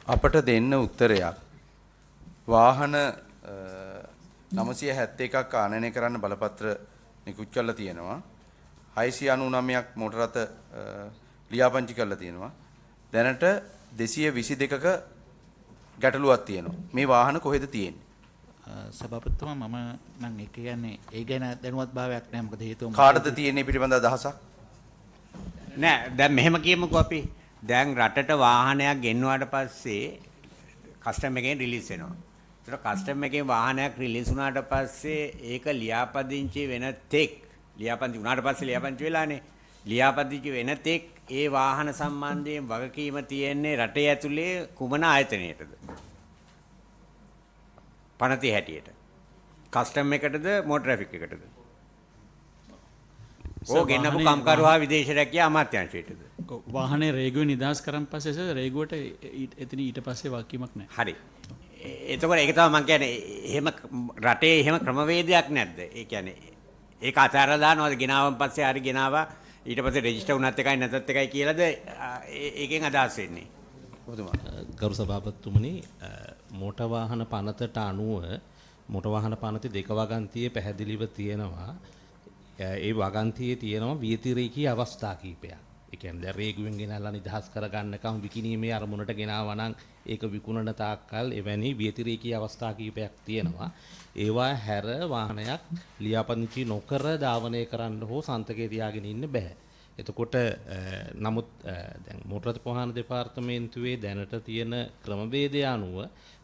අපට දෙන්න උත්තරයක් වාහන 971ක් ආනයනය කරන්න බලපත්‍ර නිකුත් කරලා තියෙනවා 699ක් මෝටර රථ ලියාපදිංචි කරලා තියෙනවා දැනට 222ක ගැටලුවක් තියෙනවා මේ වාහන කොහෙද තියෙන්නේ සභාපතිතුමා මම නම් ඒක කියන්නේ ඒ ගැන දැනුවත් භාවයක් නැහැ මොකද හේතුව කාටද තියෙන්නේ පිළිබඳ අදහසක් නෑ දැන් මෙහෙම කියමුකෝ අපි දැන් රටට වාහනයක් ගෙන්නුවාට පස්සේ කස්ටම් එකෙන් රිලීස් වෙනවා. ඒතර කස්ටම් එකේ වාහනයක් රිලීස් වුණාට පස්සේ ඒක ලියාපදිංචි වෙන තෙක් ලියාපදිංචි වුණාට පස්සේ ලියාපදිංචි වෙලානේ. ලියාපදිංචි වෙන තෙක් ඒ වාහන සම්බන්ධයෙන් වගකීම තියෙන්නේ රටේ ඇතුලේ කුමන ආයතනයකටද? පනතේ හැටියට. කස්ටම් එකටද මෝටර් ට්‍රැෆික් එකටද? ඕ ගෙන්නපු කම්කරුවා විදේශ රැකියා අමාත්‍යාංශයටද? වාහනේ රේගුවේ නිදහස් කරන් පස්සේ රේගුවට එතන ඊට පස්සේ වාක්‍යමක් නැහැ. හරි. එතකොට ඒක තමයි මම කියන්නේ එහෙම රටේ එහෙම ක්‍රමවේදයක් නැද්ද? ඒ කියන්නේ ඒක අතහැරලා දානවාද ගෙනාවන් පස්සේ හරි ගෙනාවා ඊට පස්සේ රෙජිස්ටර් වුණත් එකයි නැතත් එකයි කියලාද ඒකෙන් අදහස් වෙන්නේ? ගරු සභාපතිතුමනි මෝටර් වාහන පනතට අනුව මෝටර් වාහන පනතේ දෙක වගන්තියේ පැහැදිලිව තියෙනවා ඒ වගන්තියේ තියෙනවා විතිරේකී අවස්ථා කීපයක්. ඒ කියන්නේ දැන් රේගුවෙන් ගෙනල්ලා නිදහස් කරගන්නකම් විකිණීමේ අරමුණට ගෙනාවා නම් ඒක විකුණන තාක්කල් එවැනි විතිරේකී අවස්ථා කීපයක් තියෙනවා. ඒවා හැර වාහනයක් ලියාපදිංචි නොකර ධාවනය කරන්න හෝ සන්තකේ තියාගෙන ඉන්න බෑ. එතකොට නමුත් දැන් මෝටර පොහාන දෙපාර්තමේන්තුවේ දැනට තියෙන ක්‍රමවේදය අනුව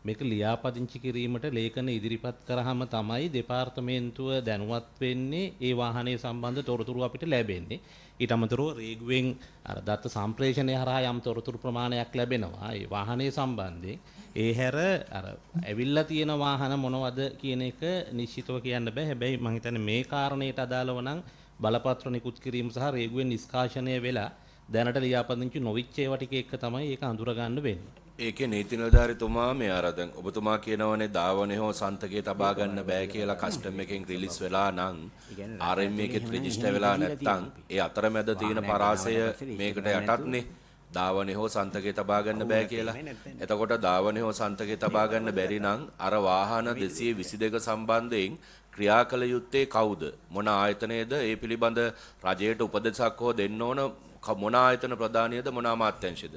මේක ලියාපදිංචි කිරීමට ලේඛන ඉදිරිපත් කරාම තමයි දෙපාර්තමේන්තුව දැනුවත් වෙන්නේ ඒ වාහනය සම්බන්ධ තොරතුරු අපිට ලැබෙන්නේ. ඊට අමතරව රේගුවෙන් අර දත්ත සම්ප්‍රේෂණය හරහා යම් තොරතුරු ප්‍රමාණයක් ලැබෙනවා ඒ වාහනය සම්බන්ධයෙන්. ඒ හැර අර ඇවිල්ලා තියෙන වාහන මොනවද කියන එක නිශ්චිතව කියන්න බෑ. හැබැයි මම හිතන්නේ මේ කාරණේට අදාළව නම් බලපත්‍ර නිකුත් කිරීම සහ රේගුවෙන් නිෂ්කාශනය වෙලා දැනට ලියාපදිංචි නොවිච්ච ඒවා ටික එක තමයි ඒක අඳුර ගන්න වෙන්නේ. ඒකේ නීති නිලධාරිතුමා මේ අර දැන් ඔබතුමා කියනවනේ දාවනේ හෝ සන්තකේ තබා ගන්න බෑ කියලා කස්ටම් එකෙන් රිලීස් වෙලා නම් RMA එකෙත් රෙජිස්ටර් වෙලා නැත්නම් ඒ අතරමැද තියෙන පරාසය මේකට යටත්නේ දාවනේ හෝ සන්තකේ තබා ගන්න බෑ කියලා. එතකොට දාවනේ හෝ සන්තකේ තබා ගන්න බැරි නම් අර වාහන 222 සම්බන්ධයෙන් ක්‍රියා කළ යුත්තේ කවුද? මොන ආයතනයේද? ඒ පිළිබඳ රජයට උපදෙසක් හෝ දෙන්න ඕන මොන ආයතන ප්‍රධානියද මොන අමාත්‍යාංශයේද?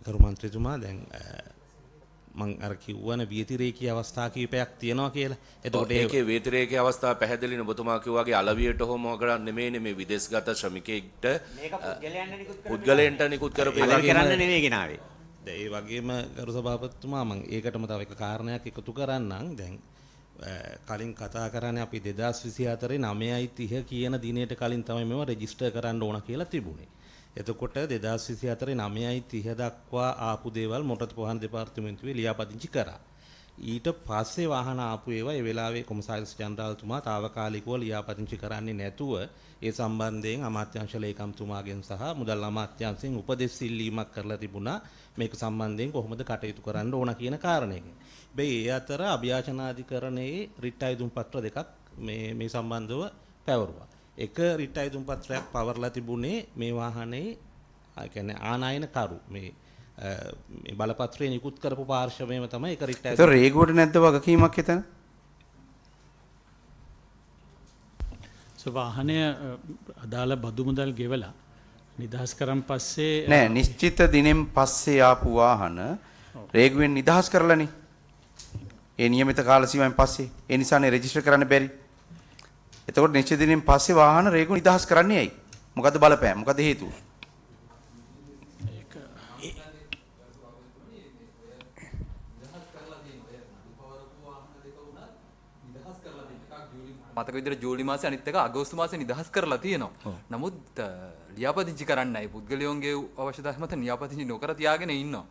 ගරු මන්ත්‍රීතුමා දැන් මම අර කිව්වන විතිරේකී අවස්ථා කීපයක් තියෙනවා කියලා. එතකොට ඒකේ විතිරේකී අවස්ථා පැහැදිලිනේ ඔබතුමා කිව්වාගේ අලවියට හෝ මොකක්ද නෙමෙයිනේ මේ විදේශගත ශ්‍රමිකයෙක්ට මේක පුද්ගලයන්ට නිකුත් කරපු එක කරන්න නෙවෙයි ගෙනාවේ. දැන් ඒ වගේම ගරු සභාපතිතුමා මම ඒකටම තව එක කාරණයක් එකතු කරන්නම්. දැන් කලින් කතා කරන්නේ අපි 2024 9:30 කියන දිනයට කලින් තමයි මේවා රෙජිස්ටර් කරන්න ඕන කියලා තිබුණේ. එතකොට 2024 9:30 දක්වා ආපු දේවල් මොටර් පොහාන දෙපාර්තමේන්තුවේ ලියාපදිංචි කරා. ඊට පස්සේ වාහන ආපු ඒවා ඒ වෙලාවේ කොමසාරිස් ජනරාල්තුමා తాවකාලිකව ලියාපදිංචි කරන්නේ නැතුව ඒ සම්බන්ධයෙන් අමාත්‍යාංශ ලේකම්තුමාගෙන් සහ මුදල් අමාත්‍යාංශයෙන් උපදෙස් ඉල්ලීමක් කරලා තිබුණා මේක සම්බන්ධයෙන් කොහොමද කටයුතු කරන්න ඕන කියන කාරණේකින්. හැබැයි ඒ අතර අභියාචනාධිකරණයේ රිට් අයදුම් පත්‍ර දෙකක් මේ සම්බන්ධව පැවරුවා. එක රිට් අයදුම් පත්‍රයක් පවර්ලා තිබුණේ මේ වාහනේ කියන්නේ ආනයන කරු මේ බලපත්‍රයේ නිකුත් කරපු පාර්ශවයම තමයි එක රිට් අයදුම්. ඒතර රේගුවට නැද්ද වගකීමක් එතන? වාහනය අදාළ බදු මුදල් ගෙවලා නිදහස් කරන් පස්සේ නෑ නිශ්චිත දිනෙන් පස්සේ ආපු වාහන රේගුවෙන් නිදහස් කරලානේ. ඒ නියමිත කාල සීමාවෙන් පස්සේ ඒ නිසානේ රෙජිස්ටර් කරන්න බැරි. එතකොට නිශ්චිත දිනෙන් පස්සේ වාහන රේගුව නිදහස් කරන්නේ ඇයි? මොකද්ද බලපෑම? මොකද්ද හේතුව? මතක විදිහට ජූලි මාසේ අනිත් එක අගෝස්තු මාසේ නිදහස් කරලා තියෙනවා. නමුත් ලියාපදිංචි කරන්නයි පුද්ගලයන්ගේ අවශ්‍යතාවය මත ලියාපදිංචි නොකර තියාගෙන ඉන්නවා.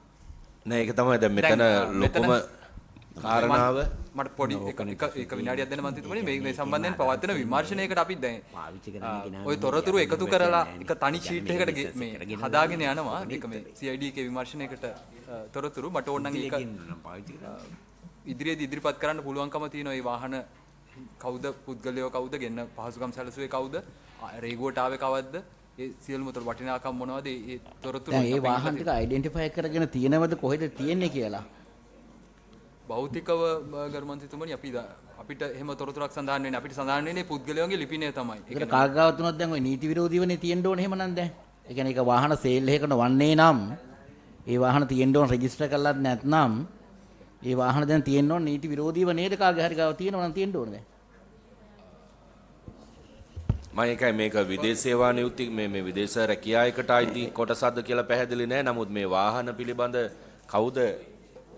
නෑ ඒක තමයි දැන් මෙතන ලොකුම කාරණාව මට පොඩි එක විනාඩියක් දෙන්න මන්ත්‍රීතුමනි මේ සම්බන්ධයෙන් පවත්වන විමර්ශනයකට අපි දැන් ඔය තොරතුරු එකතු කරලා එක තනි ෂීට් එකකට මේ හදාගෙන යනවා. ඒක මේ CID එකේ විමර්ශනයකට තොරතුරු මට ඕන නම් ඒක ඉදිරියේදී ඉදිරිපත් කරන්න පුළුවන්කම තියෙනවා. මේ වාහන කවුද පුද්ගලයෝ කවුද ගෙන්න පහසුකම් සැලසුවේ කවුද රේගුවට ආවේ කවද්ද ඒ සියලුම වටිනාකම් මොනවද ඒ තොරතුරු දැන් ඒ අපේ වාහන ටික අයිඩෙන්ටිෆයි කරගෙන තියෙනවද කොහෙද තියෙන්නේ කියලා. භෞතිකව ගරු මන්ත්‍රීතුමනි අපිට එහෙම තොරතුරක් සඳහන් වෙන්නේ අපිට සඳහන් වෙන්නේ පුද්ගලයන්ගේ ලිපිනය තමයි. ඒකට කාගාව තුනක් දැන් ওই නීති විරෝධීවනේ තියෙන්න ඕනේ එහෙමනම් දැන්. ඒ කියන්නේ ඒක වාහන සේල් එකකට වන්නේ නම් ඒ වාහන තියෙන්න ඕන රෙජිස්ටර් කරලත් නැත්නම් ඒ වාහන දැන් තියෙන්න ඕන නීති විරෝධීව නේද කාගේ හරි ගාව තියෙනවා නම් තියෙන්න ඕනේ දැන්. මම ඒකයි මේක විදේශ සේවා නියුක්ති මේ විදේශ රැකියාවකට අයිති කොටසක්ද කියලා පැහැදිලි නෑ. නමුත් මේ වාහන පිළිබඳ කවුද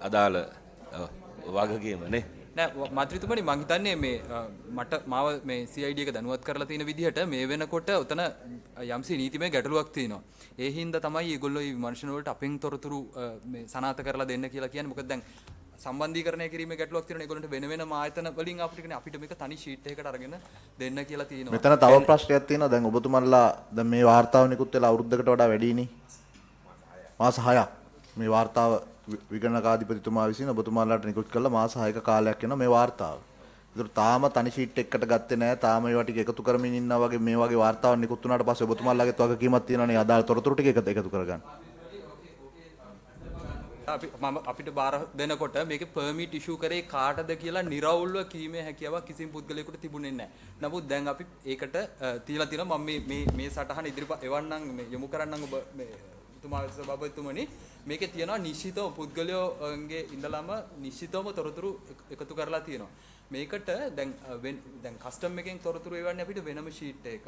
අදාළ වගකීම නේ? නෑ මන්ත්‍රීතුමනි මං හිතන්නේ මේ මාව මේ CID එක දැනුවත් කරලා තියෙන විදිහට මේ වෙනකොට උතන යම්සි නීතිමය ගැටලුවක් තියෙනවා. ඒ හින්දා තමයි මේගොල්ලෝ මේ විමර්ශන වලට අපෙන් තොරතුරු මේ සනාථ කරලා දෙන්න කියලා කියන්නේ. මොකද දැන් සම්බන්ධීකරණය කිරීමේ ගැටලුවක් තියෙනවා. ඒගොල්ලන්ට වෙන වෙනම ආයතන වලින් අපිට මේක තනි ෂීට් එකකට අරගෙන දෙන්න කියලා තියෙනවා. මෙතන තව ප්‍රශ්නයක් තියෙනවා. දැන් ඔබතුමන්ලා දැන් මේ වාර්තාව නිකුත් වෙලා අවුරුද්දකට වඩා වැඩිනේ. මාස 6ක් මේ වාර්තාව විගණකාධිපතිතුමා විසින් ඔබතුමාලාට නිකුත් කළා මාස 6ක කාලයක් යනවා මේ වාර්තාව. ඒතර තාම තනි ෂීට් එකකට ගත්තේ නැහැ. තාම ඒවා ටික එකතු කරමින් ඉන්නා වගේ මේ වගේ වාර්තාවක් නිකුත් වුණාට පස්සේ ඔබතුමාලාගෙත් වගකීමක් තියෙනවානේ අදාළ තොරතුරු ටික එකතු කරගන්න. අපිට බාර දෙනකොට මේක පර්මිට් ඉෂුව කරේ කාටද කියලා නිරවුල්ව කීමේ හැකියාවක් කිසිම පුද්ගලයෙකුට තිබුණේ නැහැ. නමුත් දැන් අපි ඒකට තියලා තියෙනවා මම මේ සටහන ඉදිරිපත් එවන්නම් යොමු කරන්නම් ඔබ මේ තුමා සභාපතිතුමනි මේකේ තියෙනවා නිශ්චිතව පුද්ගලයෝගේ ඉඳලම නිශ්චිතවම තොරතුරු එකතු කරලා තියෙනවා. මේකට දැන් කස්ටම් එකෙන් තොරතුරු එවන්නේ අපිට වෙනම ෂීට් එක.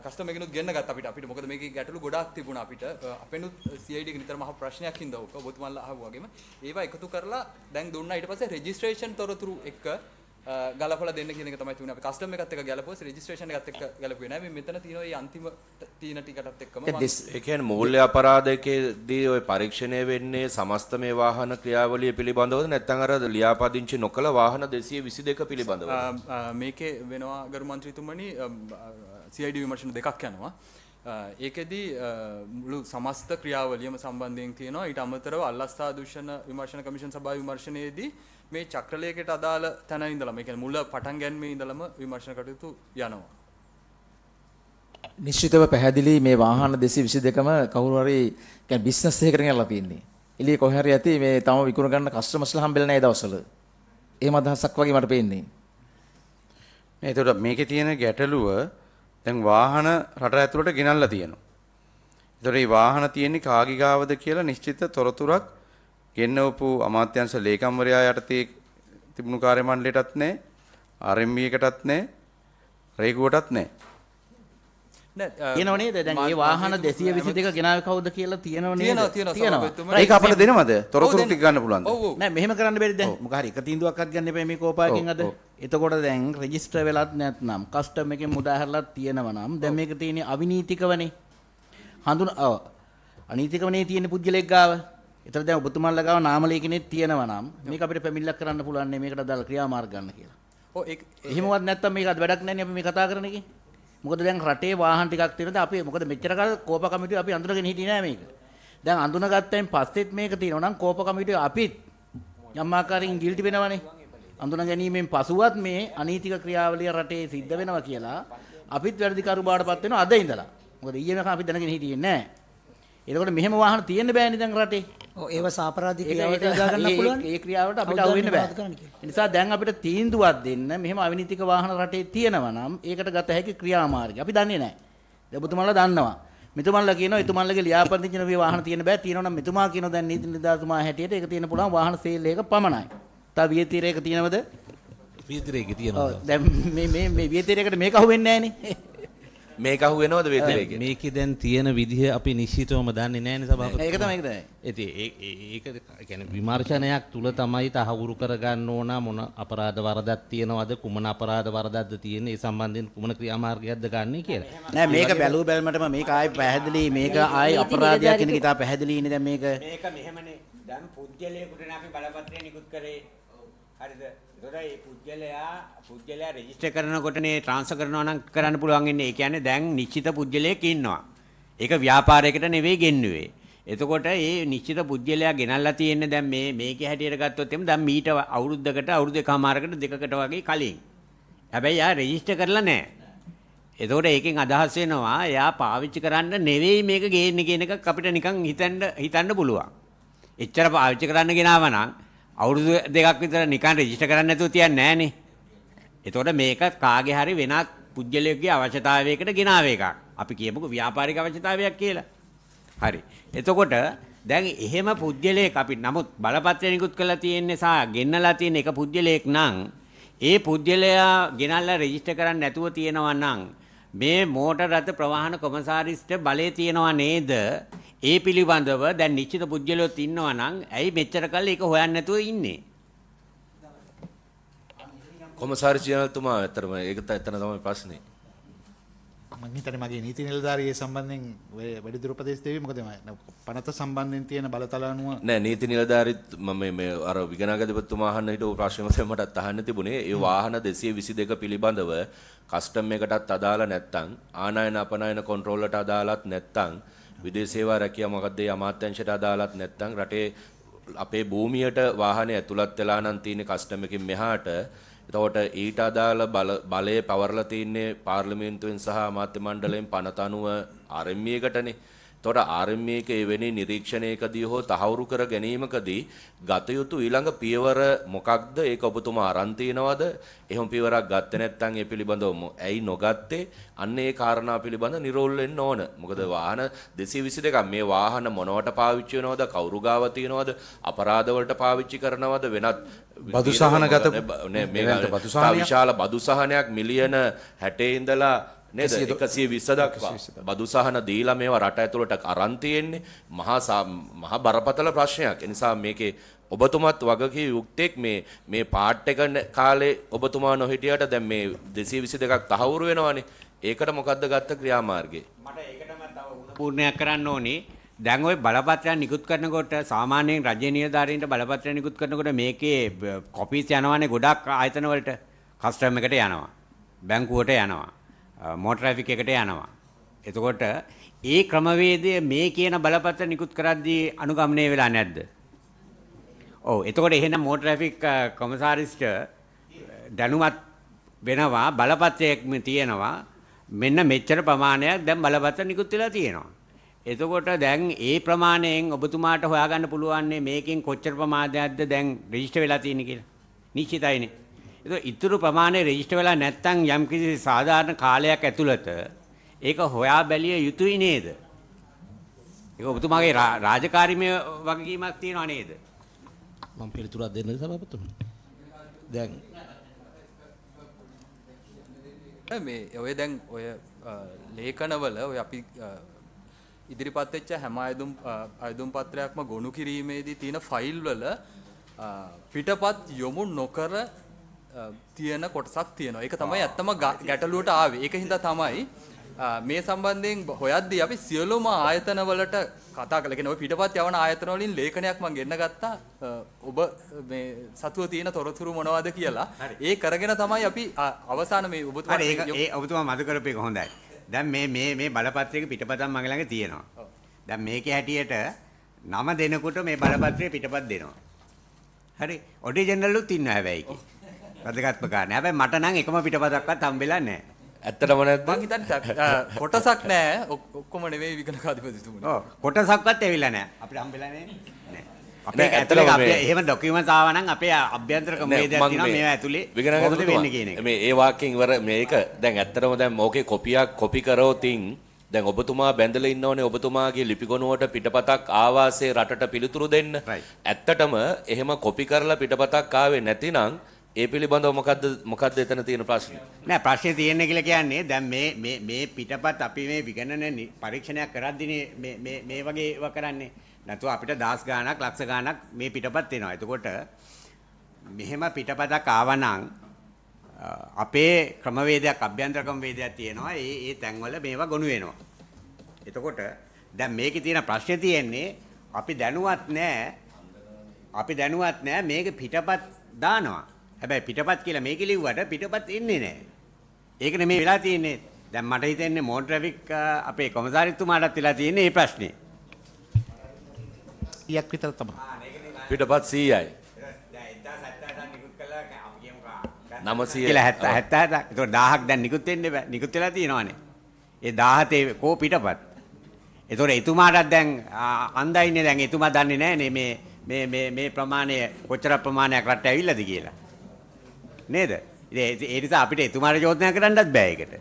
කස්ටම් එකනොත් ගෙන්න ගත්ත අපිට මොකද මේකේ ගැටලු ගොඩාක් තිබුණා අපිට. අපෙනුත් CID එක නිතරම අහ ප්‍රශ්නයක් හින්දා ඔක ඔබතුමාලා අහුවා වගේම ඒවා එකතු කරලා දැන් දුන්නා. ඊට පස්සේ රෙජිස්ට්‍රේෂන් තොරතුරු එක ගලපලා දෙන්න කියන එක තමයි තුනේ. අපි කස්ටම් එකත් එක්ක ගැලපුවා රෙජිස්ට්‍රේෂන් එකත් එක්ක ගැලපුවේ නෑ. මේ මෙතන තියෙන මේ අන්තිම තීන ටිකටත් එක්කම ඒ කියන්නේ මූල්‍ය අපරාධකයේදී ওই පරීක්ෂණය වෙන්නේ සමස්ත මේ වාහන ක්‍රියාවලිය පිළිබඳවද නැත්නම් අර ලියාපදිංචි නොකළ වාහන 222 පිළිබඳවද? මේකේ වෙනවා ගරු මන්ත්‍රීතුමනි CID විමර්ශන දෙකක් යනවා. ඒකෙදී මුළු සමස්ත ක්‍රියාවලියම සම්බන්ධයෙන් තියෙනවා. ඊට අමතරව අල්ලස්ථා දූෂණ විමර්ශන කමිෂන් සභාවේ විමර්ශනයේදී මේ චක්‍රලයකට අදාළ තැන ඉඳලා මේ කියන්නේ මුල පටන් ගැනීමේ ඉඳලම විමර්ශන කටයුතු යනවා. නිශ්චිතව පැහැදිලි මේ වාහන 222ම කවුරු හරි කියන්නේ බිස්නස් එකකට ගෙනලා තියෙන්නේ. එළියේ කොහේ හරි ඇති මේ තම විකුණ ගන්න කස්ටමර්ස්ලා හම්බෙලා නැහැ දවස්වල. එහෙම අදහසක් වගේ මට පේන්නේ. නේ එතකොට මේකේ තියෙන ගැටලුව දැන් වාහන රට ඇතුළට ගෙනල්ලා තියෙනවා. ඒතකොට මේ වාහන තියෙන්නේ කාගේ ගාවද කියලා නිශ්චිත තොරතුරක් ගෙන්නවපු අමාත්‍යාංශ ලේකම්වරයා යටතේ තිබුණු කාර්ය මණ්ඩලයටත් නැහැ, RMB එකටත් නැහැ, රේගුවටත් නැහැ. තියෙනව නේද? දැන් මේ වාහන 222 ගෙනාවේ කවුද කියලා තියෙනව නේද? තියෙනවා. ඒක අපිට දෙනවද? තොරතුරු ටික ගන්න පුළුවන්ද? නෑ මෙහෙම කරන්න බැරිද දැන්? මොකක් හරි එක තීන්දුවක්වත් ගන්න එපා මේ කෝපාවකින් අද. එතකොට දැන් රෙජිස්ටර් වෙලත් නැත්නම් කස්ටම් එකෙන් මුදා හැරලත් තියෙනවා නම් දැන් මේක තියෙන්නේ අවිනීතිකවනේ. අනීතිකවනේ තියෙන්නේ පුද්ගලෙක් ගාව. ඒතර දැන් ඔබතුමාලා ගාව නාම ලේඛනෙත් තියෙනවා නම් මේක අපිට පැමිණිල්ලක් කරන්න පුළුවන් නේ මේකට අදාළ ක්‍රියාමාර්ග ගන්න කියලා. ඔව් ඒක එහෙමවත් නැත්නම් මේක අද වැඩක් නැහැ නේ අපි මේ කතා කරන එකේ. මොකද දැන් රටේ වාහන ටිකක් තියෙනද අපි මොකද මෙච්චර කාල කෝප කමිටුව අපි අඳුනගෙන හිටියේ නෑ මේක. දැන් අඳුනගත්තයින් පස්සෙත් මේක තියෙනවා නම් කෝප කමිටුව අපිත් යම් ආකාරයෙන් ගිල්ටි වෙනවනේ. අඳුන ගැනීමෙන් පසුවත් මේ අනීතික ක්‍රියාවලිය රටේ සිද්ධ වෙනවා කියලා අපිත් වැඩිකරු බාටපත් වෙනවා අද ඉඳලා. මොකද ඊයේ මේක අපි දැනගෙන හිටියේ නෑ. එතකොට මෙහෙම වාහන තියෙන්න බෑනේ දැන් රටේ. ඔව් ඒව සාපරාධික ක්‍රියාවට යොදා ගන්න පුළුවන්. ඒ ක්‍රියාවට අපිට අහු වෙන්න බෑ. ඒ නිසා දැන් අපිට තීන්දුවක් දෙන්න මෙහෙම අවිනීතික වාහන රටේ තියෙනවා නම් ඒකට ගත හැකි ක්‍රියාමාර්ගය අපි දන්නේ නැහැ. දැන් ඔබතුමාලා දන්නවා. මෙතුමාලා කියනවා එතුමාලගේ ලියාපදිංචි නොවේ වාහන තියෙන බෑ. තියෙනවා නම් මෙතුමා කියනවා දැන් නීති නිලධාරිතුමා හැටියට ඒක තියෙන පුළුවන් වාහන සේල් එක පමණයි. තව වියතිරයක තියෙනවද? වියතිරයක තියෙනවා. දැන් මේ වියතිරයකට මේක අහු වෙන්නේ නැහනේ. මේක අහු වෙනවද වේතරේකේ? මේකේ දැන් තියෙන විදිහ අපි නිශ්චිතවම දන්නේ නැහැ නේ සභාපති. ඒක තමයි. ඉතින් ඒක කියන්නේ විමර්ශනයක් තුල තමයි තහවුරු කරගන්න ඕන මොන අපරාධ වරදක් තියෙනවද කුමන අපරාධ වරදක්ද තියෙන්නේ ඒ සම්බන්ධයෙන් කුමන ක්‍රියාමාර්ගයක්ද ගන්න කියලා. නෑ මේක බැලුව බැලමටම මේක ආයි පැහැදිලි මේක ආයි අපරාධයක් කියන එක ඉතා පැහැදිලි ඉන්නේ දැන් මේක. මේක මෙහෙමනේ. දැන් පුද්ගලයෙකුට අපි බලපත්‍රය නිකුත් කරේ. හරිද? ඒතකොට මේ පුද්ගලයා රෙජිස්ටර් කරනකොටනේ ට්‍රාන්ස්ෆර් කරනවා නම් කරන්න පුළුවන් ඉන්නේ. ඒ කියන්නේ දැන් නිශ්චිත පුද්ගලයෙක් ඉන්නවා. ඒක ව්‍යාපාරයකට නෙවෙයි ගෙන්නුවේ. එතකොට මේ නිශ්චිත පුද්ගලයා ගෙනල්ලා තියෙන්නේ දැන් මේකේ හැටියට ගත්තොත් එimhe දැන් මීට අවුරුද්දකට අවුරුදු එකමාරකට දෙකකට වගේ කලින්. හැබැයි යා රෙජිස්ටර් කරලා නැහැ. එතකොට ඒකෙන් අදහස් වෙනවා එයා පාවිච්චි කරන්න නෙවෙයි මේක ගේන්නේ කියන එක අපිට නිකන් හිතන්න පුළුවන්. එච්චර පාවිච්චි කරන්න ගෙනාව නම් අවුරුදු 2ක් විතර නිකන් රෙජිස්ටර් කරන්න නැතුව තියන්නේ නැහනේ. එතකොට මේක කාගේ හරි වෙනත් පුජ්‍යලයකගේ අවශ්‍යතාවයකට ගෙනාව එකක්. අපි කියමුකෝ ව්‍යාපාරික අවශ්‍යතාවයක් කියලා. හරි. එතකොට දැන් එහෙම පුජ්‍යලයක අපි නමුත් බලපත්‍රය නිකුත් කරලා තියෙන්නේ සහ ගෙන්නලා තියෙන එක පුජ්‍යලයක නම් ඒ පුජ්‍යලයා ගෙනල්ලා රෙජිස්ටර් කරන්න නැතුව තියෙනවා නම් මේ මෝටර් රථ ප්‍රවාහන කොමසාරිස්ට බලය තියෙනවා නේද? ඒ පිළිබඳව දැන් නිශ්චිත පුජ්‍යලයොත් ඉන්නවා නම් ඇයි මෙච්චර කල් ඒක හොයන්න නැතුව ඉන්නේ? කොමසාරි ජනරල්තුමා ඇත්තටම ඒක එතන තමයි ප්‍රශ්නේ. මම හිතන්නේ මගේ නීති නිලධාරියේ සම්බන්ධයෙන් ඔය වැඩිදුර උපදෙස් දෙවි මොකද පනත සම්බන්ධයෙන් තියෙන බලතල අනුව නෑ නීති නිලධාරීත් මම මේ අර විගණාගාධිපතිතුමා අහන්න හිටපු ප්‍රශ්නේ මටත් අහන්න තිබුණේ ඒ වාහන 222 පිළිබඳව කස්ටම් එකටත් අදාළ නැත්නම් ආනයන අපනයන කන්ට්‍රෝල් වලට අදාළත් නැත්නම් විදේශ සේවා රැකියා මොකක්ද ඒ අමාත්‍යාංශයට අදාළත් නැත්නම් රටේ අපේ භූමියට වාහනේ ඇතුළත් වෙලා නම් තියෙන කස්ටම් එකකින් මෙහාට එතකොට ඊට අදාළ බලය පවර්ලා තින්නේ පාර්ලිමේන්තුවෙන් සහ අමාත්‍ය මණ්ඩලයෙන් පනත අනුව RMA එකටනේ. එතකොට RMA එක එවැනි නිරීක්ෂණයකදී හෝ තහවුරු කර ගැනීමකදී ගත යුතු ඊළඟ පියවර මොකක්ද? ඒක ඔබතුමා අරන් තියනවද? එහෙම පියවරක් ගත්තේ නැත්නම් ඒ පිළිබඳව ඇයි නොගත්තේ? අන්න ඒ කාරණා පිළිබඳ නිරෝල් වෙන්න ඕන. මොකද වාහන 222ක් මේ වාහන මොනවට පාවිච්චි වෙනවද? කවුරු ගාව තියනවද? අපරාධ වලට පාවිච්චි කරනවද? වෙනත් බදු සහනගත මේ විශාල බදු සහනයක් මිලියන 60 ඉඳලා නේද 120 දක්වා බදු සහන දීලා මේවා රට ඇතුළට අරන් තියෙන්නේ මහා බරපතල ප්‍රශ්නයක්. ඒ නිසා මේකේ ඔබතුමත් වගකීම් යුක්තෙක් මේ පාර්ට් එක කාලේ ඔබතුමා නොහිටියට දැන් මේ 222ක් තහවුරු වෙනවනේ. ඒකට මොකද්ද ගත්ත ක්‍රියාමාර්ගය? මට ඒකටම තව උපූර්ණයක් කරන්න ඕනේ. දැන් ওই බලපත්‍රය නිකුත් කරනකොට සාමාන්‍යයෙන් රජයේ නිලධාරීන්ට බලපත්‍රය නිකුත් කරනකොට මේකේ කොපීස් යනවානේ ගොඩක් ආයතන වලට. කස්ටම් එකට යනවා. බැංකුවට යනවා. මෝටර් ට්‍රැෆික් එකට යනවා. එතකොට ඒ ක්‍රමවේදය මේ කියන බලපත්‍ර නිකුත් කරද්දී අනුගමනය වෙලා නැද්ද? ඔව්. එතකොට එහෙනම් මෝටර් ට්‍රැෆික් කොමසාරිස්ට දැනුවත් වෙනවා බලපත්‍රයක් තියෙනවා. මෙන්න මෙච්චර ප්‍රමාණයක් දැන් බලපත්‍ර නිකුත් වෙලා තියෙනවා. එතකොට දැන් ඒ ප්‍රමාණයෙන් ඔබතුමාට හොයාගන්න පුළුවන් මේකෙන් කොච්චර ප්‍රමාණයක්ද දැන් රෙජිස්ටර් වෙලා තියෙන්නේ කියලා. නිශ්චිතයිනේ. ඒක ඉතුරු ප්‍රමාණය රෙජිස්ටර් වෙලා නැත්නම් යම්කිසි සාධාරණ කාලයක් ඇතුළත ඒක හොයා බැලිය යුතුයි නේද? ඒක ඔබතුමාගේ රාජකාරීමය වගකීමක් තියෙනවා නේද? මම පිළිතුරක් දෙන්නද සභාපතිතුමනි? දැන් මේ ඔය දැන් ඔය ලේඛනවල ඔය අපි ඉදිරිපත් වෙච්ච හැම අයදුම් පත්‍රයක්ම ගොනු කිරීමේදී තියෙන ෆයිල් වල පිටපත් යොමු නොකර තියෙන කොටසක් තියෙනවා. ඒක තමයි ඇත්තම ගැටලුවට ආවේ. ඒක හින්දා තමයි මේ සම්බන්ධයෙන් හොයද්දී අපි සියලුම ආයතන වලට කතා කළා. කියන්නේ ওই පිටපත් යවන ආයතන වලින් ලේඛනයක් මම ගෙන්න ගත්තා. ඔබ මේ සතුව තියෙන තොරතුරු මොනවද කියලා. ඒ කරගෙන තමයි අපි අවසාන මේ ඔබතුමා ඒ ඔබතුමා මතු කරපු එක හොඳයි. දැන් මේ බලපත්‍රයක පිටපතක් මගේ ළඟ තියෙනවා. දැන් මේකේ හැටියට නම දෙනකොට මේ බලපත්‍රයේ පිටපත් දෙනවා. හරි. ඔරිජිනල්ලුත් ඉන්නවා හැබැයි ඒකේ. වැදගත්ම කාරණේ. හැබැයි මට නම් එකම පිටපතක්වත් හම්බෙලා නැහැ. ඇත්තටම නැද්ද? මං හිතන්නේ කොටසක් නැහැ. ඔක්කොම නෙවෙයි විගණකාධිපතිතුමනි. ඔව් කොටසක්වත් ඇවිල්ලා නැහැ. අපිට හම්බෙලා නැහැ. අපේ ඇතුලේ අපේ එහෙම ડોකියුමන්ට්ස් ආවා නම් අපේ අභ්‍යන්තර ක්‍රමවේදයක් තියෙනවා මේවා ඇතුලේ කොහොමද වෙන්නේ කියන එක. මේ ඒ වාක්‍යයෙන් ඉවර මේක දැන් ඇත්තටම දැන් ඕකේ කොපි කරෝතින් දැන් ඔබතුමා බැඳලා ඉන්නෝනේ ඔබතුමාගේ ලිපිගොනුවට පිටපතක් ආවාසේ රටට පිළිතුරු දෙන්න. ඇත්තටම එහෙම කොපි කරලා පිටපතක් ආවේ නැතිනම් ඒ පිළිබඳව මොකද්ද එතන තියෙන ප්‍රශ්නේ? නෑ ප්‍රශ්නේ තියෙන්නේ කියලා කියන්නේ දැන් මේ පිටපත් අපි මේ විගණන පරීක්ෂණයක් කරද්දී මේ වගේ ඒවා කරන්නේ. නැතුව අපිට දහස් ගාණක් ලක්ෂ ගාණක් මේ පිටපත් එනවා. එතකොට මෙහෙම පිටපතක් ආවනම් අපේ ක්‍රමවේදයක් අභ්‍යන්තර ක්‍රමවේදයක් තියෙනවා. ඒ තැන්වල මේවා ගොනු වෙනවා. එතකොට දැන් මේකේ තියෙන ප්‍රශ්නේ තියෙන්නේ අපි දැනුවත් නෑ මේක පිටපත් දානවා. හැබැයි පිටපත් කියලා මේක ලිව්වට පිටපත් එන්නේ නැහැ. ඒක නෙමෙයි වෙලා තියෙන්නේ. දැන් මට හිතෙන්නේ මෝටර් ට්‍රැෆික් අපේ කොමසාරිස්තුමාටත් වෙලා තියෙන්නේ මේ ප්‍රශ්නේ. ඊයක් විතර තමයි. පිටපත් 100යි. දැන් 1700 නිකුත් කළා අපි කියමු කියලා 77ක්. ඒක 1000ක් දැන් නිකුත් වෙන්න බෑ. නිකුත් වෙලා තියෙනවානේ. ඒ 17 කෝ පිටපත්. ඒතොර එතුමාටත් දැන් අන්දයින්නේ දැන් එතුමා දන්නේ නැහනේ මේ ප්‍රමාණය කොච්චර ප්‍රමාණයක් රට ඇවිල්ලාද කියලා. නේද? ඒ නිසා අපිට එතුමාට චෝදනා කරන්නත් බෑ ඒකට.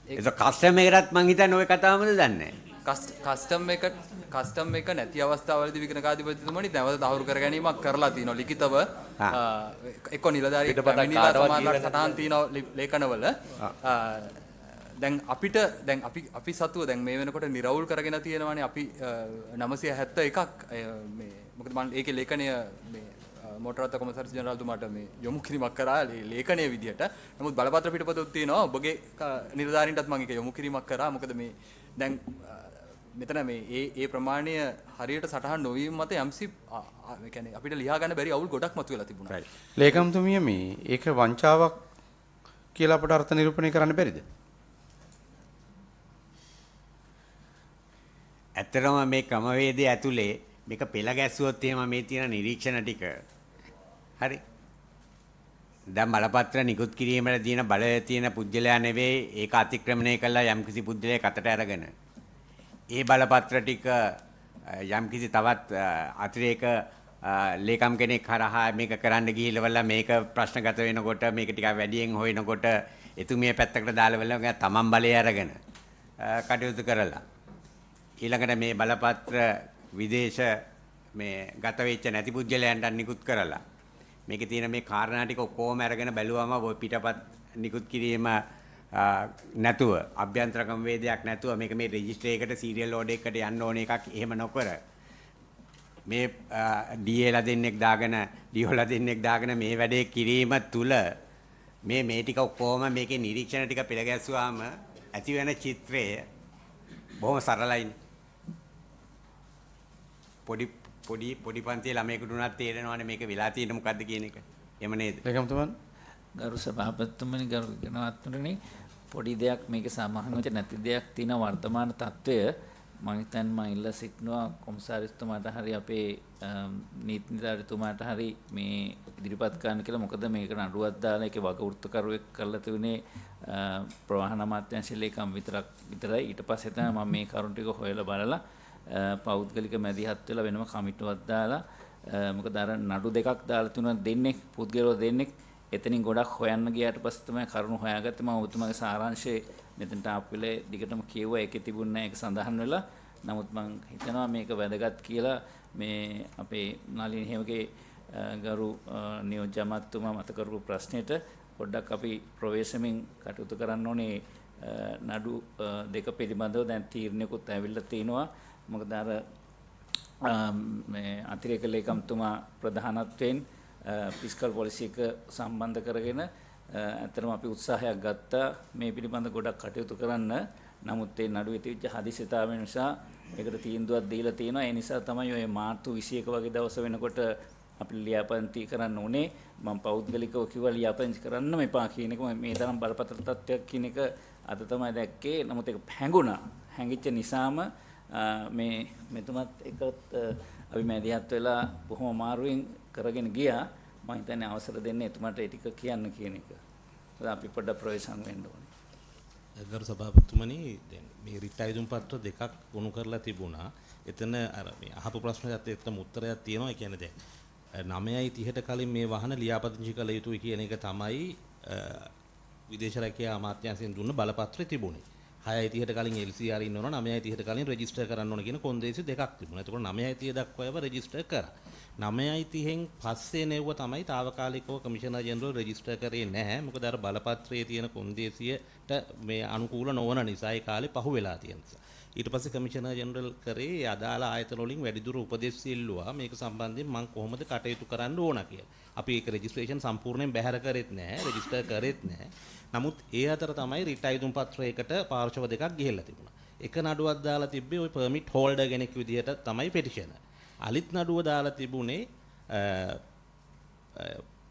ඒක කස්ටම් එකටත් මං හිතන්නේ ওই කතාවමද දන්නේ නැහැ. කස්ටම් එක නැති අවස්ථාවලදී විගණකාධිපතිතුමනි නැවත තහවුරු කර ගැනීමක් කරලා තිනවා ලිඛිතව එක්ක නිලධාරී පැමිණිලා සමාජගත සටහන් තිනවා ලේඛනවල දැන් අපි සතුව දැන් මේ වෙනකොට නිරවුල් කරගෙන තියෙනවානේ අපි 971ක් මේ මොකද මම ඒකේ ලේඛනය මේ මෝටර් රථ කොමසාරිස් ජෙනරාල්තුමාට මේ යොමු කිරීමක් කරා ලේඛනයේ විදිහට. නමුත් බලපත්‍ර පිටපතක් තියෙනවා ඔබගේ නිලධාරීන්ටත් මම ඒක යොමු කිරීමක් කරා. මොකද මේ දැන් මෙතන මේ ඒ ප්‍රමාණය හරියට සටහන් නොවීම මත යම්සි ඒ කියන්නේ අපිට ලියා ගන්න බැරි අවුල් ගොඩක් මතුවලා තිබුණා. ලේකම්තුමිය මේ ඒක වංචාවක් කියලා අපට අර්ථ නිරූපණය කරන්න බැරිද? ඇත්තටම මේ ක්‍රමවේදය ඇතුලේ මේක පෙළ ගැස්සුවොත් එහෙම මේ තියෙන නිරීක්ෂණ ටික හරි. දැන් බලපත්‍ර නිකුත් කිරීමට තියෙන බලය තියෙන පුජ්‍යලයා නෙවෙයි ඒක අතික්‍රමණය කළා යම්කිසි පුජ්‍යලයක් අතට අරගෙන. ඒ බලපත්‍ර ටික යම්කිසි තවත් අතිරේක ලේකම් කෙනෙක් හරහා මේක කරන්න ගිහිල්ලා මේක ප්‍රශ්නගත වෙනකොට මේක ටිකක් වැඩියෙන් හොයනකොට එතුමිය පැත්තකට දාලා වල තමන් බලය අරගෙන කටයුතු කරලා ඊළඟට මේ බලපත්‍ර විදේශ මේ ගත වෙච්ච නැති පුජ්‍යලයන්ට නිකුත් කරලා මේකේ තියෙන මේ කාරණා ටික ඔක්කොම අරගෙන බැලුවම ඔය පිටපත් නිකුත් කිරීම නැතුව අභ්‍යන්තර ක්‍රමවේදයක් නැතුව මේක මේ රෙජිස්ටර් එකකට සීරියල් ඕඩර් එකකට යන්න ඕන එකක් එහෙම නොකර මේ DA දෙන්නෙක් දාගෙන DO දෙන්නෙක් දාගෙන මේ වැඩේ කිරීම තුල මේ ටික ඔක්කොම මේකේ නිරීක්ෂණ ටික පෙළ ගැස්සුවාම ඇති වෙන චිත්‍රය බොහොම සරලයි. පොඩි පන්තියේ ළමයෙකුට උනත් තේරෙනවානේ මේක වෙලා තියෙන්නේ මොකද්ද කියන එක. එහෙම නේද? ලේකම්තුමන් ගරු සභාපතිතුමනි ගරු විගණාත්මකනි පොඩි දෙයක් මේක සමාහනොච්ච නැති දෙයක් තියෙන වර්තමාන තත්වය මම හිතන්නේ මම ඉල්ලා සිටිනවා කොමසාරිස්තුමාට හරි අපේ නීති නිලධාරීතුමාට හරි මේ ඉදිරිපත් කරන්න කියලා. මොකද මේක නඩුවක් දාලා ඒකේ වගඋත්කරුවෙක් කරලා තිබුණේ ප්‍රවාහන අමාත්‍යාංශ ලේකම් විතරයි. ඊට පස්සේ තමයි මම මේ කරුණු ටික හොයලා බලලා පෞද්ගලික මැදිහත් වෙලා වෙනම කමිටුවක් දාලා මොකද අර නඩු දෙකක් දාලා තුන දෙන්නේ පුද්ගලව දෙන්නේ එතනින් ගොඩක් හොයන්න ගියාට පස්සේ තමයි කරුණු හොයාගත්තේ. මම ඔබතුමාගේ සාරාංශය මෙතනට ආපු වෙලේ දිගටම කියුවා. ඒකේ තිබුණ නැහැ ඒක සඳහන් වෙලා. නමුත් මම හිතනවා මේක වැදගත් කියලා මේ අපේ නලින් හේමගේ ගරු නියෝජ්‍ය අමාත්‍යතුමා මත කරපු ප්‍රශ්නෙට පොඩ්ඩක් අපි ප්‍රවේශමෙන් කටයුතු කරන්න ඕනේ. නඩු දෙක පිළිබඳව දැන් තීරණයකුත් ඇවිල්ලා තිනවා. මොකද අර මේ අතිරේක ලේකම්තුමා ප්‍රධානත්වයෙන් ෆිස්කල් පොලිසි එක සම්බන්ධ කරගෙන ඇත්තටම අපි උත්සාහයක් ගත්තා මේ පිළිබඳ ගොඩක් කටයුතු කරන්න. නමුත් ඒ නඩුවේ තිබිච්ච හදිසිතාවය නිසා ඒකට තීන්දුවක් දීලා තියෙනවා. ඒ නිසා තමයි ඔය මාර්තු 21 වගේ දවස වෙනකොට අපි ලියාපදිංචි කරන්න ඕනේ. මම පෞද්ගලිකව කිව්වා ලියාපදිංචි කරන්නම එපා කියන එක. මේ තරම් බලපතර තත්ත්වයක් කියන එක අද තමයි දැක්කේ. නමුත් ඒක හැඟුණා. හැඟිච්ච නිසාම මේ මෙතුමත් එකත් අපි මැදිහත් වෙලා බොහොම අමාරුවෙන් කරගෙන ගියා. මම හිතන්නේ අවසර දෙන්න එතුමාට ඒ ටික කියන්න කියන එක. අපි පොඩ්ඩක් ප්‍රවේශම් වෙන්න ඕනේ. ගරු සභාපතිතුමනි දැන් මේ රිට් අයදුම් පත්‍ර දෙකක් වුණු කරලා තිබුණා. එතන අර මේ අහපු ප්‍රශ්නයට එක්කම උත්තරයක් තියෙනවා. ඒ කියන්නේ දැන් 9:30ට කලින් මේ වාහන ලියාපදිංචි කළ යුතුයි කියන එක තමයි විදේශ රැකියා අමාත්‍යාංශයෙන් දුන්න බලපත්‍රය තිබුණේ. 6:30ට කලින් LCR ඉන්න ඕන 9:30ට කලින් රෙජිස්ටර් කරන්න ඕන කියන කොන්දේසි දෙකක් තිබුණා. ඒතකොට 9:30 දක්වා ඒවා රෙජිස්ටර් කරා. 9:30න් පස්සේ නෙවුව තමයි తాවකාලිකව කමිෂනර් ජෙනරල් රෙජිස්ටර් කරේ නැහැ. මොකද අර බලපත්‍රයේ තියෙන කොන්දේසියට මේ අනුකූල නොවන නිසා ඒ කාලේ පහු වෙලා තියෙන නිසා. ඊට පස්සේ කමිෂනර් ජෙනරල් කරේ අදාළ ආයතන වලින් වැඩිදුර උපදෙස් ඉල්ලුවා මේක සම්බන්ධයෙන් මම කොහොමද කටයුතු කරන්න ඕන කියලා. අපි ඒක රෙජිස්ට්‍රේෂන් සම්පූර්ණයෙන් බැහැර කරෙත් නැහැ, රෙජිස්ටර් කරෙත් නැහැ. නමුත් ඒ අතර තමයි රිට් අයදුම් පත්‍රයකට පාර්ශව දෙකක් ගිහිල්ලා තිබුණා. එක නඩුවක් දාලා තිබ්බේ ওই පර්මිට් හෝල්ඩර් කෙනෙක් විදිහට තමයි පෙටිෂනර්. අලිත් නඩුව දාලා තිබුණේ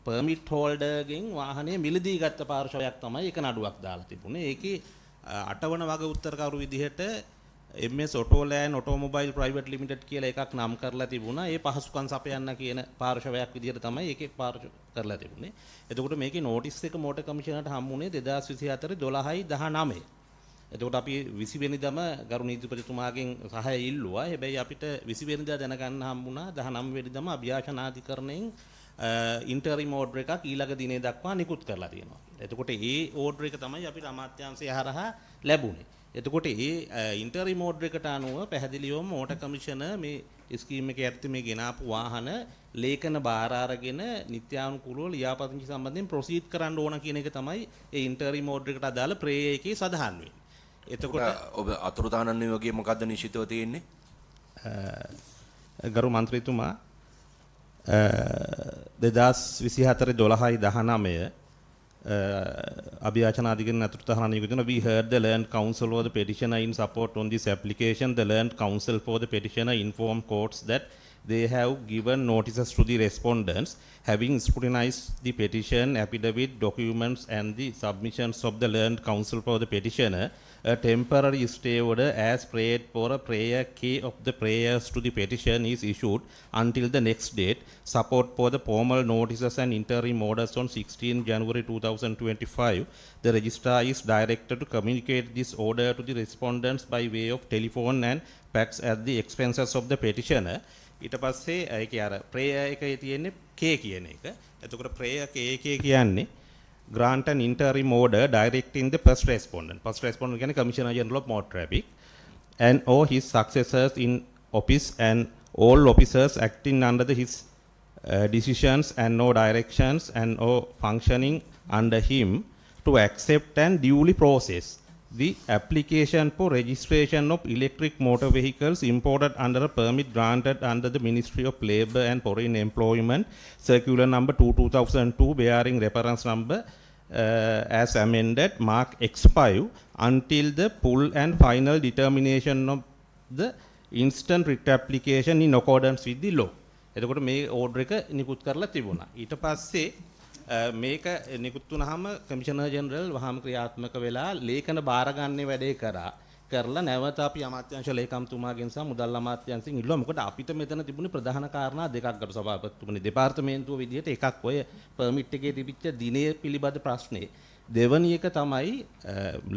පර්මිට් හෝල්ඩර්ගෙන් වාහනය මිලදී ගත්ත පාර්ශවයක් තමයි එක නඩුවක් දාලා තිබුණේ. ඒකේ 8 වන වග උත්තරකරු විදිහට MS Autoland Automobile Private Limited කියලා එකක් නම් කරලා තිබුණා. ඒ පහසුකම් සපයන්න කියන පාර්ශවයක් විදිහට තමයි ඒකේ පාර්ශව කරලා තිබුණේ. එතකොට මේකේ නෝටිස් එක මෝටර් කමිෂනරට හම්බුනේ 2024 12/19. එතකොට අපි 20 වෙනිදාම ගරු නීතිපතිතුමාගෙන් සහාය ඉල්ලුවා. හැබැයි අපිට 20 වෙනිදා දැනගන්න හම්බුණා 19 වෙනිදාම අභියාචනාධිකරණයෙන් ඉන්ටරිම් ඕඩර් එකක් ඊළඟ දිනේ දක්වා නිකුත් කරලා තියෙනවා. එතකොට ඒ ඕඩර් එක තමයි අපිට අමාත්‍යාංශය හරහා ලැබුණේ. එතකොට ඒ ඉන්ටරිම් ඕඩර් එකට අනුව පැහැදිලිවම මෝටර් කමිෂනර් මේ ස්කීම් එකේ ඇත්තේ මේ ගෙනාපු වාහන ලේඛන බාර අරගෙන නිත්‍යානුකූලව ලියාපදිංචි සම්බන්ධයෙන් ප්‍රොසීඩ් කරන්න ඕන කියන එක තමයි ඒ ඉන්ටරිම් ඕඩර් එකට අදාළ ප්‍රේ එකේ සඳහන් වෙන්නේ. එතකොට ඔබ අතුරුදහන් නියෝගයේ මොකද්ද නිශ්චිතව තියෙන්නේ? ගරු මන්ත්‍රීතුමා 2024 අභියාචනාධිකරණ අතුරුදහන් නියෝගය we heard the learned counsel for the petitioner in support on this application. The learned counsel for the petitioner informed courts that they have given notices to the respondents, having scrutinized the petition, affidavit, documents and the submissions of the learned counsel for the petitioner. A temporary stay order as prayed for a prayer key of the prayers to the petition is issued until the next date. Support for the formal notices and interim orders on 16 January 2025. The registrar is directed to communicate this order to the respondents by way of telephone and fax at the expenses of the petitioner. ඊට පස්සේ ඒකේ අර prayer එකේ තියෙන්නේ K කියන එක. එතකොට prayer K කියන්නේ grant an interim order directing the first respondent. First respondent කියන්නේ Commissioner General of Motor Traffic and or his successors in office and all officers acting under his decisions and no directions and or functioning under him to accept and duly process the application for registration of electric motor vehicles imported under a permit granted under the Ministry of Labour and Foreign Employment, Circular number 2/2002 bearing reference number as amended, mark X5 until the full and final determination of the instant writ application in accordance with the law. එතකොට මේ order එක නිකුත් කරලා තිබුණා. ඊට පස්සේ මේක නිකුත් වුණාම කමිෂනර් ජෙනරල් වහාම ක්‍රියාත්මක වෙලා ලේඛන බාරගන්නේ වැඩේ කරලා නැවත අපි අමාත්‍යාංශ ලේකම්තුමාගෙන් සහ මුදල් අමාත්‍යාංශයෙන් ඉල්ලුවා. මොකද අපිට මෙතන තිබුණේ ප්‍රධාන කාරණා දෙකක් ගරු සභාපතිතුමනි. දෙපාර්තමේන්තුව විදිහට එකක් ඔය පර්මිට් එකේ තිබිච්ච දිනය පිළිබඳ ප්‍රශ්නේ. දෙවැනි එක තමයි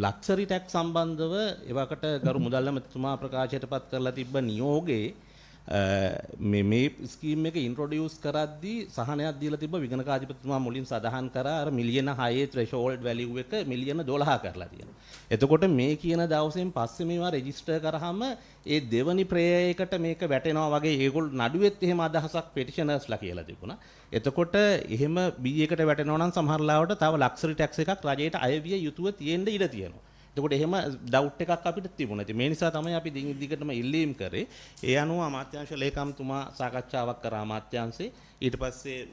ලක්ෂරි ටැක්ස් සම්බන්ධව එවකට ගරු මුදල් අමාත්‍යතුමා ප්‍රකාශයටපත් කරලා තිබ්බ නියෝගේ මේ ස්කීම් එක ඉන්ට්‍රොඩියුස් කරද්දී සහනයක් දීලා තිබ්බ විගණකාධිපතිතුමා මුලින් සඳහන් කරා අර මිලියන 6 threshold value එක මිලියන 12 කරලා තියෙනවා. එතකොට මේ කියන දවසෙන් පස්සේ මේවා රෙජිස්ටර් කරාම ඒ දෙවනි ප්‍රේය එකට මේක වැටෙනවා වගේ ඒගොල්ලෝ නඩුවෙත් එහෙම අදහසක් පෙටිෂනර්ස්ලා කියලා තිබුණා. එතකොට එහෙම B එකට වැටෙනවා නම් සමහර ලාවට තව ලක්ෂරි ටැක්ස් එකක් රජයට අයවිය යුතුව තියෙන්න ඉඩ තියෙනවා. එතකොට එහෙම ඩවුට් එකක් අපිට තිබුණා. ඉතින් මේ නිසා තමයි අපි දිගටම ඉල්ලීම් කරේ. ඒ අනුව අමාත්‍යාංශ ලේකම්තුමා සාකච්ඡාවක් කරා අමාත්‍යාංශේ. ඊට පස්සේ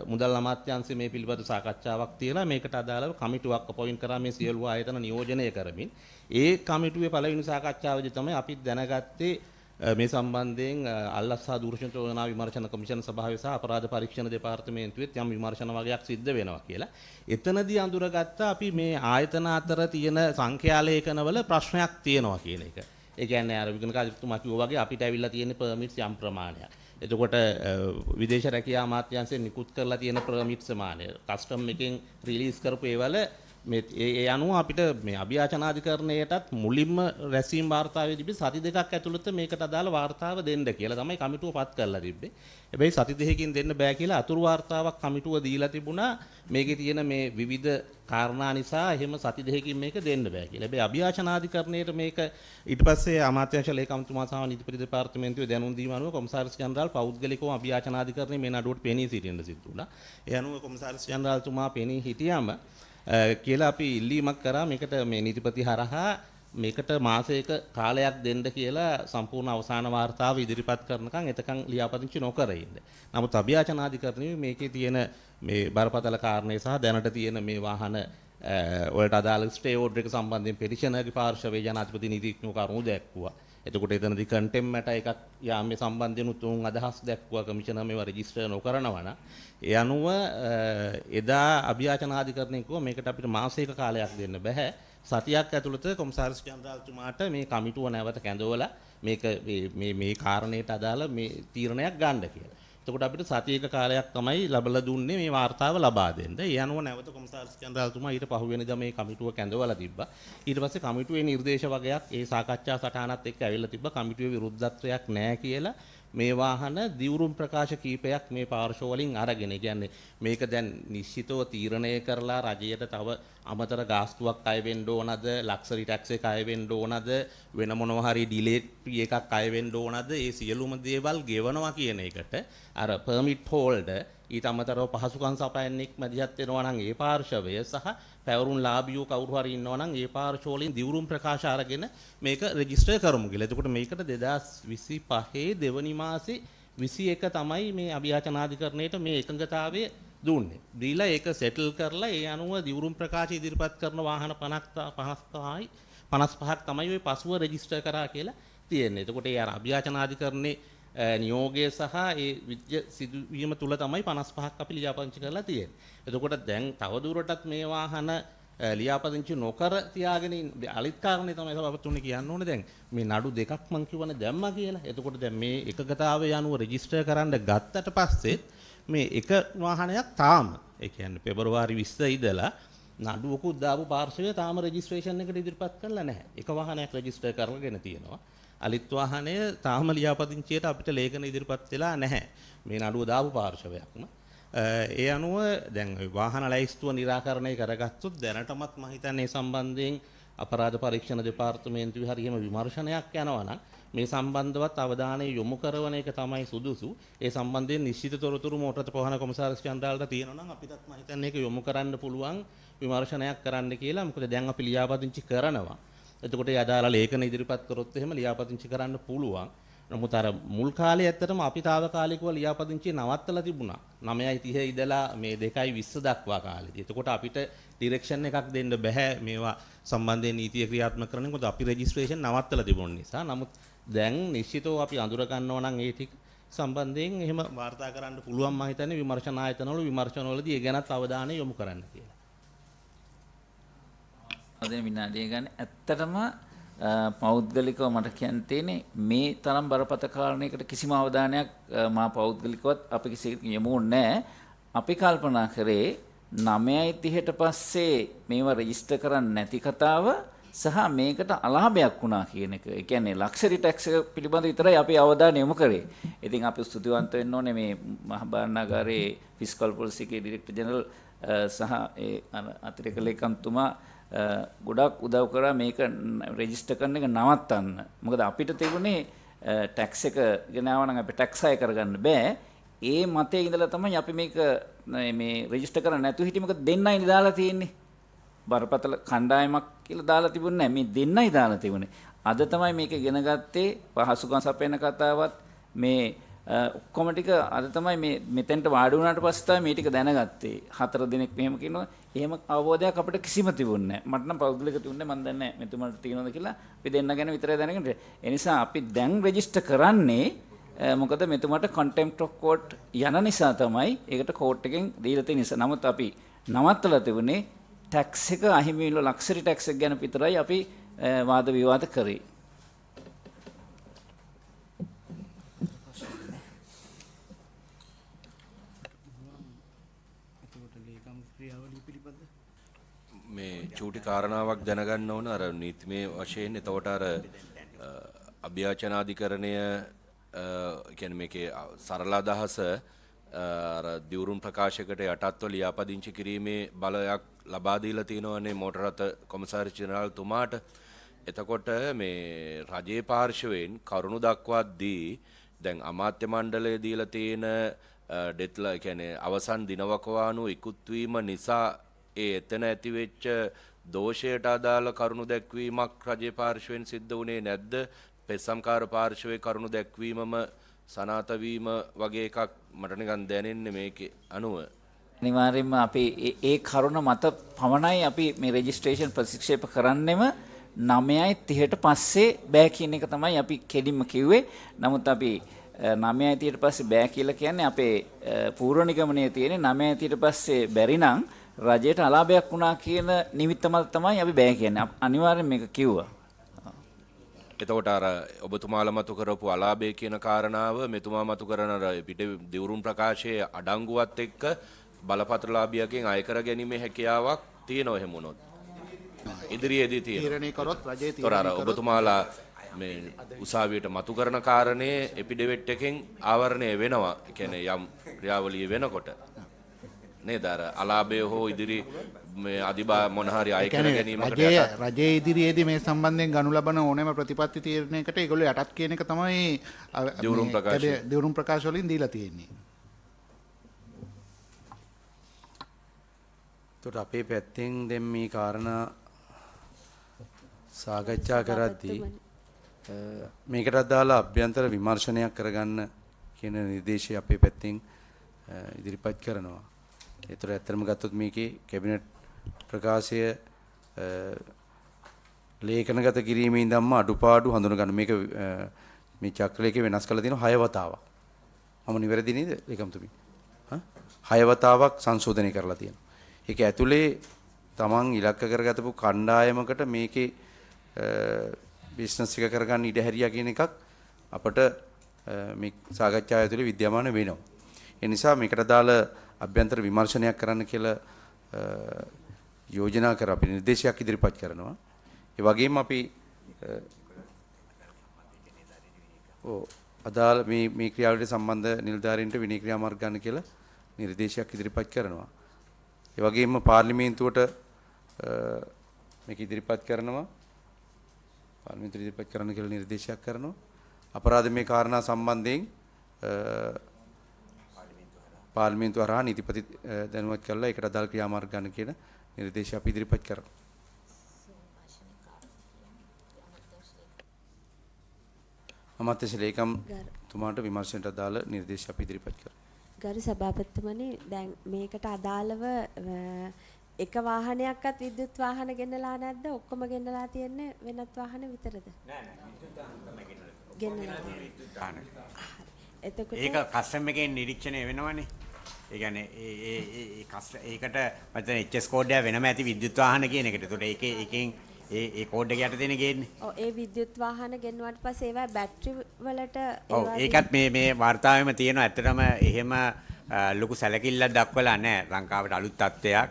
මුදල් අමාත්‍යාංශේ මේ පිළිබඳ සාකච්ඡාවක් තියලා මේකට අදාළව කමිටුවක් අපොයින්ට් කරා මේ සියලු ආයතන නියෝජනය කරමින්. ඒ කමිටුවේ පළවෙනි සාකච්ඡාවේදී තමයි අපි දැනගත්තේ මේ සම්බන්ධයෙන් අල්ලස් සහ දූෂණ චෝදනා විමර්ශන කමිෂන් සභාවේ සහ අපරාධ පරීක්ෂණ දෙපාර්තමේන්තුවේ යම් විමර්ශන වගයක් සිද්ධ වෙනවා කියලා. එතනදී අඳුරගත්ත අපි මේ ආයතන අතර තියෙන සංඛ්‍යා ලේඛනවල ප්‍රශ්නයක් තියෙනවා කියන එක. ඒ කියන්නේ අර විගණකාධිපතිතුමා කිව්වා වගේ අපිට ඇවිල්ලා තියෙන පර්මිට්ස් යම් ප්‍රමාණයක්. එතකොට විදේශ රැකියා අමාත්‍යාංශයෙන් නිකුත් කරලා තියෙන පර්මිට් සමානය කස්ටම් එකෙන් රිලීස් කරපු ඒවල මේ ඒ අනුව අපිට මේ අභියාචනාධිකරණයටත් මුලින්ම රැසීම් වාර්තාවේ තිබි සති දෙකක් ඇතුළත මේකට අදාළ වාර්තාව දෙන්න කියලා තමයි කමිටුව පත් කරලා තිබ්බේ. හැබැයි සති දෙකකින් දෙන්න බෑ කියලා අතුරු වාර්තාවක් කමිටුව දීලා තිබුණා. මේකේ තියෙන මේ විවිධ කාරණා නිසා එහෙම සති දෙකකින් මේක දෙන්න බෑ කියලා. හැබැයි අභියාචනාධිකරණයට මේක ඊට පස්සේ අමාත්‍යාංශ ලේකම්තුමා සහ නීතිපති දෙපාර්තමේන්තුවේ දැනුම් දීම අනුව කොමසාරිස් ජෙනරාල් පෞද්ගලිකව අභියාචනාධිකරණයේ මේ නඩුවට පෙනී සිටින්න සිදු වුණා. ඒ අනුව කොමසාරිස් ජෙනරාල්තුමා පෙනී හිටියාම කියලා අපි ඉල්ලීමක් කරා මේකට මේ නීතිපති හරහා මේකට මාසයක කාලයක් දෙන්න කියලා සම්පූර්ණ අවසාන වාර්තාව ඉදිරිපත් කරනකම් එතකන් ලියාපදිංචි නොකර ඉන්න. නමුත් අභියාචනාධිකරණයේ මේකේ තියෙන මේ බරපතල කාරණේ සහ දැනට තියෙන මේ වාහන වලට අදාළ ස්ටේ ඕඩර් එක සම්බන්ධයෙන් පෙටිෂනර්ගේ පාර්ශවයේ ජනාධිපති නීතිඥයෝ කරුණු දැක්වුවා. එතකොට එතනදී කන්ටෙම්මට එකක් යාමේ සම්බන්ධයෙන් උතුම් අදහස් දැක්වුවා කමිෂනර් මේවා රෙජිස්ටර් නොකරනවා නම් ඒ අනුව එදා අභියාචනාධිකරණය කිව්වා මේකට අපිට මාසයක කාලයක් දෙන්න බෑ. සතියක් ඇතුළත කොමසාරිස් ජනරාල්තුමාට මේ කමිටුව නැවත කැඳවලා මේක මේ කාරණයට අදාළ මේ තීරණයක් ගන්න කියලා. එතකොට අපිට සතියක කාලයක් තමයි ලැබලා දුන්නේ මේ වාර්තාව ලබා දෙන්න. ඒ අනුව නැවත කොමසාරිස් ජනරාල්තුමා ඊට පහුවෙනිදා මේ කමිටුව කැඳවලා තිබ්බා. ඊට පස්සේ කමිටුවේ නිර්දේශ වගයක් ඒ සාකච්ඡා සටහනත් එක්ක ඇවිල්ලා තිබ්බා. කමිටුවේ විරුද්ධත්වයක් නැහැ කියලා මේ වාහන දිවුරුම් ප්‍රකාශ කීපයක් මේ පාර්ශ්ව වලින් අරගෙන. කියන්නේ මේක දැන් නිශ්චිතව තීරණය කරලා රජයට තව අමතර ගාස්තුවක් අය වෙන්න ඕනද, ලක්සරි ටැක්ස් එක අය වෙන්න ඕනද, වෙන මොනවා හරි ඩිලේ ෆී එකක් අය වෙන්න ඕනද, ඒ සියලුම දේවල් ගෙවනවා කියන එකට අර පර්මිට් හෝල්ඩර් ඊට අමතරව පහසුකම් සපයන්නෙක් මැදිහත් වෙනවා නම් ඒ පාර්ශවය සහ පැවරුම් ලාභියෝ කවුරු හරි ඉන්නවා නම් ඒ පාර්ශව වලින් දිවුරුම් ප්‍රකාශ අරගෙන මේක රෙජිස්ටර් කරමු කියලා. එතකොට මේකට 2025 දෙවනි මාසේ 21 තමයි මේ අභියාචනාධිකරණයට මේ එකඟතාවය දුන්නේ. දීලා ඒක සෙටල් කරලා ඒ අනුව දිවුරුම් ප්‍රකාශ ඉදිරිපත් කරන වාහන 55ක් තමයි ওই පසුව රෙජිස්ටර් කරා කියලා තියෙන්නේ. එතකොට ඒ අර අභියාචනාධිකරණේ නියෝගය සහ ඒ විද්‍ය සිදුවීම තුල තමයි 55ක් අපි ලියාපදිංචි කරලා තියෙන්නේ. එතකොට දැන් තවදුරටත් මේ වාහන ලියාපදිංචි නොකර තියාගෙන අලිත් කාරණේ තමයි සභාපතිතුමනි කියන්න ඕනේ. දැන් මේ නඩු දෙකක් මං කියවනේ දැම්මා කියලා. එතකොට දැන් මේ එකගතාවය අනුව රෙජිස්ටර් කරන්න ගත්තට පස්සේ මේ එක වාහනයක් තාම ඒ කියන්නේ පෙබරවාරි 20 ඉඳලා නඩුවකුත් දාපු පාර්ශවය තාම රෙජිස්ට්‍රේෂන් එකට ඉදිරිපත් කරලා නැහැ. එක වාහනයක් රෙජිස්ටර් කරගෙන තියෙනවා. අලිත් වාහනය තාම ලියාපදිංචියට අපිට ලේඛන ඉදිරිපත් වෙලා නැහැ. මේ නඩුව දාපු පාර්ශවයක්ම. ඒ අනුව දැන් වාහන ලැයිස්තුව निराකරණය කරගත්තොත් දැනටමත් මම හිතන්නේ මේ සම්බන්ධයෙන් අපරාධ පරීක්ෂණ දෙපාර්තමේන්තුවේ හරියම විමර්ශනයක් යනවා නම් මේ සම්බන්ධවත් අවධානය යොමු කරන එක තමයි සුදුසු. ඒ සම්බන්ධයෙන් නිශ්චිත තොරතුරු මෝටර් ප්‍රවාහන කොමසාරිස් ජනරාල්ට තියෙනවා නම් අපිටත් මම හිතන්නේ ඒක යොමු කරන්න පුළුවන් විමර්ශනයක් කරන්න කියලා. මොකද දැන් අපි ලියාපදිංචි කරනවා. එතකොට ඒ අදාළ ලේඛන ඉදිරිපත් කරොත් එහෙම ලියාපදිංචි කරන්න පුළුවන්. නමුත් අර මුල් කාලේ ඇත්තටම අපි తాවකාලිකව ලියාපදිංචි නවත්තලා තිබුණා. 9:30 ඉඳලා මේ 2:20 දක්වා කාලෙදී. එතකොට අපිට ඩිරෙක්ෂන් එකක් දෙන්න බෑ මේවා සම්බන්ධයෙන් නීතිය ක්‍රියාත්මක කරන්න. මොකද අපි රෙජිස්ට්‍රේෂන් නවත්තලා තිබුණ නිසා. නමුත් දැන් නිශ්චිතව අපි අඳුර ගන්නවා නම් ඒ ටික සම්බන්ධයෙන් එහෙම වාර්තා කරන්න පුළුවන් මම හිතන්නේ විමර්ශන ආයතනවල විමර්ශනවලදී ඒ ගැනත් අවධානය යොමු කරන්න කියලා. අද විනාඩිය ගන්න ඇත්තටම පෞද්ගලිකව මට කියන්න තියෙන්නේ මේ තරම් බරපතල කාරණයකට කිසිම අවධානයක් මා පෞද්ගලිකවත් අපි කිසිකට යොමු නැහැ. අපි කල්පනා කරේ 9:30ට පස්සේ මේවා රෙජිස්ටර් කරන්නේ නැති කතාව සහ මේකට අලාභයක් වුණා කියන එක. ඒ කියන්නේ ලක්ෂරි ටැක්ස් එක පිළිබඳ විතරයි අපි අවධානය යොමු කරේ. ඉතින් අපි ස්තුතිවන්ත වෙන්න ඕනේ මේ මහ බාරණාගාරයේ ෆිස්කල් පොලිසි එකේ ඩිරෙක්ටර් ජෙනරල් සහ ඒ අතිරේක ලේකම්තුමා ගොඩක් උදව් කරා මේක රෙජිස්ටර් කරන එක නවත්තන්න. මොකද අපිට තිබුණේ ටැක්ස් එක ගෙනාවා නම් අපි ටැක්ස් අය කරගන්න බෑ. ඒ මතේ ඉඳලා තමයි අපි මේක මේ රෙජිස්ටර් කරන්න නැතුව හිටියේ. මොකද දෙන්නයි දාලා තියෙන්නේ. බරපතල කණ්ඩායමක් කියලා දාලා තිබුණේ නැහැ. මේ දෙන්නයි දාලා තිබුණේ. අද තමයි මේක ඉගෙන ගත්තේ. පහසුකම් සපයන කතාවත් මේ ඔක්කොම ටික අද තමයි මේ මෙතෙන්ට වාඩි වුණාට පස්සේ තමයි මේ ටික දැනගත්තේ. 4 දිනක් මෙහෙම කියනවා. එහෙම අවබෝධයක් අපිට කිසිම තිබුණේ නැහැ. මට නම් පෞද්ගලික තිබුණේ මම දන්නේ නැහැ මෙතුමාට තියෙනවද කියලා. අපි දෙන්න ගැන විතරයි දැනගෙන. ඒ නිසා අපි දැන් රෙජිස්ටර් කරන්නේ මොකද මෙතුමාට contempt of court යන නිසා තමයි ඒකට කෝට් එකෙන් දීලා තියෙන නිසා. නමුත් අපි නවත්තලා තිබුණේ ටැක්ස් එක අහිමි වෙන ලක්ෂරි ටැක්ස් එක ගැන විතරයි අපි වාද විවාද කරේ. මේ චූටි කාරණාවක් දැනගන්න ඕන අර නීතිමය වශයෙන්. එතකොට අර අභ්‍යාචනාධිකරණය කියන්නේ මේකේ සරල අදහස අර දිවුරුම් ප්‍රකාශයකට යටත්ව ලියාපදිංචි කිරීමේ බලයක් ලබා දීලා තියෙනවනේ මෝටර රථ කොමසාරිස් ජෙනරාල්තුමාට. එතකොට මේ රජයේ පාර්ශවයෙන් කරුණු දක්වද්දී දැන් අමාත්‍ය මණ්ඩලය දීලා තියෙන ඩෙඩ්ලයින් කියන්නේ අවසන් දිනවකවානුව ඉක්ුත් වීම නිසා ඒ එතන ඇතිවෙච්ච දෝෂයට අදාළ කරුණු දැක්වීමක් රජයේ පාර්ශවයෙන් සිද්ධ වුණේ නැද්ද? පෙස්සම්කාර පාර්ශවයේ කරුණු දැක්වීමම සනාත වීම වගේ එකක් මට නිකන් දැනෙන්නේ මේකේ අනුව. අනිවාර්යයෙන්ම අපි ඒ කරුණ මත පමණයි අපි මේ රෙජිස්ට්‍රේෂන් ප්‍රතික්ෂේප කරන්නෙම 9:30ට පස්සේ බෑ කියන එක තමයි අපි කෙලින්ම කිව්වේ. නමුත් අපි 9:30ට පස්සේ බෑ කියලා කියන්නේ අපේ පූර්ව නිගමනයේ තියෙන්නේ 9:30ට පස්සේ බැරි නම් රජයට අලාභයක් වුණා කියන නිමිත්ත මත තමයි අපි බෑ කියන්නේ. අනිවාර්යෙන් මේක කිව්වා. එතකොට අර ඔබතුමාලා මතු කරපු අලාභය කියන කාරණාව මෙතුමා මතු කරන අර පිට දිවුරුම් ප්‍රකාශයේ අඩංගුවත් එක්ක බලපත්‍රලාභියකින් අය කර ගැනීමේ හැකියාවක් තියෙනව එහෙම වුණොත්. ඉදිරියේදී තියෙනවා. තීරණය කරොත් රජයේ තීරණය කරොත් ඔබතුමාලා මේ උසාවියට මතු කරන කාරණේ එපිඩෙවිට් එකෙන් ආවරණය වෙනවා. ඒ කියන්නේ යම් ක්‍රියාවලිය වෙනකොට නේද අර අලාභය හෝ ඉදිරි මේ අධිබා මොන හරි අය කර ගැනීමකට රජයේ ඉදිරියේදී මේ සම්බන්ධයෙන් ගනු ලබන ඕනෑම ප්‍රතිපත්ති තීරණයකට ඒගොල්ලෝ යටත් කියන එක තමයි දිවුරුම් ප්‍රකාශ වලින් දීලා තියෙන්නේ. එතකොට අපේ පැත්තෙන් දැන් මේ කාරණා සාකච්ඡා කරද්දී මේකට අදාළ අභ්‍යන්තර විමර්ශනයක් කරගන්න කියන නිර්දේශය අපේ පැත්තෙන් ඉදිරිපත් කරනවා. ඒතර ඇත්තටම ගත්තොත් මේකේ කැබිනට් ප්‍රකාශය ලේඛනගත කිරීමේ ඉඳන්ම අඩුපාඩු හඳුන ගන්න මේක මේ චක්‍රලේඛේ වෙනස් කරලා තියෙනවා 6 වතාවක්. මම නිවැරදි නේද ලේකම්තුමී? 6 වතාවක් සංශෝධනය කරලා තියෙනවා. ඒක ඇතුලේ තමන් ඉලක්ක කරගතපු කණ්ඩායමකට මේකේ බිස්නස් එක කරගන්න ඉඩ හැරියා කියන එකක් අපට මේ සාකච්ඡාව ඇතුලේ විද්‍යමාන වෙනවා. ඒ නිසා මේකට දාලා අභ්‍යන්තර විමර්ශනයක් කරන්න කියලා යෝජනා කර අපි නිර්දේශයක් ඉදිරිපත් කරනවා. ඒ වගේම අපි අදාළ මේ ක්‍රියාවලියට සම්බන්ධ නිලධාරීන්ට විනය ක්‍රියාමාර්ග ගන්න කියලා නිර්දේශයක් ඉදිරිපත් කරනවා. ඒ වගේම පාර්ලිමේන්තුවට මේක ඉදිරිපත් කරනවා. පාර්ලිමේන්තුවට ඉදිරිපත් කරන්න කියලා නිර්දේශයක් කරනවා. අපරාධ මේ කාරණා සම්බන්ධයෙන් පාර්ලිමේන්තුව හරහා නීතිපති දැනුවත් කරලා ඒකට අදාළ ක්‍රියාමාර්ග ගන්න කියන නිර්දේශය අපි ඉදිරිපත් කරනවා. අමාත්‍ය ලේකම් තුමාට විමර්ශනයට අදාළ නිර්දේශ අපි ඉදිරිපත් කරනවා. ගරු සභාපතිතුමනි දැන් මේකට අදාළව එක වාහනයක්වත් විද්‍යුත් වාහන ගෙන්නලා නැද්ද? ඔක්කොම ගෙන්නලා තියෙන්නේ වෙනත් වාහන විතරද? නෑ විද්‍යුත් වාහන තමයි ගෙන්නලා තියෙන්නේ. එතකොට ඒක කස්ටම් එකෙන් නිරීක්ෂණය වෙනවනේ. ඒ කියන්නේ ඒකට මතන HS කෝඩ් එක වෙනම ඇති විද්‍යුත් වාහන කියන එකට. ඒතකොට ඒකෙන් ඒ කෝඩ් එක යටතේනේ ගේන්නේ. ඔව් ඒ විද්‍යුත් වාහන ගෙන්නුවාට පස්සේ ඒවා බැටරි වලට ඔව් ඒකත් මේ වාර්තාවෙම තියෙනවා. ඇත්තටම එහෙම ලොකු සැලකිල්ලක් දක්වලා නැහැ ලංකාවට අලුත් තත්ත්වයක්.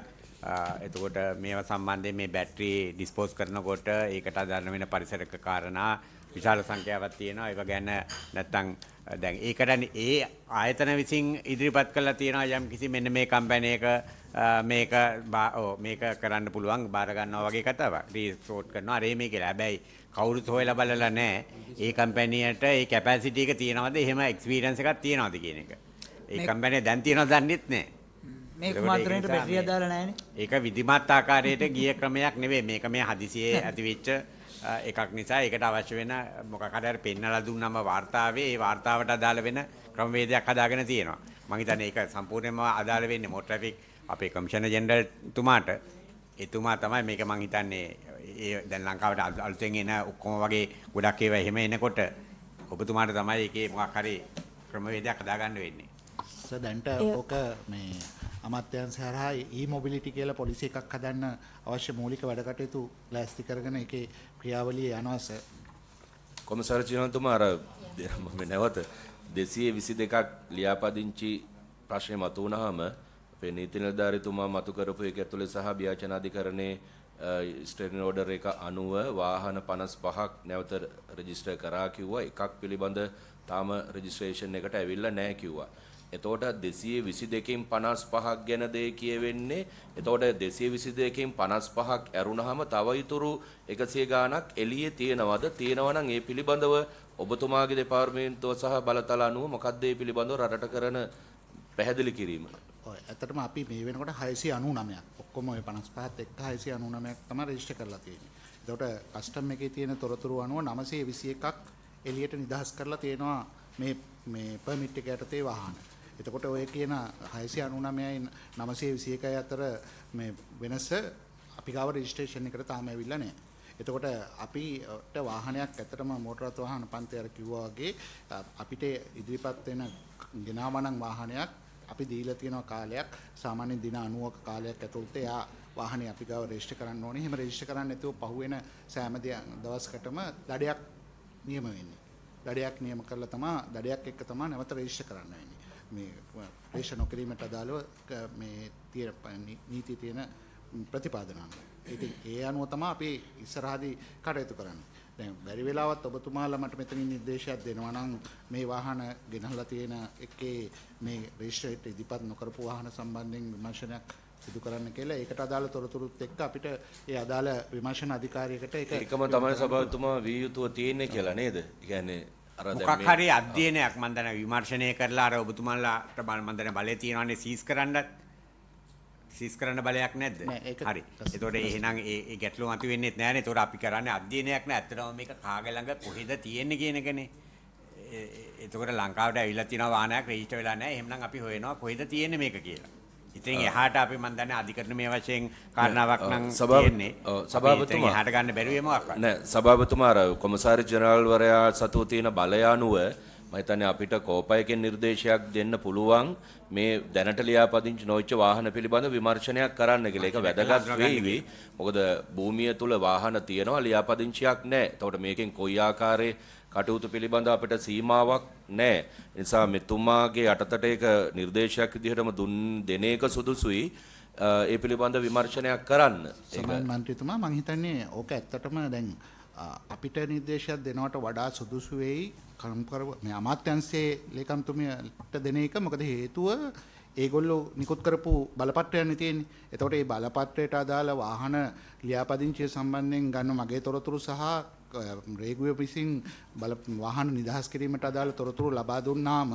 එතකොට මේවා සම්බන්ධයෙන් මේ බැටරි ඩිස්පෝස් කරනකොට ඒකට අදාළ වෙන පරිසරක කාරණා විශාල සංඛ්‍යාවක් තියෙනවා. ඒක ගැන නැත්තම් දැන් ඒකට ඒ ආයතන විසින් ඉදිරිපත් කරලා තියෙනවා යම් කිසි මෙන්න මේ කම්පැනි එක මේක කරන්න පුළුවන් බාර ගන්නවා වගේ කතාවක්. රීසෝට් කරනවා අර මේ කියලා. හැබැයි කවුරුත් හොයලා බලලා නැහැ. ඒ කම්පැනියට ඒ කැපැසිටි එක තියෙනවද? එහෙම එක්ස්පීරියන්ස් එකක් තියෙනවද කියන එක. ඒ කම්පැනි දැන් තියෙනවද දන්නෙත් නැහැ. මේක මාත්‍රණයට බැටරිය දාලා නැහැනේ. ඒක විධිමත් ආකාරයට ගිය ක්‍රමයක් නෙවෙයි. මේක මේ හදිසියේ ඇතිවෙච්ච එකක් නිසා ඒකට අවශ්‍ය වෙන මොකක් හරි පෙන්නලා දුන්නම වාර්තාවේ ඒ වාර්තාවට අදාළ වෙන ක්‍රමවේදයක් හදාගෙන තියෙනවා. මම හිතන්නේ ඒක සම්පූර්ණයෙන්ම අදාළ වෙන්නේ මොටර් ට්‍රැෆික් අපේ කමිෂනර් ජෙනරල් තුමාට. එතුමා තමයි මේක මම හිතන්නේ ඒ දැන් ලංකාවට අලුතෙන් එන ඔක්කොම වගේ ගොඩක් ඒවා එහෙම එනකොට ඔබතුමාට තමයි ඒකේ මොකක් හරි ක්‍රමවේදයක් හදාගන්න වෙන්නේ. දැන්ට ඕක මේ අමාත්‍යාංශය හරහා e-mobility කියලා පොලිසි එකක් හදන්න අවශ්‍ය මූලික වැඩ කටයුතු ලෑස්ති කරගෙන ඒකේ ක්‍රියාවලිය යනවා සර්. කොමසාර් ජීවන්තුමා අර මම නැවත 222ක් ලියාපදිංචි ප්‍රශ්නේ මතු වුණාම අපේ නීති නිලධාරීතුමා මතු කරපු එක ඇතුලේ සහ ව්‍යාජන අධිකරණයේ ස්ටේටින් ඕඩර් එක අනුව වාහන 55ක් නැවත රෙජිස්ටර් කරා කිව්වා. එකක් පිළිබඳ තාම රෙජිස්ට්‍රේෂන් එකට ඇවිල්ලා නැහැ කිව්වා. එතකොට 222කින් 55ක් ගැන දේ කියවෙන්නේ. එතකොට 222කින් 55ක් ඇරුණාම තව ඉතුරු 100 ගාණක් එළියේ තියෙනවද? තියෙනවා නම් ඒ පිළිබඳව ඔබතුමාගේ දෙපාර්තමේන්තුව සහ බලතල අනුව මොකක්ද ඒ පිළිබඳව රටට කරන පැහැදිලි කිරීම? ඔය ඇත්තටම අපි මේ වෙනකොට 699ක් ඔක්කොම ඔය 55ත් එක්ක 699ක් තමයි රෙජිස්ටර් කරලා තියෙන්නේ. එතකොට කස්ටම් එකේ තියෙන තොරතුරු අනුව 921ක් එළියට නිදහස් කරලා තියෙනවා මේ පර්මිට් එක යටතේ වාහන. එතකොට ඔය කියන 699යි 921යි අතර මේ වෙනස අපි ගාව රෙජිස්ට්‍රේෂන් එකට තාම ඇවිල්ලා නැහැ. එතකොට අපිට වාහනයක් ඇත්තටම මෝටර් වාහන පන්ති අර කිව්වා වගේ අපිට ඉදිරිපත් වෙන ගෙනාවනම් වාහනයක් අපි දීලා තියෙන කාලයක් සාමාන්‍ය දින 90ක කාලයක් ඇතුළත එයා වාහනේ අපි ගාව රෙජිස්ටර් කරන්න ඕනේ. එහෙම රෙජිස්ටර් කරන්නේ නැතුව පහුවෙන සෑම දවසකටම දඩයක් නියම වෙන්නේ. දඩයක් නියම කරලා තමයි දඩයක් එක්ක තමයි නැවත රෙජිස්ටර් කරන්න වෙන්නේ. මේ රෙජිස්ටර් නොකිරීමට අදාළව මේ නීතියේ තියෙන ප්‍රතිපාදන අනුව. ඉතින් ඒ අනුව තමයි අපි ඉස්සරහදී කටයුතු කරන්නේ. දැන් බැරි වෙලාවත් ඔබතුමාලා මට මෙතනින් නිර්දේශයක් දෙනවා නම් මේ වාහන ගෙනහලා තියෙන එකේ මේ රෙජිස්ටරේට ඉදිරිපත් නොකරපු වාහන සම්බන්ධයෙන් විමර්ශනයක් සිදු කරන්න කියලා ඒකට අදාළ තොරතුරුත් එක්ක අපිට ඒ අදාළ විමර්ශන අධිකාරියකට ඒකම තමයි සභාවතුමා විය යුතුව තියෙන්නේ කියලා නේද? ඒ කියන්නේ අර දැන් මොකක් හරි අධ්‍යයනයක් මම දැන් විමර්ශනය කරලා අර ඔබතුමාලාට මම දැන් බලය තියෙනවානේ සීස් කරන්න බලයක් නැද්ද? හරි. ඒතකොට එහෙනම් ඒ ගැටලුව මත වෙන්නේ නැහැනේ. ඒතකොට අපි කරන්නේ අධ්‍යයනයක් නෑ. ඇත්තටම මේක කාගේ ළඟ කොහෙද තියෙන්නේ කියන එකනේ. ඒතකොට ලංකාවට ඇවිල්ලා තියෙන වාහනයක් රෙජිස්ටර් වෙලා නැහැ. එහෙනම් අපි හොයනවා කොහෙද තියෙන්නේ මේක කියලා. ඉතින් එහාට අපි මන් දන්නේ අධිකරණමය වශයෙන් කාරණාවක් නම් තියෙන්නේ. සභාපතිතුමා එහාට ගන්න බැරුවේ මොකක්ද? නෑ සභාපතිතුමා අර කොමසාරි ජෙනරාල් වරයා සතුව තියෙන බලය අනුව මම හිතන්නේ අපිට කෝපයකින් නිර්දේශයක් දෙන්න පුළුවන් මේ දැනට ලියාපදිංචි නොවිච්ච වාහන පිළිබඳ විමර්ශනයක් කරන්න කියලා. ඒක වැදගත් වෙයි. මොකද භූමිය තුල වාහන තියෙනවා ලියාපදිංචියක් නැහැ. එතකොට මේකෙන් කොයි ආකාරයේ කටයුතු පිළිබඳ අපිට සීමාවක් නැහැ. ඒ නිසා මෙතුමාගේ යටතට ඒක නිර්දේශයක් විදිහටම දෙන එක සුදුසුයි. ඒ පිළිබඳ විමර්ශනයක් කරන්න. සමාජ මන්ත්‍රීතුමා මම හිතන්නේ ඕක ඇත්තටම දැන් අපිට නිර්දේශයක් දෙනවට වඩා සුදුසු වෙයි මේ අමාත්‍යංශයේ ලේකම්තුමියට දෙන එක. මොකද හේතුව ඒගොල්ලෝ නිකුත් කරපු බලපත්‍රයන් තියෙන්නේ. එතකොට මේ බලපත්‍රයට අදාළ වාහන ලියාපදිංචිය සම්බන්ධයෙන් ගන්න මගේ තොරතුරු සහ රේගුවේ විසින් වාහන නිදහස් කිරීමට අදාළ තොරතුරු ලබා දුන්නාම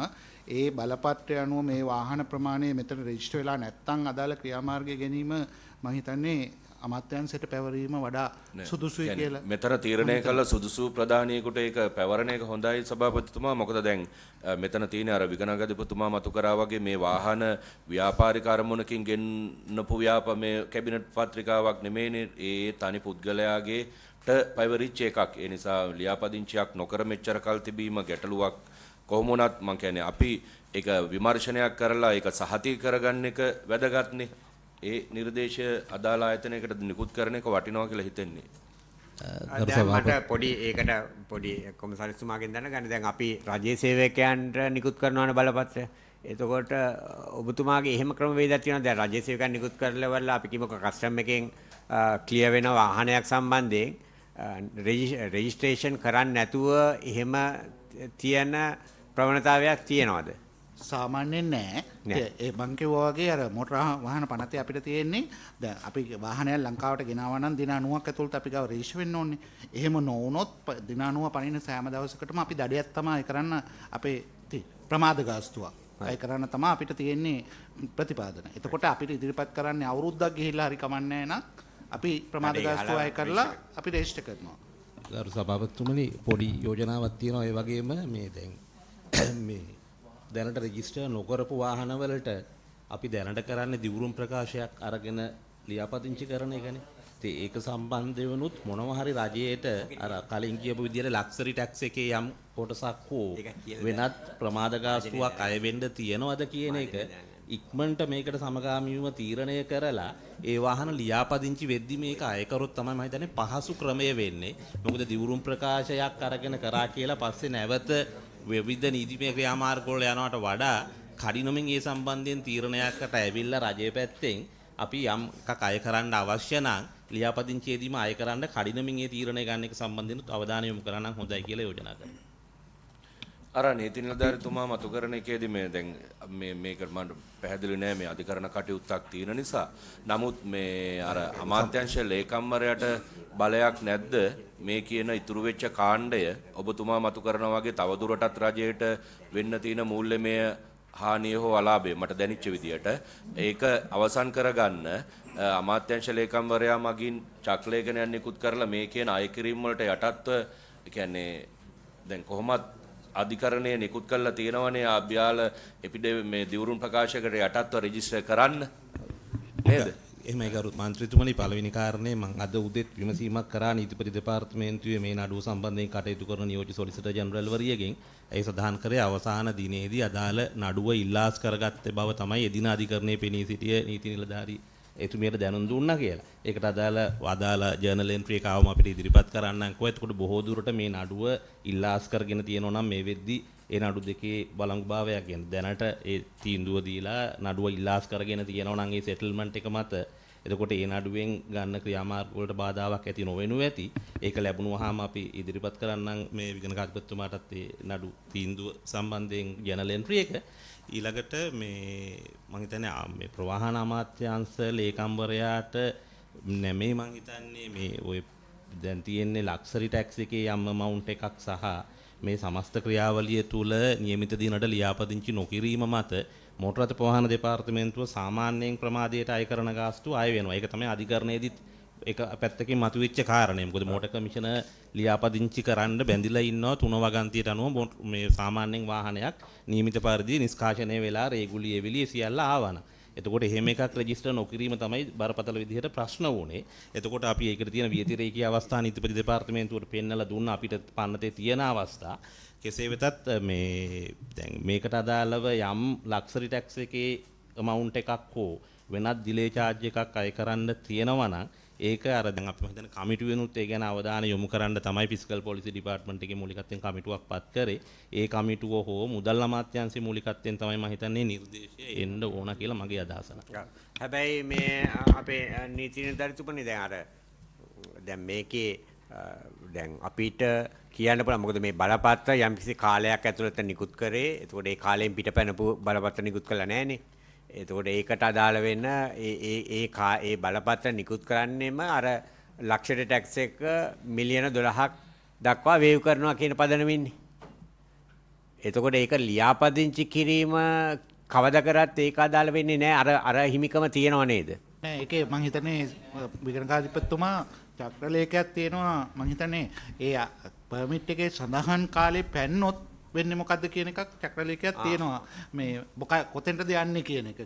ඒ බලපත්‍රය අනුව මේ වාහන ප්‍රමාණය මෙතන රෙජිස්ටර් වෙලා නැත්නම් අදාළ ක්‍රියාමාර්ගය ගැනීම මම හිතන්නේ අමාත්‍යාංශයට පැවරීම වඩා සුදුසුයි කියලා. මෙතන තීරණය කළ සුදුසු ප්‍රධානියෙකුට ඒක පැවරණ එක හොඳයි සභාපතිතුමා. මොකද දැන් මෙතන තියෙන අර විගණකධිපතිතුමා මතු කරා වගේ මේ වාහන ව්‍යාපාරික අරමුණකින් ගෙන්නපු මේ කැබිනට් පත්‍රිකාවක් නෙමෙයිනේ. ඒ තනි පුද්ගලයාගේ පැවරිච්ච එකක්. ඒ නිසා ලියාපදිංචියක් නොකර මෙච්චර කල් තිබීම ගැටලුවක්. කොහොම වුණත් මම කියන්නේ අපි ඒක විමර්ශනයක් කරලා ඒක සහතික කරගන්න එක වැදගත්නේ. ඒ නිර්දේශය අදාළ ආයතනයකට නිකුත් කරන එක වටිනවා කියලා හිතෙන්නේ. මට පොඩි කොමසාරිස්තුමාගෙන් දැනගන්න. දැන් අපි රජයේ සේවකයන්ට නිකුත් කරනවානේ බලපත්‍රය. එතකොට ඔබතුමාගේ එහෙම ක්‍රමවේදයක් තියෙනවා. දැන් රජයේ සේවකයන් නිකුත් කරලා අපි කිමුක කස්ටම් එකෙන් ක්ලියර් වෙන වාහනයක් සම්බන්ධයෙන් රෙජිස්ට්‍රේෂන් කරන්නේ නැතුව එහෙම තියෙන ප්‍රවණතාවයක් තියෙනවද? සාමාන්‍යයෙන් නැහැ. ඒ මං කිව්වා වගේ අර මොටර වාහන පනතේ අපිට තියෙන්නේ දැන් අපි වාහනයක් ලංකාවට ගෙනාවා නම් දින 90ක් ඇතුළත අපි ගාව රෙජිස්ටර් වෙන්න ඕනේ. එහෙම නොවුනොත් දින 90 පනින සෑම දවසකටම අපි දඩයක් තමයි කරන්න අපේ ප්‍රමාද ගාස්තුවක්. අය කරන්න තමයි අපිට තියෙන්නේ ප්‍රතිපාදන. එතකොට අපිට ඉදිරිපත් කරන්නේ අවුරුද්දක් ගිහිල්ලා හරි කමන්නේ නැහැ අපි ප්‍රමාද ගාස්තුව අය කරලා අපි රෙජිස්ටර් කරනවා. ගරු සභාපතිතුමනි පොඩි යෝජනාවක් තියෙනවා. ඒ වගේම මේ දැන් මේ දැනට රෙජිස්ටර් නොකරපු වාහනවලට අපි දැනට කරන්නේ දිවුරුම් ප්‍රකාශයක් අරගෙන ලියාපදිංචි කරන එකනේ. ඉතින් ඒක සම්බන්ධ වෙනුත් මොනවා හරි රජයේට අර කලින් කියපු විදිහට ලක්සරි ටැක්ස් එකේ යම් කොටසක් හෝ වෙනත් ප්‍රමාද ගාස්තුවක් අය වෙන්න තියනවද කියන එක ඉක්මනට මේකට සමගාමීව තීරණය කරලා ඒ වාහන ලියාපදිංචි වෙද්දි මේක අය කරොත් තමයි මම හිතන්නේ පහසු ක්‍රමය වෙන්නේ. මොකද දිවුරුම් ප්‍රකාශයක් අරගෙන කරා කියලා පස්සේ නැවත විවිධ නීතිමය ක්‍රියාමාර්ග වල යනවට වඩා කඩිනමින් ඒ සම්බන්ධයෙන් තීරණයකට ඇවිල්ලා රජයේ පැත්තෙන් අපි යම් එකක් අය කරන්න අවශ්‍ය නම් ලියාපදිංචියේදීම අය කරන්න කඩිනමින් ඒ තීරණය ගන්න එක සම්බන්ධයෙන් අවධානය යොමු කරා නම් හොඳයි කියලා යෝජනා කරනවා. අර නීති නිලධාරීතුමා මතු කරන එකේදී මේ දැන් මේක මට පැහැදිලි නෑ මේ අධිකරණ කටයුත්තක් තියෙන නිසා. නමුත් මේ අර අමාත්‍යාංශ ලේකම්වරයාට බලයක් නැද්ද මේ කියන ඉතුරු වෙච්ච කාණ්ඩය ඔබතුමා මතු කරනා වගේ තවදුරටත් රජයට වෙන්න තියෙන මූල්‍යමය හානිය හෝ අලාභය මට දැනෙච්ච විදියට ඒක අවසන් කරගන්න අමාත්‍යාංශ ලේකම්වරයා මගින් චක්ලේඛනයක් නිකුත් කරලා මේ කියන අය කිරීම වලට යටත්ව කියන්නේ දැන් කොහොමත් අධිකරණය නිකුත් කරලා තියෙනවනේ අභ්‍යාල මේ දිවුරුම් ප්‍රකාශයකට යටත්ව රෙජිස්ටර් කරන්න නේද? එහෙමයි ගරු මන්ත්‍රීතුමනි පළවෙනි කාරණේ මම අද උදේත් විමසීමක් කරා නීතිපති දෙපාර්තමේන්තුවේ මේ නඩුව සම්බන්ධයෙන් කටයුතු කරන නියෝජ්‍ය සොලිසිටර් ජෙනරල්වරියගෙන් ඒ සඳහන් කරේ අවසාන දිනේදී අදාළ නඩුව ඉල්ලාස් කරගත්ත බව තමයි එදින අධිකරණයේ පෙනී සිටිය නීති නිලධාරී එතුමියට දැනුම් දුන්නා කියලා. ඒකට අදාළ ජර්නල් එන්ට්‍රි එක ආවම අපිට ඉදිරිපත් කරන්නම් කොහොමද? එතකොට බොහෝ දුරට මේ නඩුව ඉල්ලාස් කරගෙන තියෙනවා නම් මේ වෙද්දී ඒ නඩු දෙකේ බලංගුභාවයක් ගැන දැනට ඒ තීන්දුව දීලා නඩුව ඉල්ලාස් කරගෙන තියෙනවා නම් ඒ සෙටල්මන්ට් එක මත එතකොට ඒ නඩුවෙන් ගන්න ක්‍රියාමාර්ග වලට බාධාවක් ඇති නොවෙනු ඇති. ඒක ලැබුණාම අපි ඉදිරිපත් කරන්නම් මේ විගණකාධිපතිතුමාටත් ඒ නඩු තීන්දුව සම්බන්ධයෙන් ජර්නල් එන්ට්‍රි එක. ඊළඟට මේ මම හිතන්නේ මේ ප්‍රවාහන අමාත්‍යාංශ ලේකම්වරයාට නැමේ මම හිතන්නේ මේ ඔය දැන් තියෙන්නේ ලක්සරි ටැක්ස් එකේ යම් amount එකක් සහ මේ සමස්ත ක්‍රියාවලිය තුල નિયમિત දිනකට ලියාපදිංචි නොකිරීම මත මෝටර රථ ප්‍රවාහන දෙපාර්තමේන්තුව සාමාන්‍යයෙන් ප්‍රමාදයට අය කරන ගාස්තු අය වෙනවා. ඒක තමයි අධිකරණයේදීත් එක පැත්තකින් මතුවෙච්ච කාරණේ. මොකද මෝටර් කමිෂන ලියාපදිංචි කරන්න බැඳිලා ඉන්නවා 3 වගන්තියට අනුව මේ සාමාන්‍යයෙන් වාහනයක් නියමිත පරිදි නිෂ්කාශනය වෙලා රේගුලි එවිලි සියල්ල ආවන. එතකොට එහෙම එකක් රෙජිස්ටර් නොකිරීම තමයි බරපතල විදිහට ප්‍රශ්න වුණේ. එතකොට අපි ඒකට තියෙන වියතිරේකී අවස්ථා නීතිපති දෙපාර්තමේන්තුවට පෙන්නලා දුන්නා අපිට පන්නතේ තියෙන අවස්ථා. කෙසේ වෙතත් මේ දැන් මේකට අදාළව යම් ලක්සරි ටැක්ස් එකේ amount එකක් හෝ වෙනත් ඩිලේ charge එකක් අය කරන්න තියෙනවා නම් ඒක අර දැන් අපි හිතන කමිටුවෙනුත් ඒ ගැන අවධානය යොමු කරන්න තමයි ෆිස්කල් පොලිසි ඩිපාර්ට්මන්ට් එකේ මූලිකත්වයෙන් කමිටුවක් පත් කරේ. ඒ කමිටුව හෝ මුදල් අමාත්‍යාංශයේ මූලිකත්වයෙන් තමයි මම හිතන්නේ නිර්දේශය එන්න ඕන කියලා මගේ අදහස. හැබැයි මේ අපේ නීති නිලධාරීතුමනි දැන් මේකේ දැන් අපිට කියන්න පුළුවන් මොකද මේ බලපත්‍ර යම්කිසි කාලයක් ඇතුළත නිකුත් කරේ. එතකොට ඒ කාලයෙන් පිටපැනපු බලපත්‍ර නිකුත් කළා නෑනේ. එතකොට ඒකට අදාළ වෙන ඒ බලපත්‍ර නිකුත් කරන්නේම අර ලක්ෂරි ටැක්ස් එක මිලියන 12ක් දක්වා වේව් කරනවා කියන පදනමින්නේ. එතකොට ඒක ලියාපදිංචි කිරීම කවදා කරත් ඒක අදාළ වෙන්නේ නෑ. අර හිමිකම තියෙනව නේද? නෑ ඒකේ මං හිතන්නේ විගණකාධිපතිතුමා චක්‍රලේඛයක් තියෙනවා. මං හිතන්නේ ඒ පර්මිට් එකේ සඳහන් කාලේ පැන්නොත් වෙන්නේ මොකද්ද කියන එකක් චක්‍රලේඛයක් තියෙනවා. මේ කොතෙන්ටද යන්නේ කියන එක.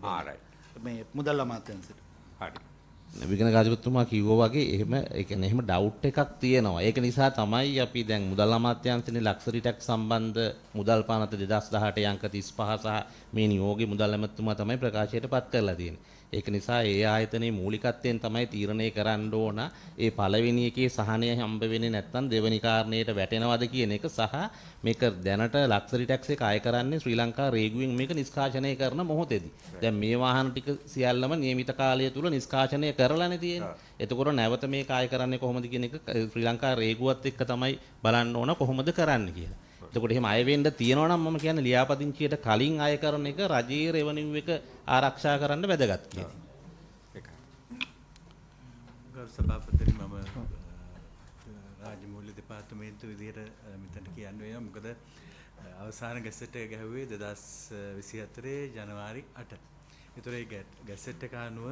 මේ මුදල් අමාත්‍යාංශයට. හරි. විගණකාධිපතිතුමා කිව්වා වගේ එහෙම ඒ කියන්නේ එහෙම ඩවුට් එකක් තියෙනවා. ඒක නිසා තමයි අපි දැන් මුදල් අමාත්‍යාංශයේ ලක්සරි ටැක්ස් සම්බන්ධ මුදල් පානත 2018 අංක 35 සහ මේ නියෝගයේ මුදල් ඇමතුමා තමයි ප්‍රකාශයට පත් කරලා තියෙන්නේ. ඒක නිසා ඒ ආයතනයේ මූලිකත්වයෙන් තමයි තීරණය කරන්න ඕන ඒ පළවෙනි එකේ සහනය හම්බ වෙන්නේ නැත්නම් දෙවෙනි කාරණේට වැටෙනවද කියන එක සහ මේක දැනට ලක්සරි ටැක්ස් එක අය කරන්නේ ශ්‍රී ලංකා රේගුවෙන් මේක නිෂ්කාශනය කරන මොහොතේදී. දැන් මේ වාහන ටික සියල්ලම නියමිත කාලය තුල නිෂ්කාශනය කරලානේ තියෙන්නේ. එතකොට නැවත මේක අය කරන්නේ කොහොමද කියන එක ශ්‍රී ලංකා රේගුවත් එක්ක තමයි බලන්න ඕන කොහොමද කරන්න කියලා. එතකොට එහෙම අය වෙන්න තියෙනවා නම් මම කියන්නේ ලියාපදිංචියට කලින් අය කරන එක රජයේ රෙවනිව් එක ආරක්ෂා කරන්න වැදගත් කියලා. ගරු සභාපතිනි මම රාජ්‍ය මූල්‍ය දෙපාර්තමේන්තුව විදිහට මෙතනට කියන්න වෙනවා. මොකද අවසාන ගැසට් එක ගැහුවේ 2024 ජනවාරි 8. ඒතර ඒ ගැසට් එක අනුව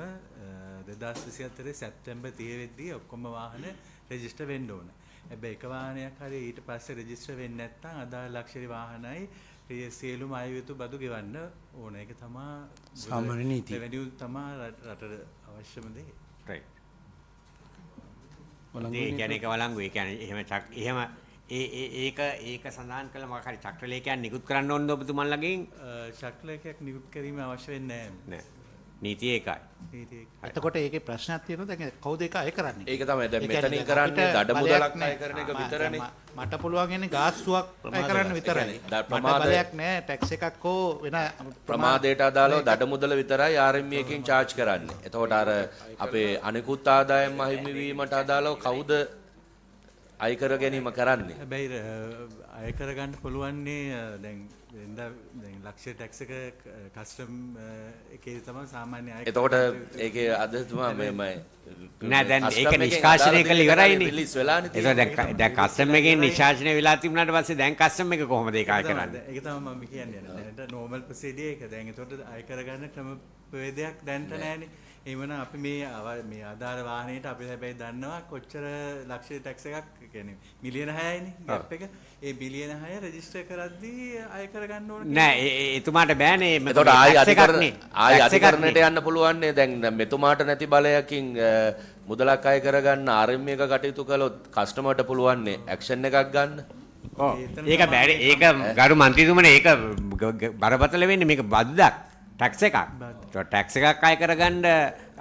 2024 සැප්තැම්බර් 30 වෙද්දී ඔක්කොම වාහන රෙජිස්ටර් වෙන්න ඕන. හැබැයි එක වාහනයක් හරි ඊට පස්සේ රෙජිස්ටර් වෙන්නේ නැත්නම් අදාළ ලක්ෂරි වාහනයි සියලුම අය යුතු බදු ගෙවන්න ඕන. ඒක තමයි සාමාන්‍ය නීතිය. රෙවෙනියු තමයි රටට අවශ්‍යම දේ. රයිට්. ඒ කියන්නේ ඒක වළංගු. ඒ කියන්නේ ඒක සඳහන් කළ මොකක් හරි චක්‍රලේඛයක් නිකුත් කරන්න ඕනද ඔබතුමන්ලගෙන්? චක්‍රලේඛයක් නිකුත් කිරීම අවශ්‍ය වෙන්නේ නැහැ. නීතිය ඒකයි. එතකොට ඒකේ ප්‍රශ්නයක් තියෙනවා. දැන් කවුද ඒක අය කරන්නේ? ඒක තමයි දැන් මෙතනින් කරන්නේ දඩ මුදලක් අය කරන එක විතරනේ. මට පුළුවන් ඉන්නේ ගාස්තුවක් අය කරන්න විතරයි. මට බලයක් නැහැ ටැක්ස් එකක් හෝ වෙන ප්‍රමාදයට අදාළව දඩ මුදල විතරයි RME එකෙන් charge කරන්නේ. එතකොට අර අපේ අනිකුත් ආදායම් අහිමි වීමට අදාළව කවුද අය කර ගැනීම කරන්නේ? හැබැයි අය කරගන්න පුළුවන්නේ දැන් ලක්ෂ ටැක්ස් එක කස්ටම් එකේ තමයි සාමාන්‍ය අය. එතකොට ඒකේ අදතුමා මෙමය නෑ දැන් ඒක නිෂ්කාශනය කළ ඉවරයිනේ. ඒක දැන් කස්ටම් එකෙන් නිෂ්කාශනය වෙලා තිබුණාට පස්සේ දැන් කස්ටම් එක කොහොමද ඒක අය කරන්නේ? ඒක තමයි මම කියන්නේ. දැන් නෝමල් ප්‍රොසීඩියර් එක දැන් එතකොට අය කරගන්න ක්‍රම වේදයක් දැන්ට නෑනේ. එවනම් අපි මේ ආධාර වාහනේට අපි හැබැයි දන්නවා කොච්චර ලක්ෂ ටැක්ස් එකක් කියන්නේ මිලියන 6යිනේ ගැප් එක. ඒ බිලියන 6 රෙජිස්ටර් කරද්දී අය කරගන්න ඕන නෑ එතුමාට බෑනේ එතකොට ආයි අධිකරණයට යන්න පුළුවන් නේ දැන් මෙතුමාට නැති බලයකින් මුදලක් අය කරගන්න RMA එක කටයුතු කළොත් කස්ටමර්ට පුළුවන් නේ ඇක්ෂන් එකක් ගන්න. ඒක බැරි ඒක ගරු මන්ත්‍රීතුමනේ ඒක බරපතල වෙන්නේ මේක බද්දක් ටැක්ස් එකක්. ටැක්ස් එකක් අය කරගන්න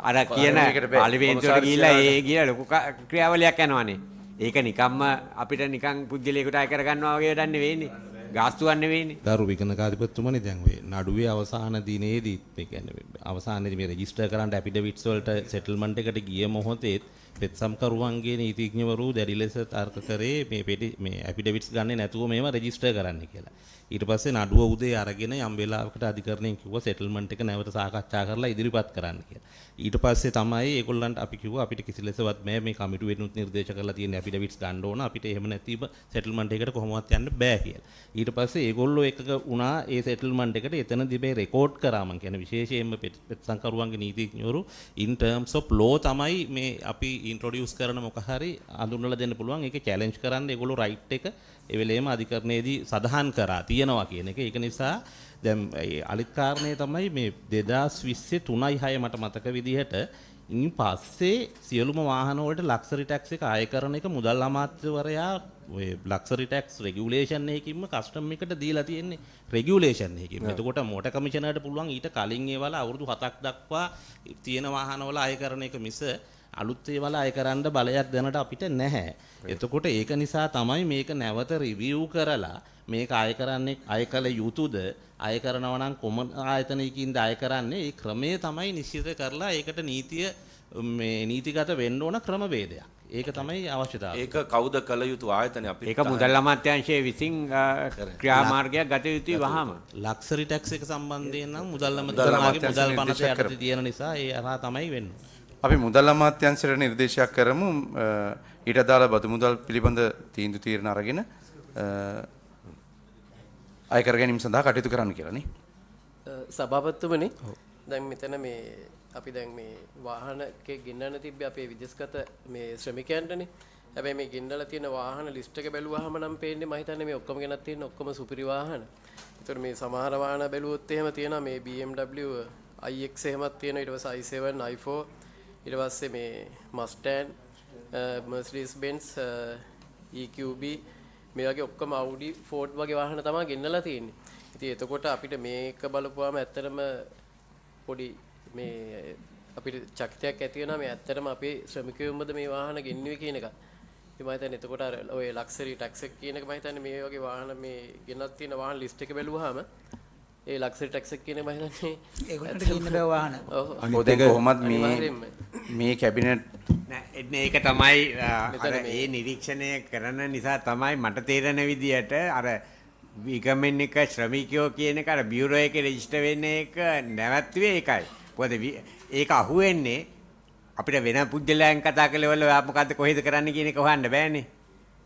අර කියන පාර්ලිමේන්තුවට ගිහිල්ලා ඒ ගිහලා ලොකු ක්‍රියාවලියක් යනවානේ. ඒක නිකම්ම අපිට නිකන් පුද්ගලයෙකුට අය කරගන්නවා වගේ වැඩක් නෙවෙයිනේ. ගාස්තුවක් නෙවෙයිනේ. ගරු විගණකාධිපතිතුමනි දැන් ඔය නඩුවේ අවසාන දිනේදී මේ කියන්නේ අවසානයේදී මේ රෙජිස්ටර් කරන්න ඇෆිඩවිට්ස් වලට සෙටල්මන්ට් එකට ගිය මොහොතේ පෙත්සම්කරුවන්ගේ නීතිඥවරු දැඩි ලෙස තර්ක කරේ මේ ඇෆිඩවිට්ස් ගන්නේ නැතුව මේව රෙජිස්ටර් කරන්න කියලා. ඊට පස්සේ නඩුව උදේ අරගෙන යම් වෙලාවකට අධිකරණයෙන් කිව්වා සෙටල්මන්ට් එක නැවත සාකච්ඡා කරලා ඉදිරිපත් කරන්න කියලා. ඊට පස්සේ තමයි ඒගොල්ලන්ට අපි කිව්වා අපිට කිසි ලෙසවත් මේ කමිටුවෙනුත් නිර්දේශ කරලා තියෙන ඇෆිඩවිට්ස් ගන්න ඕන අපිට එහෙම නැතිව සෙටල්මන්ට් එකට කොහොමවත් යන්න බෑ කියලා. ඊට පස්සේ ඒගොල්ලෝ එකක වුණා ඒ සෙටල්මන්ට් එකට එතනදී මේ රෙකෝඩ් කරා මං කියන්නේ විශේෂයෙන්ම පෙත්සම්කරුවන්ගේ නීතිඥවරු in terms of law තමයි මේ අපි ඉන්ට්‍රොඩියුස් කරන මොක හරි අඳුන්වලා දෙන්න පුළුවන්. ඒක චැලෙන්ජ් කරන්න ඒගොල්ලෝ රයිට් එක ඒ වෙලේම අධිකරණයේදී සඳහන් කරා තියෙනවා කියන එක. ඒක නිසා දැන් අලිත් කාරණේ තමයි මේ 2020 3/6 මට මතක විදිහට ඉන් පස්සේ සියලුම වාහන වලට ලක්සරි ටැක්ස් එක ආය කරන එක මුදල් අමාත්‍යවරයා ඔය ලක්සරි ටැක්ස් රෙගියුලේෂන් එකකින්ම කස්ටම් එකට දීලා තියෙන්නේ රෙගියුලේෂන් එකකින්. එතකොට මෝටර් කමිෂනර්ට පුළුවන් ඊට කලින් ඒවල අවුරුදු 7ක් දක්වා තියෙන වාහන වල ආය කරන එක මිස අලුත් ඒවල අය කරන්න බලයක් දැනට අපිට නැහැ. එතකොට ඒක නිසා තමයි මේක නැවත රිවිව් කරලා මේක අය කරන්නේ අය කළ යුතුද අය කරනවා නම් කොම ආයතනයකින්ද අය කරන්නේ ඒ ක්‍රමය තමයි නිශ්චිත කරලා ඒකට නීතිය මේ නීතිගත වෙන්න ඕන ක්‍රමවේදයක්. ඒක තමයි අවශ්‍යතාවය. ඒක කවුද කළ යුතු ආයතනය අපිට? ඒක මුදල් අමාත්‍යාංශයේ විසින් ක්‍රියාමාර්ගයක් ගත යුතුයි වහම. ලක්සරි ටැක්ස් එක සම්බන්ධයෙන් නම් මුදල් අමාත්‍යාංශයේ මුදල් පනත යටතේ තියෙන නිසා ඒ අරහා තමයි වෙන්නේ. අපි මුදල් අමාත්‍යාංශයට නිර්දේශයක් කරමු ඊට අදාළ බදු මුදල් පිළිබඳ තීන්දුව తీරන අරගෙන අය කර ගැනීම සඳහා කටයුතු කරන්න කියලා නේ. සභාපතිතුමනි දැන් මෙතන මේ අපි දැන් මේ වාහනකේ ගෙන්නන්න තිබ්බේ අපේ විදේශගත මේ ශ්‍රමිකයන්ටනේ. හැබැයි මේ ගෙන්නලා තියෙන වාහන ලිස්ට් එක බැලුවාම නම් පේන්නේ මම හිතන්නේ මේ ඔක්කොම ගෙනත් තියෙන ඔක්කොම සුපිරි වාහන. ඒතර මේ සමහර වාහන බැලුවොත් එහෙම තියෙනවා මේ BMW iX එහෙමත් තියෙනවා ඊට පස්සේ i7 i4 ඊට පස්සේ මේ Mustang Mercedes Benz EQB මේ වගේ ඔක්කොම Audi Ford වගේ වාහන තමයි ගෙන්නලා තියෙන්නේ. ඉතින් එතකොට අපිට මේක බලපුවාම ඇත්තටම පොඩි මේ අපිට චකිතයක් ඇති වෙනවා මේ ඇත්තටම අපේ ශ්‍රමිකයෝමද මේ වාහන ගෙන්නුවේ කියන එක. ඉතින් මම හිතන්නේ එතකොට අර ඔය ලක්සරි ටැක්ස් එක කියන එක මම හිතන්නේ මේ වගේ වාහන මේ ගෙනත් තියෙන වාහන ලිස්ට් එක බැලුවාම ඒ ලක්සරි ටැක්ස් එක කියන එක මම හිතන්නේ ඒකට ගින්න බෑ වාහන. ඔව් දැන් කොහොමද මේ කැබිනට් නෑ ඒක තමයි අර ඒ නිරීක්ෂණය කරන නිසා තමයි මට තේරෙන විදියට අර විගමෙන් එක ශ්‍රමිකයෝ කියන එක අර බියුරෝ එකේ රෙජිස්ටර් වෙන්න එක නැවැත්තුවේ ඒකයි. මොකද ඒක අහුවෙන්නේ අපිට වෙන පුද්ගලයන් කතා කළේවල ඔයා මොකද්ද කොහෙද කරන්න කියන එක හොයන්න බෑනේ.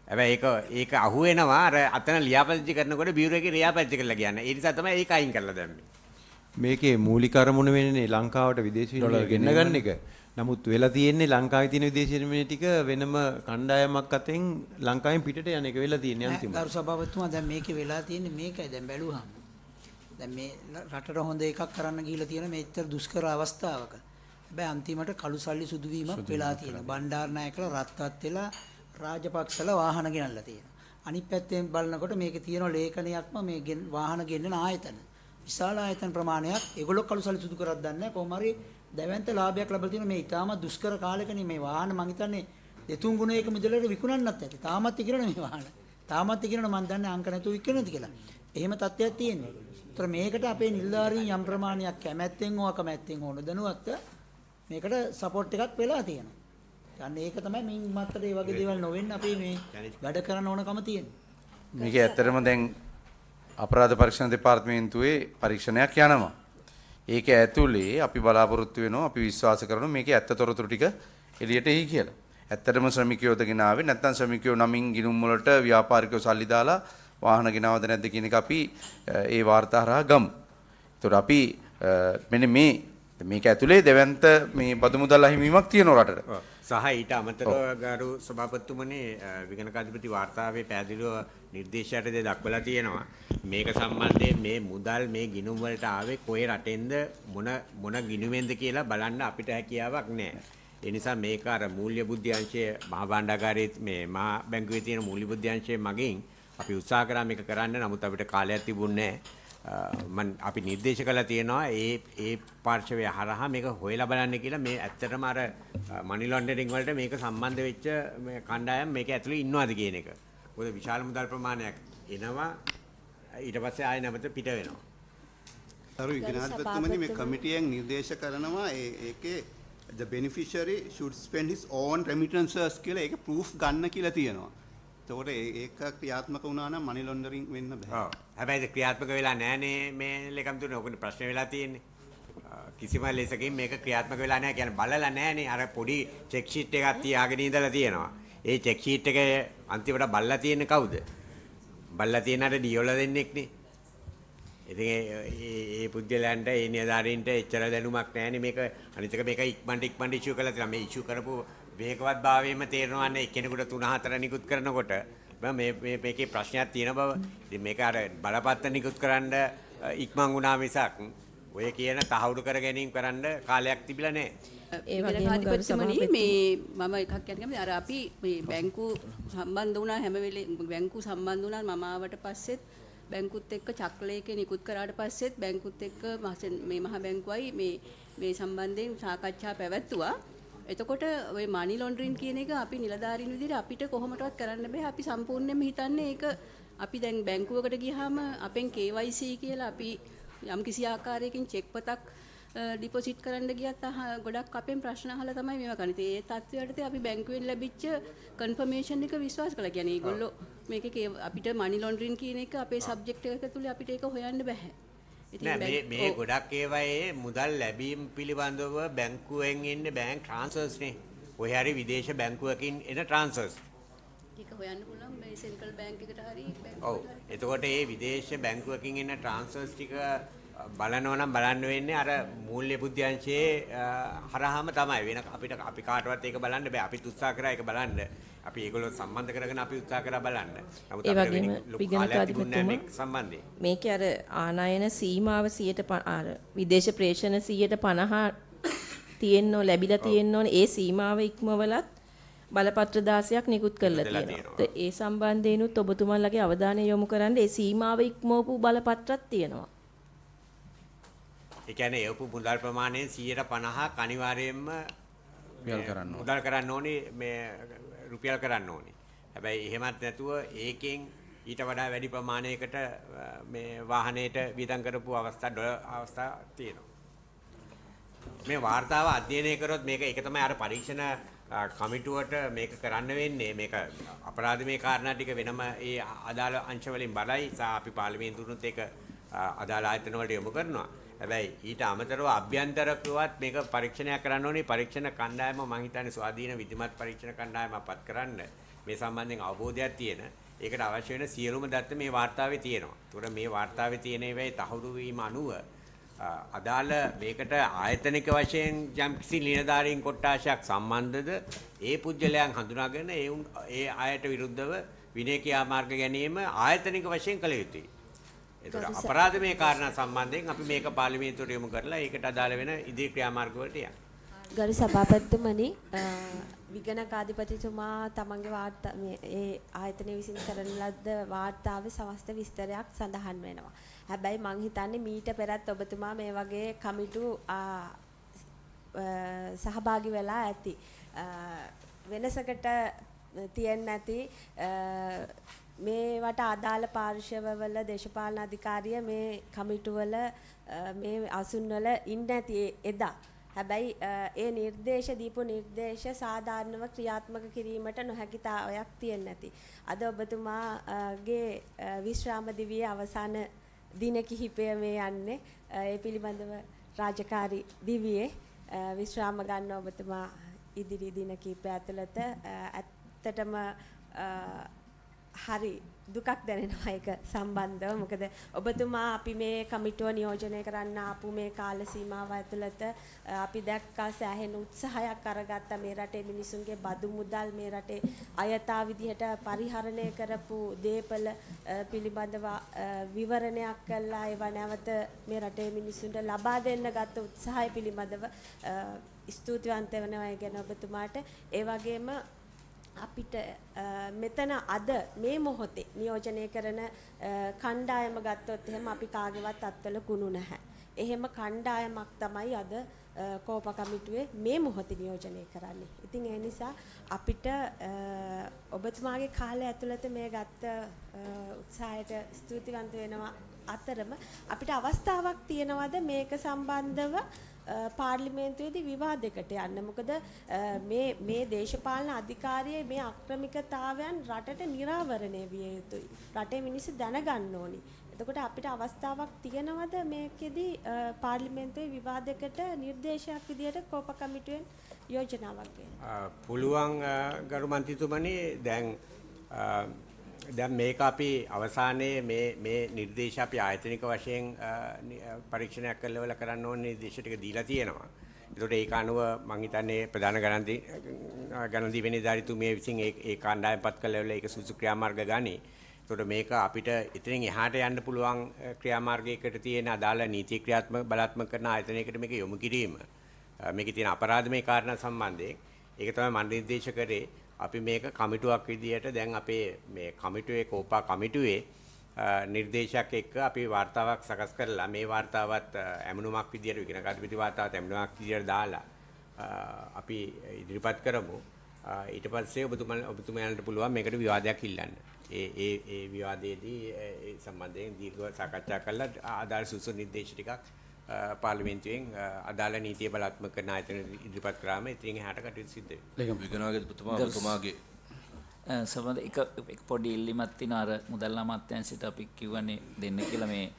හැබැයි ඒක අහුවෙනවා අර අතන ලියාපදිංචි කරනකොට බියුරෝ එකේ ලියාපදිංචි කරලා කියන්නේ. ඒ නිසා තමයි ඒක අයින් කරලා දැම්මේ. මේකේ මූලික අරමුණ වෙන්නේ ලංකාවට විදේශී ඩොලර් ගෙන්න ගන්න එක. නමුත් වෙලා තියෙන්නේ ලංකාවේ තියෙන විදේශී විනිමය ටික වෙනම කණ්ඩායමක් අතෙන් ලංකාවෙන් පිටට යන එක වෙලා තියෙන්නේ අන්තිමට. ගරු සභාපතිතුමා දැන් මේකේ වෙලා තියෙන්නේ මේකයි දැන් බැලුවාම. දැන් මේ රටට හොඳ එකක් කරන්න ගිහිල්ලා තියෙන මේච්චර දුෂ්කර අවස්ථාවක. හැබැයි අන්තිමට කළු සල්ලි සුදු වීමක් වෙලා තියෙනවා. බණ්ඩාරනායකලා රත්වත් වෙලා රාජපක්ෂලා වාහන ගෙනල්ලා තියෙනවා. අනිත් පැත්තෙන් බලනකොට මේකේ තියෙන ලේඛනයක්ම මේ වාහන ගෙන්නන ආයතන. විශාල ආයතන ප්‍රමාණයක් ඒගොල්ලෝ කළු සල්ලි සුදු කරක් දන්නේ නැහැ. කොහොම හරි දැවැන්ත ලාභයක් ලැබලා තියෙන මේ ඊටාම දුෂ්කර කාලෙකනේ මේ වාහන මං හිතන්නේ දෙතුන් ගුණයක මුදලට විකුණන්නත් ඇති. තාමත් ඉකිරණ මේ වාහන. තාමත් ඉකිරණ මං දන්නේ අංක නැතුව විකුණනද කියලා. එහෙම තත්ත්වයක් තියෙනවා. ඒතර මේකට අපේ නිලධාරීන් යම් ප්‍රමාණයක් කැමැත්තෙන් හෝ අකමැත්තෙන් හෝ නොදැනුවත් මේකට සපෝට් එකක් වෙලා තියෙනවා. අන්න ඒක තමයි මින් මත්තට මේ වගේ දේවල් නොවෙන්න අපි මේ වැඩ කරන්න ඕනකම තියෙන්නේ. මේක ඇත්තටම දැන් අපරාධ පරීක්ෂණ දෙපාර්තමේන්තුවේ පරීක්ෂණයක් යනවා. ඒක ඇතුලේ අපි බලාපොරොත්තු වෙනවා අපි විශ්වාස කරනවා මේකේ ඇත්ත තොරතුරු ටික එළියට එයි කියලා. ඇත්තටම ශ්‍රමිකයෝද ගෙනාවේ නැත්නම් ශ්‍රමිකයෝ නමින් ගිණුම් වලට ව්‍යාපාරිකයෝ සල්ලි දාලා වාහන ගෙනවද නැද්ද කියන එක අපි ඒ වාර්තා හරහා ගමු. ඒතකොට අපි මෙන්න මේක ඇතුලේ දෙවන්ත මේ බදු මුදල් අහිමිවීමක් තියෙනවා රටට. සහ ඊට අමතරව ගරු සභාපතිතුමනි විගණකාධිපති වාර්තාවේ පැහැදිලිව නිර්දේශයට දක්වලා තියෙනවා මේක සම්බන්ධයෙන් මේ මුදල් මේ ගිණුම් වලට ආවේ කොහේ රටෙන්ද මොන ගිණුමෙන්ද කියලා බලන්න අපිට හැකියාවක් නැහැ. ඒ නිසා මේක අර මූල්‍ය බුද්ධි අංශයේ මහා භාණ්ඩාගාරයේ මේ මහා බැංකුවේ තියෙන මූල්‍ය බුද්ධි අංශයේ මගින් අපි උත්සාහ කරා මේක කරන්න. නමුත් අපිට කාලයක් තිබුණේ නැහැ. අපි නිර්දේශ කළා තියෙනවා ඒ පාර්ශවය හරහා මේක හොයලා බලන්න කියලා. මේ ඇත්තටම අර මනි ලොන්ඩරින් වලට මේක සම්බන්ධ වෙච්ච මේ කණ්ඩායම් මේක ඇතුලේ ඉන්නවාද කියන එක. මොකද විශාල මුදල් ප්‍රමාණයක් එනවා ඊට පස්සේ ආයෙ නැවත පිට වෙනවා. අර විගණාධිපතිතුමනි මේ කමිටියෙන් නිර්දේශ කරනවා ඒකේ the beneficiary should spend his own remittances කියලා ඒක proof ගන්න කියලා තියෙනවා. එතකොට ඒක ක්‍රියාත්මක වුණා නම් money laundering වෙන්න බෑ. ඔව්. හැබැයි ඒක ක්‍රියාත්මක වෙලා නැහනේ මේ ලේකම්තුනේ. ඔකනේ ප්‍රශ්නේ වෙලා තියෙන්නේ. කිසිම ලෙසකින් මේක ක්‍රියාත්මක වෙලා නැහැ කියන්නේ බලලා නැහනේ. අර පොඩි චෙක් ෂීට් එකක් තියාගෙන ඉඳලා තියෙනවා. ඒ චෙක් ෂීට් එකේ අන්තිමට බලලා තියෙන්නේ කවුද? බලලා තියෙන අර ඩියෝලා දෙන්නෙක්නේ. ඉතින් ඒ පුද්ගලයන්ට ඒ නිලධාරීන්ට එච්චර දැනුමක් නැහැනේ මේක. අනිත් එක මේක ඉක්මනට ඉෂුව කරලා තියෙනවා. මේ ඉෂුව කරපු වේගවත් භාවයෙන්ම තේරෙනවානේ එක්කෙනෙකුට 3-4 නිකුත් කරනකොට මේකේ ප්‍රශ්නයක් තියෙන බව. ඉතින් මේක අර බලපත්‍ර නිකුත් කරන්න ඉක්මන් වුණා මිසක් ඔය කියන තහවුරු කර ගැනීම කරන්න කාලයක් තිබිලා නැහැ. ඒ වගේම අධිපතිතුමනි මේ මම එකක් කියන්න අර අපි මේ බැංකු සම්බන්ධ වුණා හැම වෙලේ බැංකු සම්බන්ධ වුණා මම ආවට පස්සෙත් බැංකුත් එක්ක චක්‍රලේඛේ නිකුත් කරාට පස්සෙත් බැංකුත් එක්ක මේ මහා බැංකුවයි මේ සම්බන්ධයෙන් සාකච්ඡා පැවැත්තුවා. එතකොට ওই මනි ලොන්ඩරින් කියන එක අපි නිලධාරීන් විදිහට අපිට කොහොමදවත් කරන්න බෑ. අපි සම්පූර්ණයෙන්ම හිතන්නේ ඒක අපි දැන් බැංකුවකට ගියාම අපෙන් KYC කියලා අපි යම් කිසි ආකාරයකින් චෙක් පතක් ඩිපොසිට් කරන්න ගියත් ගොඩක් අපෙන් ප්‍රශ්න අහලා තමයි මේවා කරන්නේ. ඒ තත්ත්වයටදී අපි බැංකුවෙන් ලැබිච්ච කන්ෆර්මේෂන් එක විශ්වාස කළා. කියන්නේ ඒගොල්ලෝ මේකේ අපිට මනි ලොන්ඩරින් කියන එක අපේ සබ්ජෙක්ට් එක තුල අපිට ඒක හොයන්න බෑ. නෑ මේ ගොඩක් ඒවායේ මුදල් ලැබීම පිළිබඳව බැංකුවෙන් එන්නේ බැංක් ට්‍රාන්ස්ෆර්ස් නේ. ඔය හරි විදේශ බැංකුවකින් එන ට්‍රාන්ස්ෆර්ස්. ඒක හොයන්න පුළුවන් මේ සෙන්ට්‍රල් බැංක් එකට හරි ඔව්. එතකොට මේ විදේශ බැංකුවකින් එන ට්‍රාන්ස්ෆර්ස් ටික බලනවා නම් බලන්න වෙන්නේ අර මූල්‍ය බුද්ධි අංශයේ හරහාම තමයි. වෙන අපි කාටවත් ඒක බලන්න බෑ. අපිත් උත්සාහ කරා ඒක බලන්න. අපි ඒගොල්ලෝ සම්බන්ධ කරගෙන අපි උත්සාහ කරා බලන්න. නමුත් අපිට විගණකාධිපතිතුමා සම්බන්ධයි. මේකේ අර ආනයන සීමාව 100 විදේශ ප්‍රේෂණ 150 තියෙන්නෝ ලැබිලා තියෙන්නෝනේ. ඒ සීමාව ඉක්මවලත් බලපත්‍ර 16ක් නිකුත් කරලා තියෙනවා. ඒ සම්බන්ධයෙන්ුත් ඔබතුමාලගේ අවධානය යොමු කරන්න ඒ සීමාව ඉක්මවපු බලපත්‍රයක් තියෙනවා. ඒ කියන්නේ ඒ මුදල් ප්‍රමාණයෙන් 150ක් අනිවාර්යයෙන්ම මුදල් කරන්න ඕනේ මේ රුපියල් කරන්න ඕනේ. හැබැයි එහෙමත් නැතුව ඒකෙන් ඊට වඩා වැඩි ප්‍රමාණයකට මේ වාහනයට වියදම් කරපු අවස්ථා තියෙනවා. මේ වාර්තාව අධ්‍යයනය කරොත් මේක ඒක තමයි අර පරීක්ෂණ කමිටුවට මේක කරන්න වෙන්නේ. මේක අපරාධමය කාරණා ටික වෙනම ඒ අදාළ අංශ වලින් බලයි. අපි පාර්ලිමේන්තුවුත් ඒක අදාළ ආයතන වලට යොමු කරනවා. හැබැයි ඊට අමතරව අභ්‍යන්තරකවත් මේක පරීක්ෂණයක් කරන්න ඕනේ. පරීක්ෂණ කණ්ඩායම මම හිතන්නේ ස්වාධීන විධිමත් පරීක්ෂණ කණ්ඩායමපත් කරන්න මේ සම්බන්ධයෙන් අවබෝධයක් තියෙන. ඒකට අවශ්‍ය වෙන සියලුම දත්ත මේ වාර්තාවේ තියෙනවා. ඒතකොට මේ වාර්තාවේ තියෙන ඒවායේ තහවුරු වීම අනුව අදාළ මේකට ආයතනික වශයෙන් යම් කිසි නිලධාරීන් කොට්ටාශයක් සම්බන්ධද ඒ පුජ්‍යලයන් හඳුනාගෙන ඒ අයට විරුද්ධව විනය ක්‍රියාමාර්ග ගැනීම ආයතනික වශයෙන් කළ යුතුයි. ඒතර අපරාධමය කාරණා සම්බන්ධයෙන් අපි මේක පාර්ලිමේන්තුවට යොමු කරලා ඒකට අදාළ වෙන ඉදිරි ක්‍රියාමාර්ග වලට යන්න. ගරු සභාපතිතුමනි විගණකාධිපතිතුමා තමන්ගේ වාර්තා ඒ ආයතනය විසින් කරන ලද්ද වාර්තාවේ සමස්ත විස්තරයක් සඳහන් වෙනවා. හැබැයි මං හිතන්නේ මීට පෙරත් ඔබතුමා මේ වගේ කමිටු සහභාගී වෙලා ඇති. වෙනසකට තියෙන්නේ නැති මේවට අදාළ පාර්ශවවල දේශපාලන අධිකාරිය මේ කමිටුවල මේ අසුන්වල ඉන්නේ නැති එදා. හැබැයි ඒ නිර්දේශ දීපු නිර්දේශ සාධාරණව ක්‍රියාත්මක කිරීමට නොහැකිතාවයක් තියෙන්නේ නැති. අද ඔබතුමාගේ විශ්‍රාම දිවියේ අවසාන දින කිහිපය මේ යන්නේ. ඒ පිළිබඳව රාජකාරී දිවියේ විශ්‍රාම ගන්න ඔබතුමා ඉදිරි දින කිහිපය ඇතුළත ඇත්තටම හරි දුකක් දැනෙනවා ඒක සම්බන්ධව. මොකද ඔබතුමා අපි මේ කමිටුව නියෝජනය කරන්න ආපු මේ කාල සීමාව ඇතුළත අපි දැක්කා සෑහෙන උත්සාහයක් අරගත්තා මේ රටේ මිනිසුන්ගේ බදු මුදල් මේ රටේ අයථා විදිහට පරිහරණය කරපු දේපල පිළිබඳව විවරණයක් කළා. ඒවා නැවත මේ රටේ මිනිසුන්ට ලබා දෙන්න ගත්ත උත්සාහය පිළිබඳව ස්තුතිවන්ත වෙනවා ගැන ඔබතුමාට. ඒ වගේම අපිට මෙතන අද මේ මොහොතේ නියෝජනය කරන කණ්ඩායම ගත්තොත් එහෙම අපි කාගේවත් අත්වල කුණු නැහැ. එහෙම කණ්ඩායමක් තමයි අද කෝප කමිටුවේ මේ මොහොතේ නියෝජනය කරන්නේ. ඉතින් ඒ නිසා අපිට ඔබතුමාගේ කාලය ඇතුළත මේ ගත්ත උත්සාහයට ස්තුතිවන්ත වෙනවා අතරම අපිට අවස්ථාවක් තියෙනවද මේක සම්බන්ධව පාර්ලිමේන්තුවේදී විවාදයකට යන්න? මොකද මේ දේශපාලන අධිකාරියේ මේ අක්‍රමිකතාවයන් රටට නිරාවරණය විය යුතුයි. රටේ මිනිස්සු දැනගන්න ඕනි. එතකොට අපිට අවස්ථාවක් තියෙනවද මේකෙදී පාර්ලිමේන්තුවේ විවාදයකට නිර්දේශයක් විදියට කෝප කමිටුවෙන් යෝජනාවක් ගන්න? පුළුවන් ගරු මන්ත්‍රීතුමනි දැන් මේක අපි අවසානයේ මේ නිර්දේශ අපි ආයතනික වශයෙන් පරීක්ෂණයක් කළවල කරන්න ඕන නිර්දේශ ටික දීලා තියෙනවා. ඒකට ඒක අනුව මම හිතන්නේ ප්‍රධාන ගණන්දී වෙනදාරිතුමිය විසින් ඒ කාණ්ඩායමපත් කළවල ඒක සුසු ක්‍රියාමාර්ග ගනි. ඒකට මේක අපිට ඉතින් එහාට යන්න පුළුවන් ක්‍රියාමාර්ගයකට තියෙන අදාළ නීති ක්‍රියාත්මක බලාත්මක කරන ආයතනයකට මේක යොමු කිරීම. මේකේ තියෙන අපරාධමය කාරණා සම්බන්ධයෙන් ඒක තමයි මම නිර්දේශ කරේ. අපි මේක කමිටුවක් විදියට දැන් අපේ මේ කමිටුවේ කෝපා කමිටුවේ නිර්දේශයක් එක්ක අපි වාර්තාවක් සකස් කරලා මේ වාර්තාවත් ඇමනුමක් විදියට විගණකාධිපති වාර්තාවත් ඇමනුමක් විදියට දාලා අපි ඉදිරිපත් කරමු. ඊට පස්සේ ඔබතුමාලට පුළුවන් මේකට විවාදයක් ඉල්ලන්න. ඒ විවාදයේදී ඒ සම්බන්ධයෙන් දීර්ඝව සාකච්ඡා කරලා ආදාළ සුසු නිර්දේශ ටිකක් පාර්ලිමේන්තුවෙන් අදාළ නීතිය බලාත්මක කරන ආයතන ඉදිරිපත් කරාම ඉතින් එහාට කටයුතු සිද්ධ වෙනවා. විගණාධිපතිතුමාගේ සම්බන්ධ එක පොඩි ඉල්ලීමක් තියෙනවා. අර මුදල් අමාත්‍යාංශයට අපි කිව්වනේ දෙන්න කියලා මේ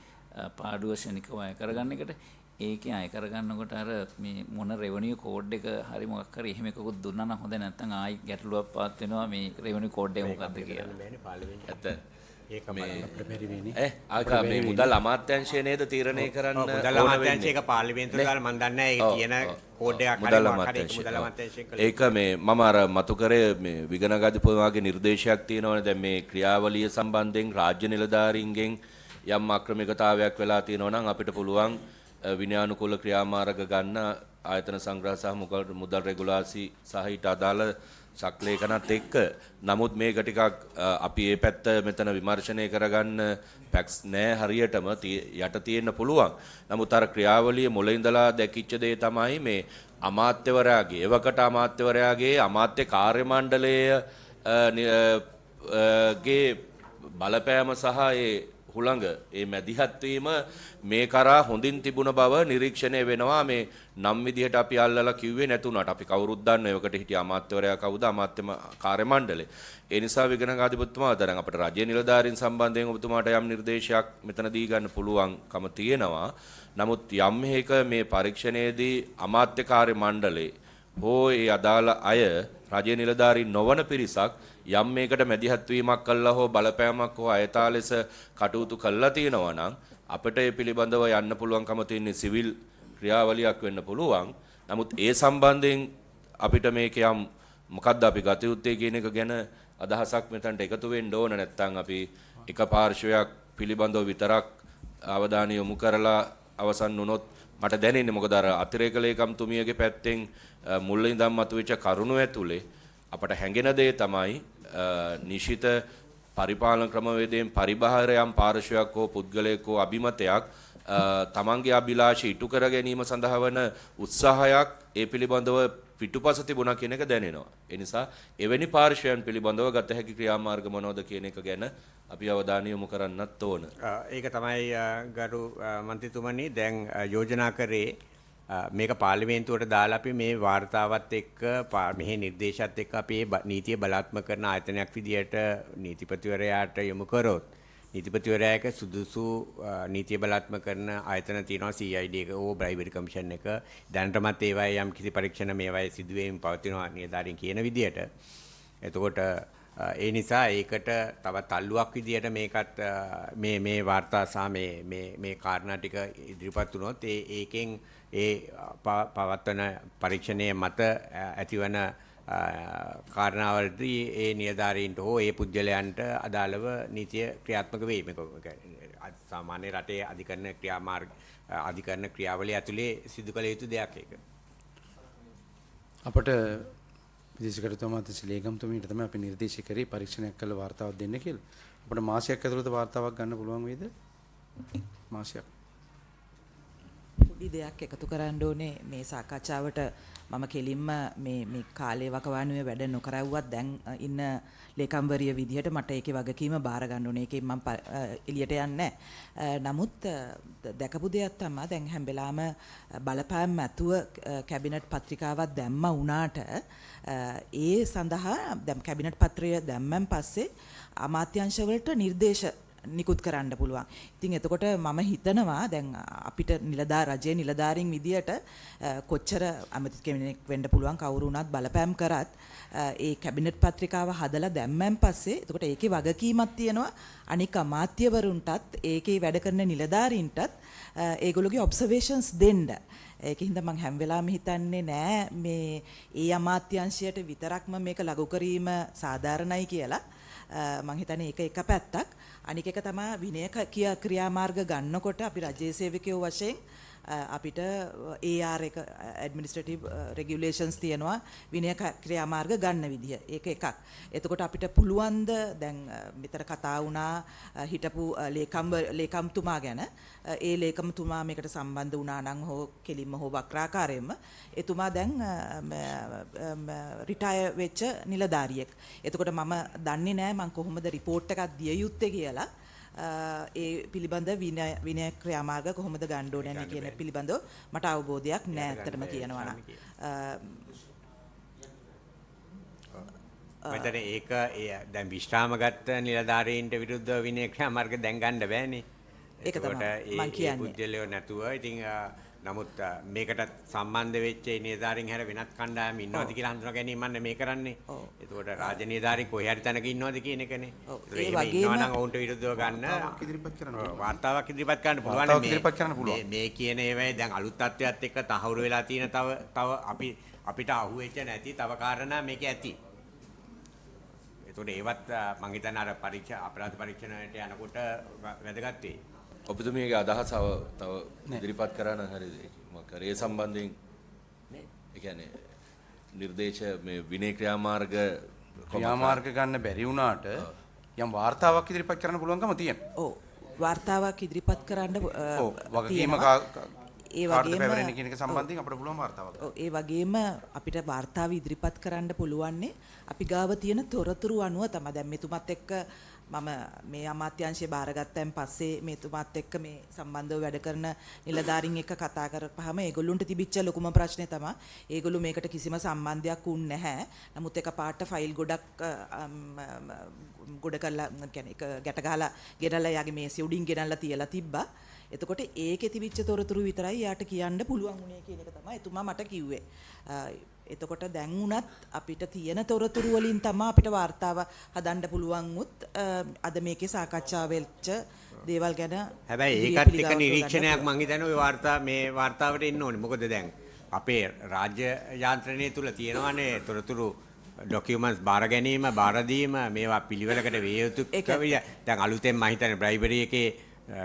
පාඩුව ශනිකව අය කරගන්න එකට. ඒකේ අය කරගන්නකොට අර මේ මොන රෙවෙනියු කෝඩ් එක හරි මොකක් හරි එහෙම එකකුත් දුන්නා නම් හොඳ නැත්නම් ආයි ගැටලුවක් පාත් වෙනවා මේ රෙවෙනියු කෝඩ් එක මොකක්ද කියලා. ඇත්ත. මේ මුදල් අමාත්‍යංශය නේද තීරණය කරන්න මුදල් අමාත්‍යංශය ඒක පාර්ලිමේන්තුවේ දාලා මම දන්නේ නැහැ ඒක කියන කෝඩ් එකක් හරි මුදල් අමාත්‍යංශයෙන් කළා. ඒක මේ මම අර මතු කරේ මේ විගණකාධිපතිතුමාගේ නිර්දේශයක් තියෙනවනේ දැන් මේ ක්‍රියාවලිය සම්බන්ධයෙන් රාජ්‍ය නිලධාරීන්ගෙන් යම් අක්‍රමිකතාවයක් වෙලා තියෙනවා නම් අපිට පුළුවන් විනයානුකූල ක්‍රියාමාර්ග ගන්න ආයතන සංග්‍රහ සහ මුදල් රෙගුලාසි සහ ඊට අදාළ සක්ලේඛනත් එක්ක. නමුත් මේක ටිකක් අපි මේ පැත්ත මෙතන විමර්ශනය කරගන්න ෆැක්ට්ස් නෑ හරියටම යට තියෙන්න පුළුවන්. නමුත් අර ක්‍රියාවලිය මුල ඉඳලා දැකිච්ච දේ තමයි මේ අමාත්‍යවරයාගේ එවකට අමාත්‍යවරයාගේ අමාත්‍ය කාර්ය මණ්ඩලයේ බලපෑම සහ ඒ හුළඟ ඒ මැදිහත් වීම මේ කරා හොඳින් තිබුණ බව නිරීක්ෂණය වෙනවා. මේ නම් විදිහට අපි අල්ලලා කිව්වේ නැතුණාට අපි කවුරුත් දන්නවා ඒකට හිටිය අමාත්‍යවරයා කවුද අමාත්‍ය කාර්ය මණ්ඩලය. ඒ නිසා විගණකාධිපතිතුමා දැන් අපිට රජයේ නිලධාරීන් සම්බන්ධයෙන් ඔබතුමාට යම් නිර්දේශයක් මෙතන දී ගන්න පුළුවන්කම තියෙනවා. නමුත් යම් හේක මේ පරීක්ෂණයේදී අමාත්‍ය කාර්ය මණ්ඩලේ හෝ ඒ අදාළ අය රජයේ නිලධාරීන් නොවන පිරිසක් යම් මේකට මැදිහත් වීමක් කළා හෝ බලපෑමක් හෝ අයථා ලෙස කටයුතු කළා තියෙනවා නම් අපිට ඒ පිළිබඳව යන්න පුළුවන්කම තියෙන සිවිල් ක්‍රියාවලියක් වෙන්න පුළුවන්. නමුත් ඒ සම්බන්ධයෙන් අපිට මේක යම් මොකද්ද අපි ගත යුත්තේ කියන එක ගැන අදහසක් මෙතනට එකතු වෙන්න ඕන. නැත්නම් අපි එක පාර්ශවයක් පිළිබඳව විතරක් අවධානය යොමු කරලා අවසන් වුණොත් මට දැනෙන්නේ මොකද අර අතිරේක ලේකම්තුමියගේ පැත්තෙන් මුලින් ඉඳන් මතුවෙච්ච කරුණු ඇතුලේ අපට හැඟෙන දේ තමයි නිශ්චිත පරිපාලන ක්‍රමවේදයෙන් පරිබාහිර යම් පාර්ශවයක් හෝ පුද්ගලයෙක් හෝ අභිමතයක් තමන්ගේ අභිලාෂ ඉටු කර ගැනීම සඳහා වන උත්සාහයක් ඒ පිළිබඳව පිටුපස තිබුණා කියන එක දැනෙනවා. ඒ නිසා එවැනි පාර්ශවයන් පිළිබඳව ගත හැකි ක්‍රියාමාර්ග මොනවද කියන එක ගැන අපි අවධානය යොමු කරන්නත් ඕන. ඒක තමයි ගරු මන්ත්‍රීතුමනි දැන් යෝජනා කරේ මේක පාර්ලිමේන්තුවට දාලා අපි මේ වාර්තාවත් එක්ක මෙහි නිර්දේශات එක්ක අපි නීතිය බලාත්මක කරන ආයතනයක් විදියට නීතිපතිවරයාට යොමු කරොත් නීතිපතිවරයාක සුදුසු නීතිය බලාත්මක කරන ආයතන තියෙනවා CID එක ඕ බ්‍රයිබරි කමිෂන් එක දැනටමත් ඒවායේ යම් කිසි පරීක්ෂණ මේවායේ සිදුවීම් පවතිනවා නිලධාරීන් කියන විදියට. එතකොට ඒ නිසා ඒකට තවත් තල්ලුවක් විදියට මේකත් මේ වාර්තා සහ මේ කාරණා ටික ඉදිරිපත් වුණොත් ඒකෙන් ඒ පවත්වන පරීක්ෂණයේ මත ඇතිවන කාරණාවලදී ඒ නිලධාරීන්ට හෝ ඒ පුද්ගලයන්ට අදාළව නීතිය ක්‍රියාත්මක වෙයි. මේක සාමාන්‍ය රටේ අධිකරණ ක්‍රියාවලිය ඇතුලේ සිදු කළ යුතු දෙයක් ඒක. අපට විදේශකරතුමා ලේකම්තුමීට තමයි අපි නිර්දේශ කරේ පරීක්ෂණයක් කළ වාර්තාවක් දෙන්න කියලා. අපිට මාසයක් ඇතුළත වාර්තාවක් ගන්න පුළුවන් වේද? මාසයක්. පොඩි දෙයක් එකතු කරන්න ඕනේ මේ සාකච්ඡාවට. මම කෙලින්ම මේ කාලේ වකවානුවේ වැඩ නොකරවුවත් දැන් ඉන්න ලේකම්වරිය විදිහට මට ඒකේ වගකීම බාර ගන්න ඕනේ. ඒකෙන් මම එළියට යන්නේ නමුත් දැකපු දෙයක් තමයි දැන් හැම වෙලාවම බලපෑම් ඇතුව කැබිනට් පත්‍රිකාවක් දැම්මා වුණාට ඒ සඳහා දැන් කැබිනට් පත්‍රය දැම්මන් පස්සේ අමාත්‍යාංශ වලට නිර්දේශ නිකුත් කරන්න පුළුවන්. ඉතින් එතකොට මම හිතනවා දැන් අපිට රජයේ නිලධාරීන් විදියට කොච්චර අමති කෙනෙක් වෙන්න පුළුවන් කවුරු වුණත් බලපෑම් කරත් ඒ කැබිනට් පත්‍රිකාව හදලා දැම්මන් පස්සේ එතකොට ඒකේ වගකීමක් තියෙනවා අනික අමාත්‍යවරුන්ටත් ඒකේ වැඩ කරන නිලධාරීන්ටත් ඒගොල්ලෝගේ ඔබ්සර්වේෂන්ස් දෙන්න. ඒකින්ද මම හැම වෙලාවෙම හිතන්නේ නෑ මේ ඒ අමාත්‍යාංශයට විතරක්ම මේක ලඝු කිරීම සාධාරණයි කියලා. මම හිතන්නේ ඒක එක පැත්තක්. අනික එක තමයි විනය ක්‍රියාමාර්ග ගන්නකොට අපි රජයේ සේවකයෝ වශයෙන් අපිට AR එක ඇඩ්මිනිස්ට්‍රේටිව් රෙගියුලේෂන්ස් තියෙනවා විනය ක්‍රියාමාර්ග ගන්න විදිය. ඒක එකක්. එතකොට අපිට පුළුවන් ද දැන් මෙතන කතා වුණා හිටපු ලේකම්තුමා ගැන. ඒ ලේකම්තුමා මේකට සම්බන්ධ වුණා නම් හෝ කෙලින්ම හෝ වක්‍රාකාරයෙන්ම එතුමා දැන් රිටයර් වෙච්ච නිලධාරියෙක්. එතකොට මම දන්නේ නැහැ මම කොහොමද රිපෝට් එකක් දිය යුත්තේ කියලා. ඒ පිළිබඳ විනය ක්‍රියාමාර්ග කොහොමද ගන්න ඕනේ කියන පිළිබඳව මට අවබෝධයක් නැහැ ඇත්තටම කියනවා නම්. මෙතන ඒක දැන් විශ්‍රාම ගත්ත නිලධාරීන්ට විරුද්ධව විනය ක්‍රියාමාර්ග දැන් ගන්න බෑනේ. ඒක තමයි මම කියන්නේ. පුද්ගලයෝ නැතුව ඉතින් නමුත් මේකට සම්බන්ධ වෙච්ච නිලධාරීන් හැර වෙනත් කණ්ඩායම් ඉන්නවද කියලා හඳුනා ගැනීමන්නේ මේ කරන්නේ. එතකොට රාජ්‍ය නිලධාරීන් කොහේ හරි තැනක ඉන්නවද කියන එකනේ. ඒ වගේම නම් ඔවුන්ට විරුද්ධව ගන්න වාර්තාවක් ඉදිරිපත් කරන්න පුළුවන්. මේ කියන ඒවායේ දැන් අලුත් තත්ත්වයක් එක්ක තහවුරු වෙලා තියෙන තව අපිට අහුවෙච්ච නැති තව කාරණා මේකේ ඇති. ඒතකොට ඒවත් මම හිතන්නේ අර අපරාධ පරීක්ෂණයට යනකොට වැදගත් වෙයි. ඔබතුමියගේ අදහස තව ඉදිරිපත් කරා නම් හරිද? මොකක් හරි ඒ සම්බන්ධයෙන් ඒ කියන්නේ නිර්දේශ මේ විනය ක්‍රියාමාර්ග ගන්න බැරි වුණාට යම් වාර්තාවක් ඉදිරිපත් කරන්න පුළුවන්කම තියෙනවා. ඔව් වාර්තාවක් ඉදිරිපත් කරන්න වගකීම ඒ වගේම කියන එක සම්බන්ධයෙන් අපිට පුළුවන් වාර්තාවක්. ඔව් ඒ වගේම අපිට වාර්තාව ඉදිරිපත් කරන්න පුළුවන්නේ අපි ගාව තියෙන තොරතුරු අනුව තමයි. දැන් මෙතුමත් එක්ක මම මේ අමාත්‍යාංශය බාරගත්තන් පස්සේ මෙතුමාත් එක්ක මේ සම්බන්ධව වැඩ කරන නිලධාරීන් එක්ක කතා කරපුවාම ඒගොල්ලොන්ට තිබිච්ච ලොකුම ප්‍රශ්නේ තමයි ඒගොල්ලෝ මේකට කිසිම සම්බන්ධයක් උන්නේ නැහැ. නමුත් එකපාරට ෆයිල් ගොඩක් ගොඩ කරලා කියන්නේ එක ගැට ගහලා ගෙනල්ලා යාගේ මේසෙ උඩින් ගෙනල්ලා තියලා තිබ්බා. එතකොට ඒකේ තිබිච්ච තොරතුරු විතරයි යාට කියන්න පුළුවන් උනේ කියන එක තමයි එතුමා මට කිව්වේ. එතකොට දැන් උනත් අපිට තියෙන තොරතුරු වලින් තමයි අපිට වාර්තාව හදන්න පුළුවන් උත් අද මේකේ සාකච්ඡා වෙච්ච දේවල් ගැන හැබැයි ඒකත් එක නිරීක්ෂණයක් මම හිතන්නේ ওই මේ වාර්තාවට එන්න ඕනේ. මොකද දැන් අපේ රාජ්‍ය යාන්ත්‍රණය තුල තියෙනවානේ තොරතුරු ඩොකියුමන්ට්ස් බාර ගැනීම බාර දීම මේවා පිළිවෙලකට විය යුතු දැන් අලුතෙන් මම හිතන්නේ බ්‍රයිබරි එකේ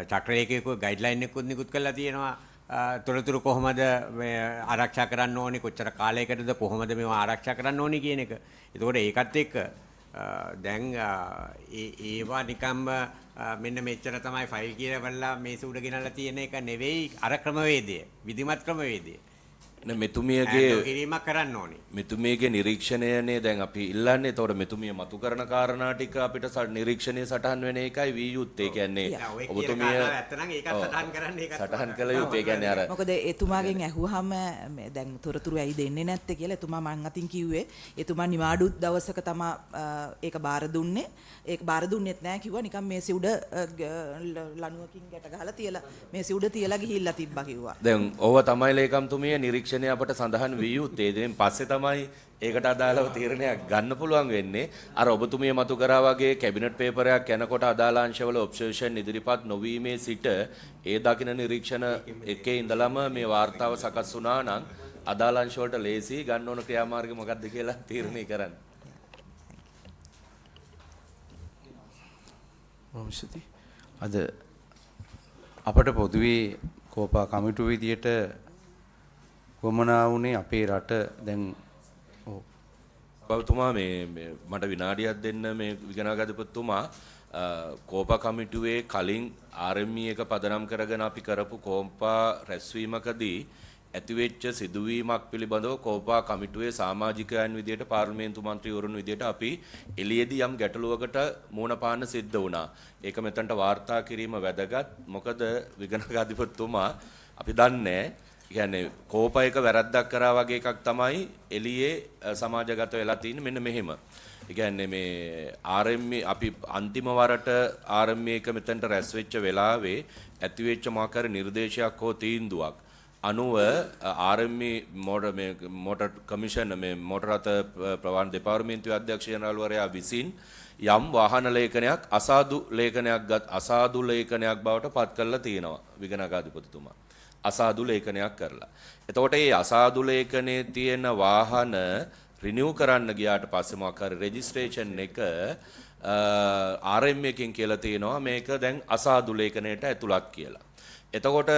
චක්‍රලේඛයක ගයිඩ්ලයින් එකකුත් නිකුත් කරලා තියෙනවා. තොරතුරු කොහොමද ආරක්ෂා කරන්න ඕනේ කොච්චර කාලයකටද කොහොමද මේවා ආරක්ෂා කරන්න ඕනේ කියන එක. ඒකෝට ඒකත් එක්ක දැන් ඒවා නිකම්ම මෙන්න මෙච්චර තමයි ෆයිල් කියලා බලලා මේස උඩ ගෙනල්ලා තියෙන එක නෙවෙයි අර ක්‍රමවේදය විධිමත් ක්‍රමවේදය. මෙතුමියගේ කරන්න ඕනේ. මෙතුමියගේ නිරීක්ෂණයනේ දැන් අපි ඉල්ලන්නේ. එතකොට මෙතුමිය මතු කරන කාරණා ටික අපිට නිරීක්ෂණයේ සටහන් වෙන එකයි වී යුත්තේ. කියන්නේ ඔබතුමිය සටහන් කළ යුත්තේ. කියන්නේ අර මොකද එතුමාගෙන් ඇහුවාම දැන් තොරතුරු ඇයි දෙන්නේ නැත්තේ කියලා එතුමා මං අතින් කිව්වේ එතුමා නිවාඩු දවසක තමයි ඒක බාර දුන්නේ. ඒක බාර දුන්නෙත් නැහැ කිව්වා නිකන් මේසෙ උඩ ලණුවකින් ගැට ගහලා තියලා මේසෙ උඩ තියලා ගිහිල්ලා තිබ්බා කිව්වා. දැන් ඕව තමයි ලේකම්තුමිය නිරීක්ෂණය නිරීක්ෂණය අපට සඳහන් විය යුත්තේ. ඉතින් පස්සේ තමයි ඒකට අදාළව තීරණයක් ගන්න පුළුවන් වෙන්නේ. අර ඔබතුමිය මතු කරා වගේ කැබිනට් පේපරයක් යනකොට අදාළ අංශවල ඔබ්සර්වේෂන් ඉදිරිපත් නොවීමේ සිට ඒ දකින නිරීක්ෂණ එකේ ඉඳලම මේ වාර්තාව සකස් වුණා නම් අදාළ අංශ වලට ලේසි ගන්න ඕන ක්‍රියාමාර්ගය මොකක්ද කියලා තීරණය කරන්න. මොහොමසති අද අපට පොදුවේ කෝපා කමිටුව විදියට වමනා වුණේ අපේ රට දැන් ඔබතුමා මේ මට විනාඩියක් දෙන්න මේ විගණාධිපතිතුමා කෝපා කමිටුවේ කලින් RME එක පදනම් කරගෙන අපි කරපු කෝපා රැස්වීමකදී ඇතිවෙච්ච සිදුවීමක් පිළිබඳව කෝපා කමිටුවේ සමාජිකයන් විදියට පාර්ලිමේන්තු මන්ත්‍රීවරුන් විදියට අපි එළියේදී යම් ගැටලුවකට මුහුණ පාන්න සිද්ධ වුණා. ඒක මෙතනට වාර්තා කිරීම වැදගත්. මොකද විගණාධිපතිතුමා අපි දන්නේ කියන්නේ කෝපා එක වැරද්දක් කරා වගේ එකක් තමයි එළියේ සමාජගත වෙලා තියෙන්නේ මෙන්න මෙහෙම. ඒ කියන්නේ මේ RME අපි අන්තිම වරට RME එක මෙතනට රැස් වෙච්ච වෙලාවේ ඇතිවෙච්ච මාකාර නිර්දේශයක් හෝ තීන්දුවක් අනුව RME මොටර් කමිෂන් මේ මොටර් රථ ප්‍රවාහන දෙපාර්තමේන්තුවේ අධ්‍යක්ෂ ජනරාල්වරයා විසින් යම් වාහන ලේඛනයක් අසාදු ලේඛනයක් බවට පත් කරලා තියෙනවා විගණකාධිපතිතුමා. අසාදු ලේඛනයක් කරලා. එතකොට මේ අසාදු ලේඛනයේ තියෙන වාහන රිනිව් කරන්න ගියාට පස්සේ මොකක් හරි රෙජිස්ට්‍රේෂන් එක RME එකෙන් කියලා තියෙනවා මේක දැන් අසාදු ලේඛනයට ඇතුළත් කියලා. එතකොට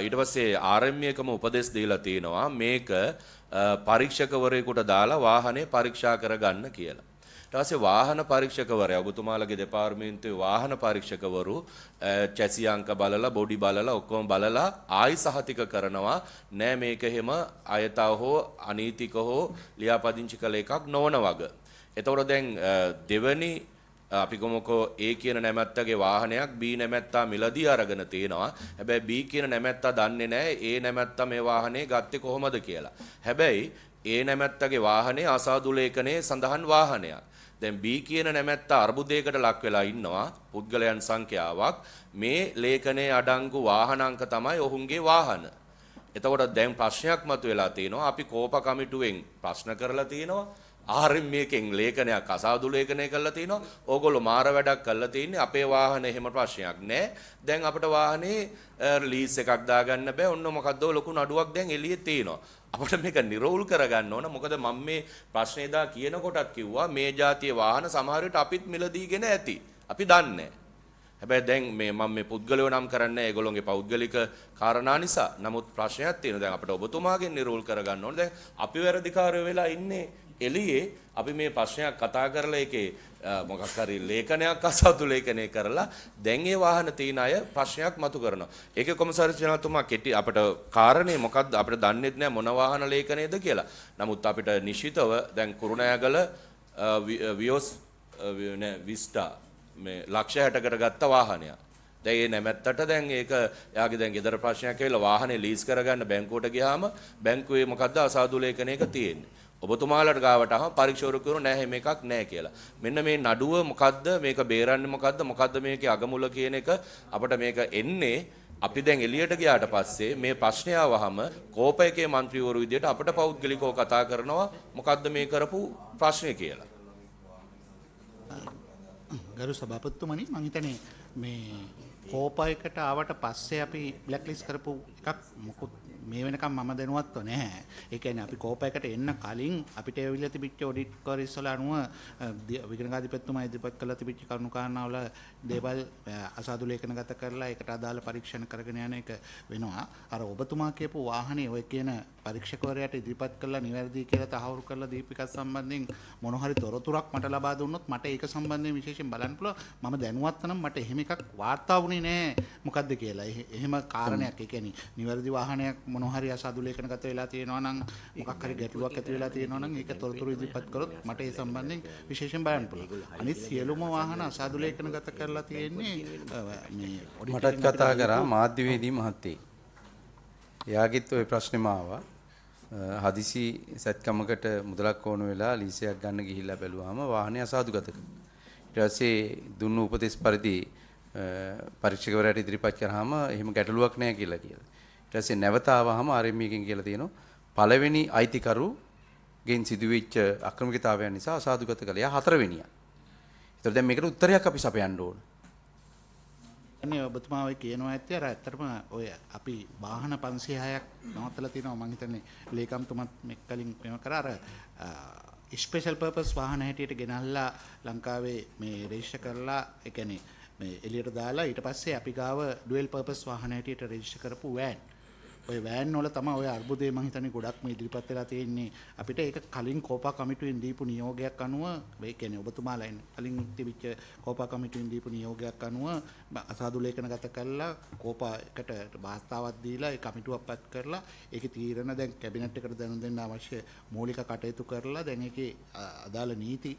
ඊට පස්සේ RME එකම උපදෙස් දීලා තියෙනවා මේක පරීක්ෂකවරයෙකුට දාලා වාහනේ පරීක්ෂා කරගන්න කියලා. ඊට පස්සේ වාහන පරීක්ෂකවරයා ඔබතුමාලගේ දෙපාර්තමේන්තුවේ වාහන පරීක්ෂකවරු චැසි අංක බලලා බොඩි බලලා ඔක්කොම බලලා ආයි සහතික කරනවා නෑ මේක එහෙම අයතාව හෝ අනීතික හෝ ලියාපදිංචි කළ එකක් නොවන වගේ. එතකොට දැන් දෙවනි අපි කොමකෝ A කියන නැමැත්තගේ වාහනයක් B නැමැත්තා මිලදී අරගෙන තියෙනවා. හැබැයි B කියන නැමැත්තා දන්නේ නැහැ A නැමැත්තා මේ වාහනේ ගත්තේ කොහොමද කියලා. හැබැයි A නැමැත්තගේ වාහනේ අසාදු ලේඛනයේ සඳහන් වාහනයක්. දැන් B කියන නැමැත්තා අර්බුදයකට ලක් වෙලා ඉන්නවා පුද්ගලයන් සංඛ්‍යාවක්. මේ ලේඛනයේ අඩංගු වාහන අංක තමයි ඔවුන්ගේ වාහන. එතකොට දැන් ප්‍රශ්නයක් මතුවලා තියෙනවා. අපි කෝපා කමිටුවෙන් ප්‍රශ්න කරලා තියෙනවා. RME එකෙන් ලේඛනයක් අසාදු ලේඛනය කරලා තිනවා. ඕගොල්ලෝ මාර වැඩක් කරලා තින්නේ. අපේ වාහනේ එහෙම ප්‍රශ්නයක් නැහැ. දැන් අපිට වාහනේ ලීස් එකක් දාගන්න බෑ. ඔන්න මොකද්ද ලොකු නඩුවක් දැන් එළියේ තියෙනවා. අපිට මේක නිරෝල් කරගන්න ඕන. මොකද මම මේ ප්‍රශ්නේ දා කියන කොටත් කිව්වා මේ જાතියේ වාහන සමහර විට අපිත් මිලදීගෙන ඇති. අපි දන්නේ හැබැයි දැන් මම මේ පුද්ගලයෝ නම් කරන්නේ ඒගොල්ලෝගේ පෞද්ගලික කාරණා නිසා. නමුත් ප්‍රශ්නයක් තියෙනවා. දැන් අපිට ඔබතුමාගෙන් නිරෝල් කරගන්න ඕන. දැන් අපි වැරදිකාරයෝ වෙලා ඉන්නේ එළියේ අපි මේ ප්‍රශ්නයක් කතා කරලා ඒකේ මොකක් හරි ලේඛනයක් අසාදු ලේඛනය කරලා දැන් ඒ වාහන තියෙන අය ප්‍රශ්නයක් මතු කරනවා. ඒකේ කොමසාරිස් ජනතුමා කෙටි අපිට කාරණේ මොකද්ද අපිට දන්නේත් නැහැ මොන වාහන ලේඛනයේද කියලා. නමුත් අපිට නිශ්චිතව දැන් කුරුණෑගල වියොස් විස්ටා මේ ලක්ෂ 60කට ගත්ත වාහනයක්. දැන් ඒ නැමැත්තට දැන් ඒක එයාගේ දැන් ගෙදර ප්‍රශ්නයක් ඇවිල්ලා වාහනේ ලීස් කරගන්න බැංකුවට ගියාම බැංකුවේ මොකද්ද අසාදු ලේඛනයක තියෙන්නේ. ඔබතුමාලට ගාවට ආවම පරීක්ෂකවරු කියනවා නෑ එහෙම එකක් නෑ කියලා. මෙන්න මේ නඩුව මොකද්ද මේක බේරන්නේ මොකද්ද මේකේ අගමුල කියන එක අපිට මේක එන්නේ අපි දැන් එළියට ගියාට පස්සේ මේ ප්‍රශ්නය ආවහම කෝපයකේ മന്ത്രിවරු විදියට අපිට පෞද්ගලිකව කතා කරනවා මොකද්ද මේ කරපු ප්‍රශ්නේ කියලා. ගරු සභාපතිතුමනි මම හිතන්නේ මේ කෝපයකට ආවට පස්සේ අපි බ්ලැක් ලිස්ට් කරපු එකක් මොකුත් මේ වෙනකම් මම දැනුවත්ව නැහැ. ඒ කියන්නේ අපි කෝපයකට එන්න කලින් අපිට ඇවිල්ලා තිබිච්ච ඔඩිට් කෝරිස් වල අනුව විගණකාධිපතිතුමා ඉදිරිපත් කළා තිබිච්ච කරුණු කාරණා වල දේවල් අසාදු ලේඛනගත කරලා ඒකට අදාළ පරීක්ෂණ කරගෙන යන එක වෙනවා. අර ඔබතුමා කියපු වාහනේ ඔය කියන පරීක්ෂකවරයාට ඉදිරිපත් කළා නිවැරදි කියලා තහවුරු කරලා දීපිකත් සම්බන්ධයෙන් මොන හරි තොරතුරක් මට ලබා දුන්නොත් මට ඒක සම්බන්ධයෙන් විශේෂයෙන් බලන්න පුළුවන්. මම දැනුවත් නම් මට එහෙම එකක් වාර්තා වුණේ නැහැ මොකද්ද කියලා. එහෙම කාරණයක් ඒ කියන්නේ නිවැරදි වාහනයක් මොන හරි අසාදු ලේඛනගත වෙලා තියෙනවා නම් මොකක් හරි ගැටලුවක් ඇති වෙලා තියෙනවා නම් ඒක තොරතුරු ඉදිරිපත් කරොත් මට ඒ සම්බන්ධයෙන් විශේෂයෙන් බලන්න පුළුවන්. අනිත් සියලුම වාහන අසාදු ලේඛනගත කරලා තියෙන්නේ මේ මටත් කතා කරා මාධ්‍යවේදී මහත්තයෙක්. එයාගෙත් ওই ප්‍රශ්නේම ආවා. හදිසි සත්කමකට මුදලක් ඕන වෙලා ලීසයක් ගන්න ගිහිල්ලා බැලුවාම වාහනේ අසාදුගත කරනවා. ඊට පස්සේ දුන්නු උපදෙස් පරිදි පරීක්ෂකවරයාට ඉදිරිපත් කරාම එහෙම ගැටලුවක් නැහැ කියලා. ඊට පස්සේ නැවත ආවහම RME එකෙන් කියලා තියෙනවා පළවෙනි අයිතිකරුගෙන් සිදුවෙච්ච අක්‍රමිකතාවයන් නිසා අසාධුගත කළේ හතරවෙනියා. ඒතර දැන් මේකට උත්තරයක් අපි සපයන්න ඕන. අනේ ඔබතුමා ඔය කියනවා ඇත්තේ අර ඇත්තටම ඔය අපි වාහන 506ක් නවත්තලා තිනවා මම හිතන්නේ ලේකම්තුමත් මෙක් කලින් මෙම කරා අර ස්පෙෂල් පර්පස් වාහන හැටියට ගෙනල්ලා ලංකාවේ මේ රෙජිස්ටර් කරලා ඒ කියන්නේ මේ එළියට දාලා ඊට පස්සේ අපි ගාව ඩුවල් පර්පස් වාහන හැටියට රෙජිස්ටර් කරපු වෑන් ඔය වෑන් වල තමයි ඔය අර්බුදේ මම හිතන්නේ ගොඩක් මේ ඉදිරිපත් වෙලා තියෙන්නේ අපිට ඒක කලින් කෝපා කමිටුවෙන් දීපු නියෝගයක් අනුව ඒ කියන්නේ ඔබතුමාලා කලින් තිබිච්ච කෝපා කමිටුවෙන් දීපු නියෝගයක් අනුව අසාදු ලේඛනගත කරලා කෝපා එකට වාස්තාවක් දීලා ඒ කමිටුවක්පත් කරලා ඒකේ තීරණ දැන් කැබිනට් එකට දැනුම් දෙන්න අවශ්‍ය මූලික කටයුතු කරලා දැන් ඒකේ අදාළ නීති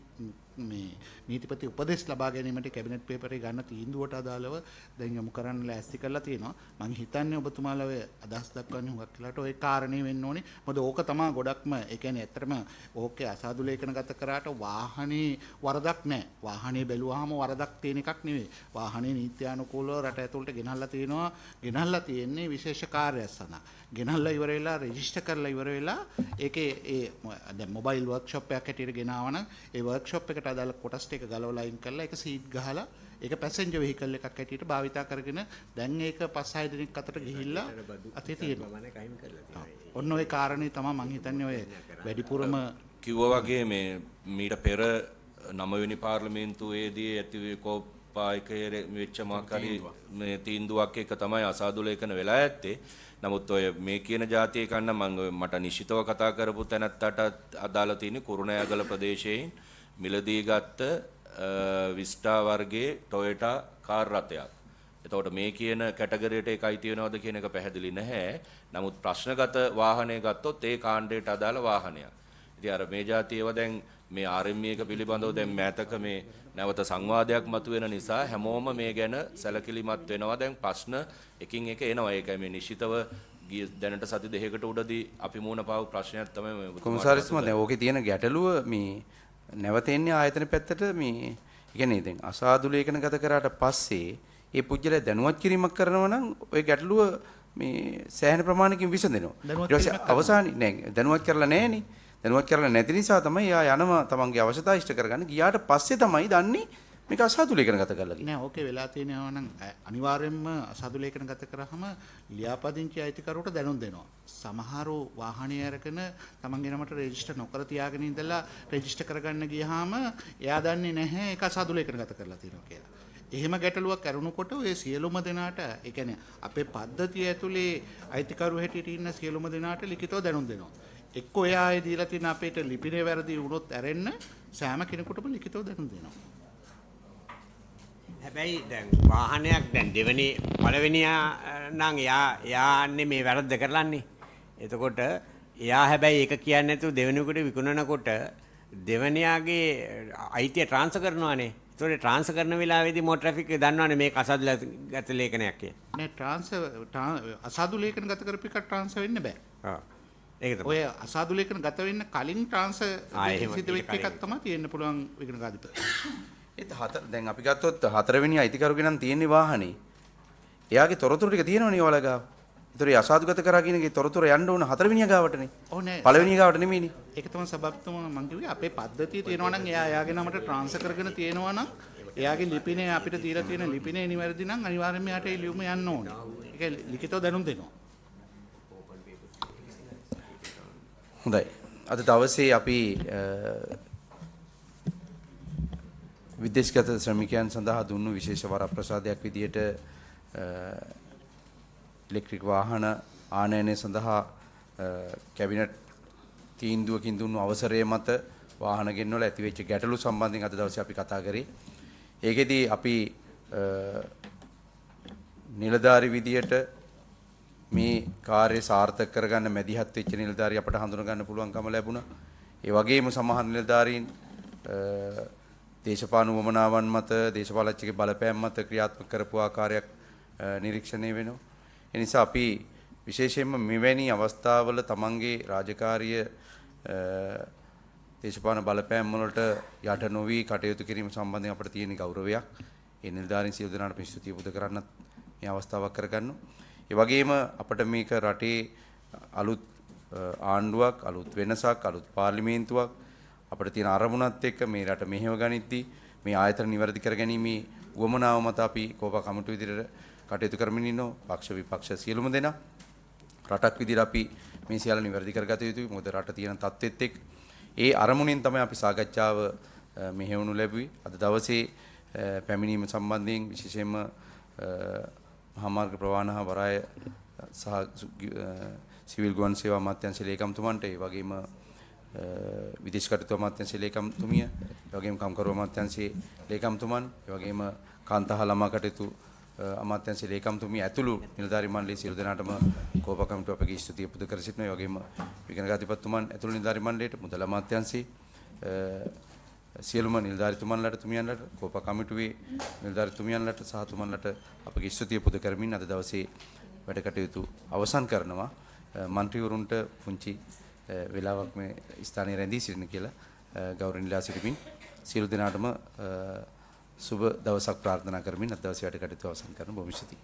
මේ නීතිපති උපදෙස් ලබා ගැනීමට කැබිනට් පේපරේ ගන්න තීන්දුවට අදාළව දැන් යොමු කරන්න ලෑස්ති කරලා තියෙනවා. මම හිතන්නේ ඔබතුමාලා ඔය අදහස් දක්වන්නේ හුඟක් වෙලාට ওই කාරණේ වෙන්න ඕනේ. මොකද ඕක තමයි ගොඩක්ම ඒ කියන්නේ ඇත්තටම ඕකේ අසාදු ලේඛනගත කරාට වාහනේ වරදක් නැහැ. වාහනේ බැලුවාම වරදක් තියෙන එකක් නෙවෙයි. වාහනේ නීත්‍යානුකූලව රට ඇතුළට ගෙනල්ලා තියෙනවා. ගෙනල්ලා තියෙන්නේ විශේෂ කාර්යයක් සඳහා. ගෙනල්ලා ඉවර වෙලා රෙජිස්ටර් කරලා ඉවර වෙලා ඒකේ ඒ දැන් මොබයිල් වර්ක්ෂොප් එකක් හැටියට ගෙනාවා නම් ඒ වර්ක්ෂොප් එකට අදාළ කොටස් ටික ගලවලා අයින් කරලා ඒක සීට් ගහලා ඒක පැසෙන්ජර් වෙහිකල් එකක් හැටියට භාවිතා කරගෙන දැන් ඒක 5-6 දිනක් අතර ගිහිල්ලා අතේ තියෙනවා. ඔන්න ඔය කාරණේ තමයි මම හිතන්නේ ඔය වැඩිපුරම කිව්වා වගේ මේ මීට පෙර 9 වෙනි පාර්ලිමේන්තුවේදී ඇති කෝපායකයේ වෙච්ච මාකාරී මේ තීන්දුවක් එක තමයි අසාදු ලේඛන වෙලා ඇත්තේ. නමුත් ඔය මේ කියන જાතිය කන්න මට නිශ්චිතව කතා කරපු තැනත්තට අදාළ තියෙන කුරුණෑගල ප්‍රදේශයෙන් මිලදී ගත්ත විස්ටා වර්ගයේ ටොයෝටා කාර් රථයක්. එතකොට මේ කියන කැටගරියට ඒකයි තියනවද කියන එක පැහැදිලි නැහැ. නමුත් ප්‍රශ්නගත වාහනය ගත්තොත් ඒ කාණ්ඩයට අදාළ වාහනයක්. ඉතින් අර මේ જાතියව දැන් මේ RME එක පිළිබඳව දැන් මෑතක මේ නැවත සංවාදයක් මතුවෙන නිසා හැමෝම මේ ගැන සැලකිලිමත් වෙනවා. දැන් ප්‍රශ්න එකින් එක එනවා. ඒකයි මේ නිශ්චිතව දැනට සති දෙකකට උඩදී අපි මුණ පාවු ප්‍රශ්නයක් තමයි මේ කොමසාරිස්තුමා දැන් ඕකේ තියෙන ගැටලුව මේ නැවත එන්නේ ආයතන පැත්තට මේ කියන්නේ දැන් අසාදු ලේඛනගත කරාට පස්සේ ඒ පුජ්‍යලයා දැනුවත් කිරීමක් කරනවා නම් ওই ගැටලුව මේ සෑහෙන ප්‍රමාණයකින් විසඳෙනවා. ඊට පස්සේ අවසානයේ නෑ දැනුවත් කරලා නෑනේ. දැනුවත් කරලා නැති නිසා තමයි යා යනවා තමන්ගේ අවශ්‍යතා ඉෂ්ට කරගන්න. ගියාට පස්සේ තමයි දන්නේ මේක අසාදු ලේඛනගත කරලා කියලා. නෑ ඕකේ වෙලා තියෙනවා නම් අනිවාර්යයෙන්ම අසාදු ලේඛනගත කරාම ලියාපදිංචි අයිතිකරුවට දැනුම් දෙනවා. සමහරු වාහනේ අරගෙන තමන්ගේ නමට රෙජිස්ටර් නොකර තියාගෙන ඉඳලා රෙජිස්ටර් කරගන්න ගියාම එයා දන්නේ නැහැ ඒක අසාදු ලේඛනගත කරලා තියෙනවා කියලා. එහෙම ගැටලුවක් කරුණකොට ඔය සියලුම දෙනාට ඒ කියන්නේ අපේ පද්ධතිය ඇතුලේ අයිතිකරු හැටියට ඉන්න සියලුම දෙනාට ලිඛිතව දැනුම් දෙනවා. එක්ක ඔයා ආයේ දීලා තියෙන අපේට ලිපිනේ වැරදි වුණොත් ඇරෙන්න සෑම කෙනෙකුටම ලිඛිතව දැනුම් දෙනවා. හැබැයි දැන් වාහනයක් දැන් දෙවෙනි පළවෙනියා නම් එයාන්නේ මේ වැරද්ද කරලන්නේ. එතකොට එයා හැබැයි ඒක කියන්නේ නැතුව දෙවෙනියෙකුට විකුණනකොට දෙවෙනියාගේ අයිතිය ට්‍රාන්ස්ෆර් කරනවානේ. ඒතකොට ට්‍රාන්ස්ෆර් කරන වෙලාවේදී මොටර් ට්‍රැෆික් දන්නවනේ මේක අසාදුගත ලේඛනයක් කියලා. නෑ අසාදු ලේඛන ගත කරපු එක ට්‍රාන්ස්ෆර් වෙන්න බෑ. ආ. ඒක තමයි. ඔය අසාදු ලේඛන ගත වෙන්න කලින් ට්‍රාන්ස්ෆර් සිද්ධ වෙච්ච එකක් තමයි තියෙන්න පුළුවන් විකුණකාධිපති. ඒත් දැන් අපි ගත්තොත් හතරවෙනි අයිතිකරුගේ නම් තියෙන්නේ වාහනේ. එයාගේ තොරතුරු ටික තියෙනවනේ ඔයාලා ගාව. ඒතර ඒ අසාදුගත කරා කියන එකේ තොරතුරු යන්න ඕන හතරවෙනියා ගාවටනේ. ඔව් නෑ. පළවෙනියා ගාවට නෙමෙයිනේ. ඒක තමයි සබබ්තම මම කිව්වේ අපේ පද්ධතිය තියෙනවා නම් එයාගේ නමට ට්‍රාන්ස්ෆර් කරගෙන තියෙනවා නම් එයාගේ ලිපිනේ අපිට දීලා තියෙන ලිපිනේ නිවැරදි නම් අනිවාර්යයෙන්ම එයාට ඒ ලියුම යන්න ඕනේ. ඒක ලිඛිතව දැනුම් දෙනවා. හොඳයි. අද දවසේ අපි විදේශගත ශ්‍රමිකයන් සඳහා දුන්නු විශේෂ වරප්‍රසාදයක් විදියට ඉලෙක්ට්‍රික් වාහන ආනයනය සඳහා කැබිනට් තීන්දුවකින් දුන්නු අවසරය මත වාහන ගෙන්වල ඇතිවෙච්ච ගැටලු සම්බන්ධයෙන් අද දවසේ අපි කතා කරේ. ඒකෙදී අපි නිලධාරි විදියට මේ කාර්යය සාර්ථක කරගන්න මැදිහත් වෙච්ච නිලධාරි අපට හඳුනා ගන්න පුළුවන්කම ලැබුණා. ඒ වගේම සමහර නිලධාරීන් දේශපාලන වමනාවන් මත දේශපාලච්චගේ බලපෑම් මත ක්‍රියාත්මක කරපු ආකාරයක් නිරීක්ෂණය වෙනවා. ඒ නිසා අපි විශේෂයෙන්ම මෙවැනි අවස්ථාවල තමන්ගේ රාජකාරිය දේශපාලන බලපෑම් වලට යට නොවි කටයුතු කිරීම සම්බන්ධයෙන් අපිට තියෙන ගෞරවයක්. ඒ නිලධාරීන් සියලු දෙනාට ස්තුතිය පුද කරන්නත් මේ අවස්ථාවක් කරගන්නවා. ඒ වගේම අපිට මේක රටේ අලුත් ආණ්ඩුවක්, අලුත් වෙනසක්, අලුත් පාර්ලිමේන්තුවක් අපිට තියෙන අරමුණත් එක්ක මේ රට මෙහෙව ගනිද්දී මේ ආයතන නිවැරදි කරගැනීමේ උවමනාව මත අපි කෝපා කමිටුව විදිහට කටයුතු කරමින් ඉන්නවා. පක්ෂ විපක්ෂ සියලුම දෙනා රටක් විදිහට අපි මේ සියල්ල නිවැරදි කරගත යුතුයි. මොකද රට තියෙන තත්ත්වෙත් එක්ක ඒ අරමුණෙන් තමයි අපි සාකච්ඡාව මෙහෙවනු ලැබුවේ. අද දවසේ පැමිණීම සම්බන්ධයෙන් විශේෂයෙන්ම මහාමාර්ග ප්‍රවාහන හා වරාය සහ සිවිල් ගුවන් සේවා අමාත්‍යාංශ ලේකම්තුමන්ට ඒ වගේම විදේශ කටයුතු අමාත්‍යාංශ ලේකම්තුමිය, ඒ වගේම කම්කරු අමාත්‍යාංශයේ ලේකම්තුමන්, ඒ වගේම කාන්තා හා ළමා කටයුතු අමාත්‍යාංශ ලේකම්තුමිය ඇතුළු නිලධාරී මණ්ඩලයේ සියලු දෙනාටම කෝපා කමිටුව අපගේ ස්තුතිය පුද කර සිටිනවා. ඒ වගේම විගණකාධිපතිතුමන් ඇතුළු නිලධාරී මණ්ඩලයට, මුදල් අමාත්‍යාංශයේ සියලුම නිලධාරීතුමන්ලට තුමියන්ලට, කෝපා කමිටුවේ නිලධාරීතුමියන්ලට සහ තුමන්ලට අපගේ ස්තුතිය පුද කරමින් අද දවසේ වැඩ කටයුතු අවසන් කරනවා. මන්ත්‍රීවරුන්ට පුංචි වෙලාවක් මේ ස්ථානයේ රැඳී සිටින කියලා ගෞරවණීයලා සිටිමින් සියලු දෙනාටම සුබ දවසක් ප්‍රාර්ථනා කරමින් අද දවසේ වැඩ කටයුතු අවසන් කරන බොහොම ස්තුතියි.